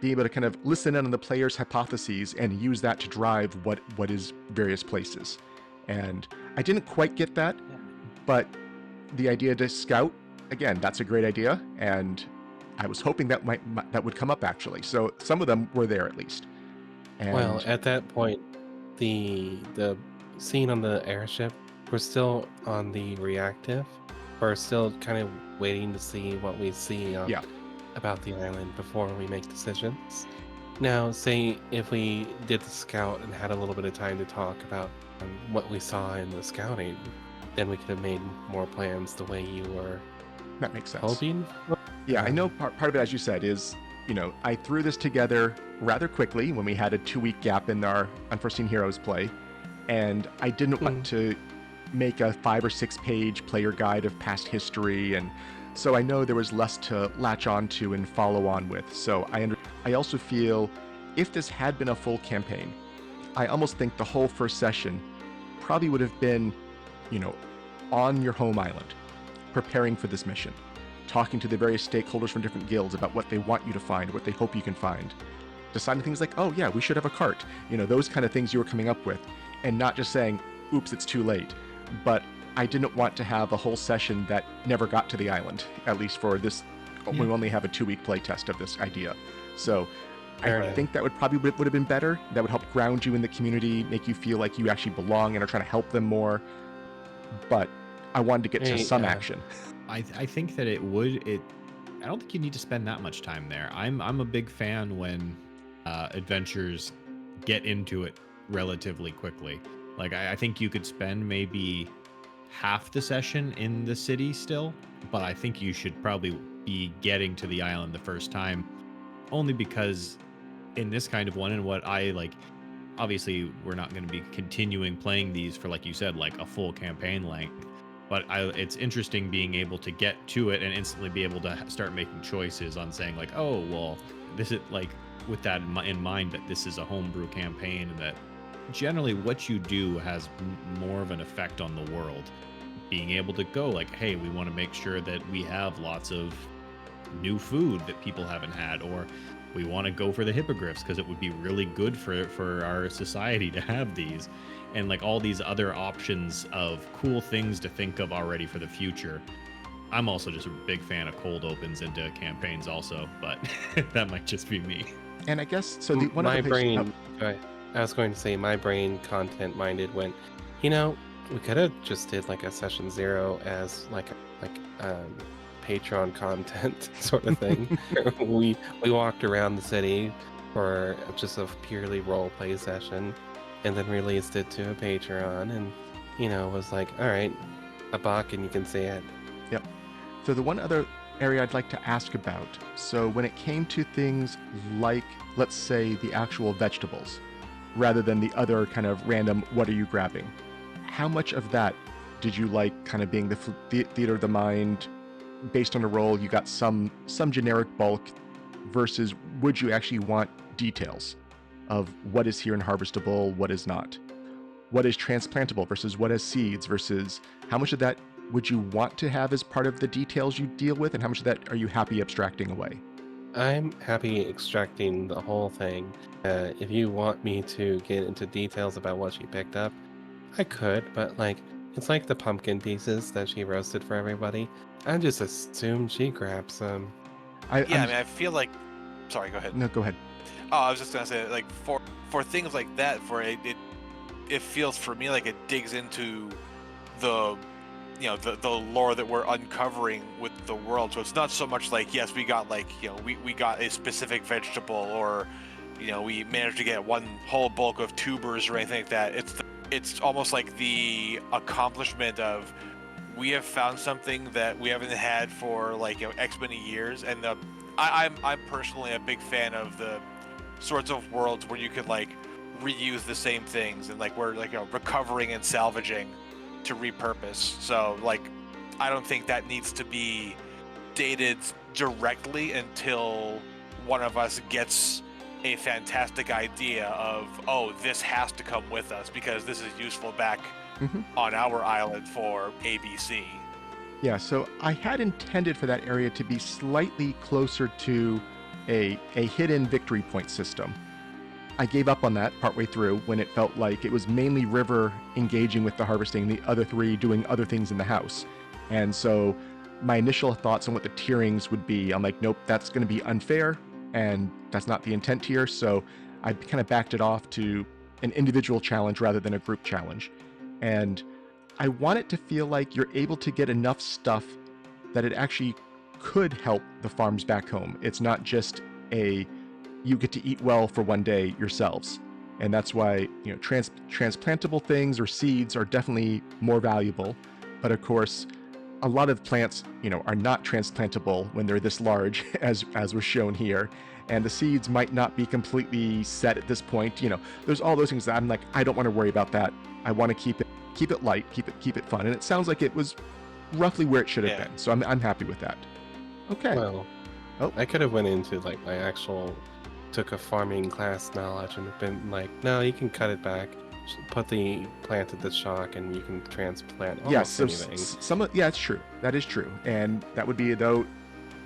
be able to kind of listen in on the player's hypotheses and use that to drive what is various places. And I didn't quite get that, but the idea to scout, again, that's a great idea, and I was hoping that that would come up actually. So some of them were there at least. And
Well, at that point, the scene on the airship, we're still on the reactive. We're still kind of waiting to see what we see about the island before we make decisions. Now, say if we did the scout and had a little bit of time to talk about what we saw in the scouting, then we could have made more plans the way you were
that makes sense.
hoping.
Yeah, I know part of it, as you said, is, I threw this together rather quickly when we had a 2-week gap in our Unforeseen Heroes play, and I didn't want to make a 5 or 6 page player guide of past history and So I know there was less to latch on to and follow on with. So I also feel if this had been a full campaign, I almost think the whole first session probably would have been, on your home island, preparing for this mission, talking to the various stakeholders from different guilds about what they want you to find, what they hope you can find, deciding things like, oh yeah, we should have a cart, those kind of things you were coming up with, and not just saying, oops, it's too late. But I didn't want to have a whole session that never got to the island, at least for this. We only have a 2-week playtest of this idea. So I think that would have been better. That would help ground you in the community, make you feel like you actually belong and are trying to help them more. But I wanted to get to some action.
I think that it would. I don't think you need to spend that much time there. I'm a big fan when adventures get into it relatively quickly. Like I think you could spend maybe half the session in the city still, but I think you should probably be getting to the island the first time, only because in this kind of one, and what I like, obviously we're not going to be continuing playing these for, like you said, like a full campaign length, but it's interesting being able to get to it and instantly be able to start making choices on saying like, oh well, this is like, with that in mind, that this is a homebrew campaign and that generally what you do has more of an effect on the world. Being able to go like, hey, we want to make sure that we have lots of new food that people haven't had, or we want to go for the hippogriffs because it would be really good for our society to have these, and like all these other options of cool things to think of already for the future. I'm also just a big fan of cold opens into campaigns also, but that might just be me.
And I guess so.
I was going to say my brain content minded went, we could have just did like a session 0 as like Patreon content sort of thing. we walked around the city for just a purely role play session, and then released it to a Patreon, and was like, all right, $1 and you can see it.
Yep. So the one other area I'd like to ask about. So when it came to things like, let's say, the actual vegetables, rather than the other kind of random, what are you grabbing? How much of that did you like kind of being the theater of the mind, based on a roll, you got some generic bulk, versus would you actually want details of what is here and harvestable, what is not? What is transplantable versus what has seeds, versus how much of that would you want to have as part of the details you deal with, and how much of that are you happy abstracting away?
I'm happy extracting the whole thing. If you want me to get into details about what she picked up, I could, but it's like the pumpkin pieces that she roasted for everybody. I just assumed she grabbed some.
I feel like. Sorry, go ahead.
No, go ahead.
Oh, I was just gonna say, like, for things like that, it feels for me like it digs into the the lore that we're uncovering with the world. So it's not so much like, yes, we got we got a specific vegetable, or we managed to get one whole bulk of tubers or anything like that. It's almost like the accomplishment of, we have found something that we haven't had for X many years. And I'm personally a big fan of the sorts of worlds where you could reuse the same things, and we're recovering and salvaging to repurpose. So I don't think that needs to be dated directly until one of us gets a fantastic idea of, oh, this has to come with us because this is useful back on our island for ABC.
Yeah, so I had intended for that area to be slightly closer to a hidden victory point system. I gave up on that partway through when it felt like it was mainly River engaging with the harvesting, the other three doing other things in the house. And so my initial thoughts on what the tierings would be, I'm like, nope, that's going to be unfair, and that's not the intent here. So I kind of backed it off to an individual challenge rather than a group challenge. And I want it to feel like you're able to get enough stuff that it actually could help the farms back home. It's not just you get to eat well for one day yourselves. And that's why, transplantable things or seeds are definitely more valuable. But of course, a lot of plants, are not transplantable when they're this large, as was shown here. And the seeds might not be completely set at this point. There's all those things that I'm like, I don't want to worry about that. I want to keep it light, keep it fun. And it sounds like it was roughly where it should have
Yeah.
been. So I'm happy with that. Okay.
Well,
Oh.
I could have went into like my actual, took a farming class knowledge and have been like, no, you can cut it back, put the plant at the shock, and you can transplant almost anything.
Yeah, it's true. That is true. And that would be, though,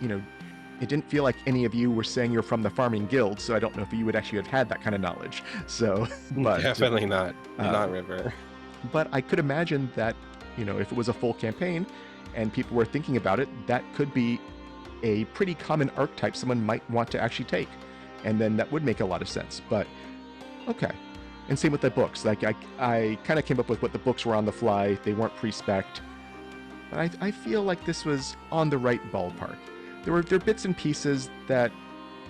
you know, it didn't feel like any of you were saying you're from the farming guild, so I don't know if you would actually have had that kind of knowledge. So, but
Definitely not. Not River.
But I could imagine that, you know, if it was a full campaign and people were thinking about it, that could be a pretty common archetype someone might want to actually take. And then that would make a lot of sense. But, okay. And same with the books. Like, I kind of came up with what the books were on the fly. They weren't pre-spec'd. But I feel like this was on the right ballpark. There are bits and pieces that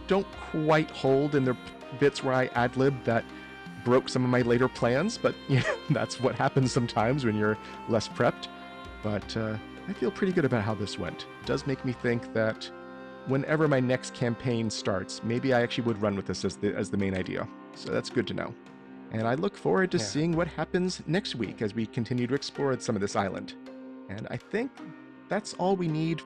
don't quite hold, and there are bits where I ad-lib that broke some of my later plans, but you know, that's what happens sometimes when you're less prepped. But I feel pretty good about how this went. It does make me think that whenever my next campaign starts, maybe I actually would run with this as the main idea. So that's good to know. And I look forward to seeing what happens next week as we continue to explore some of this island. And I think that's all we need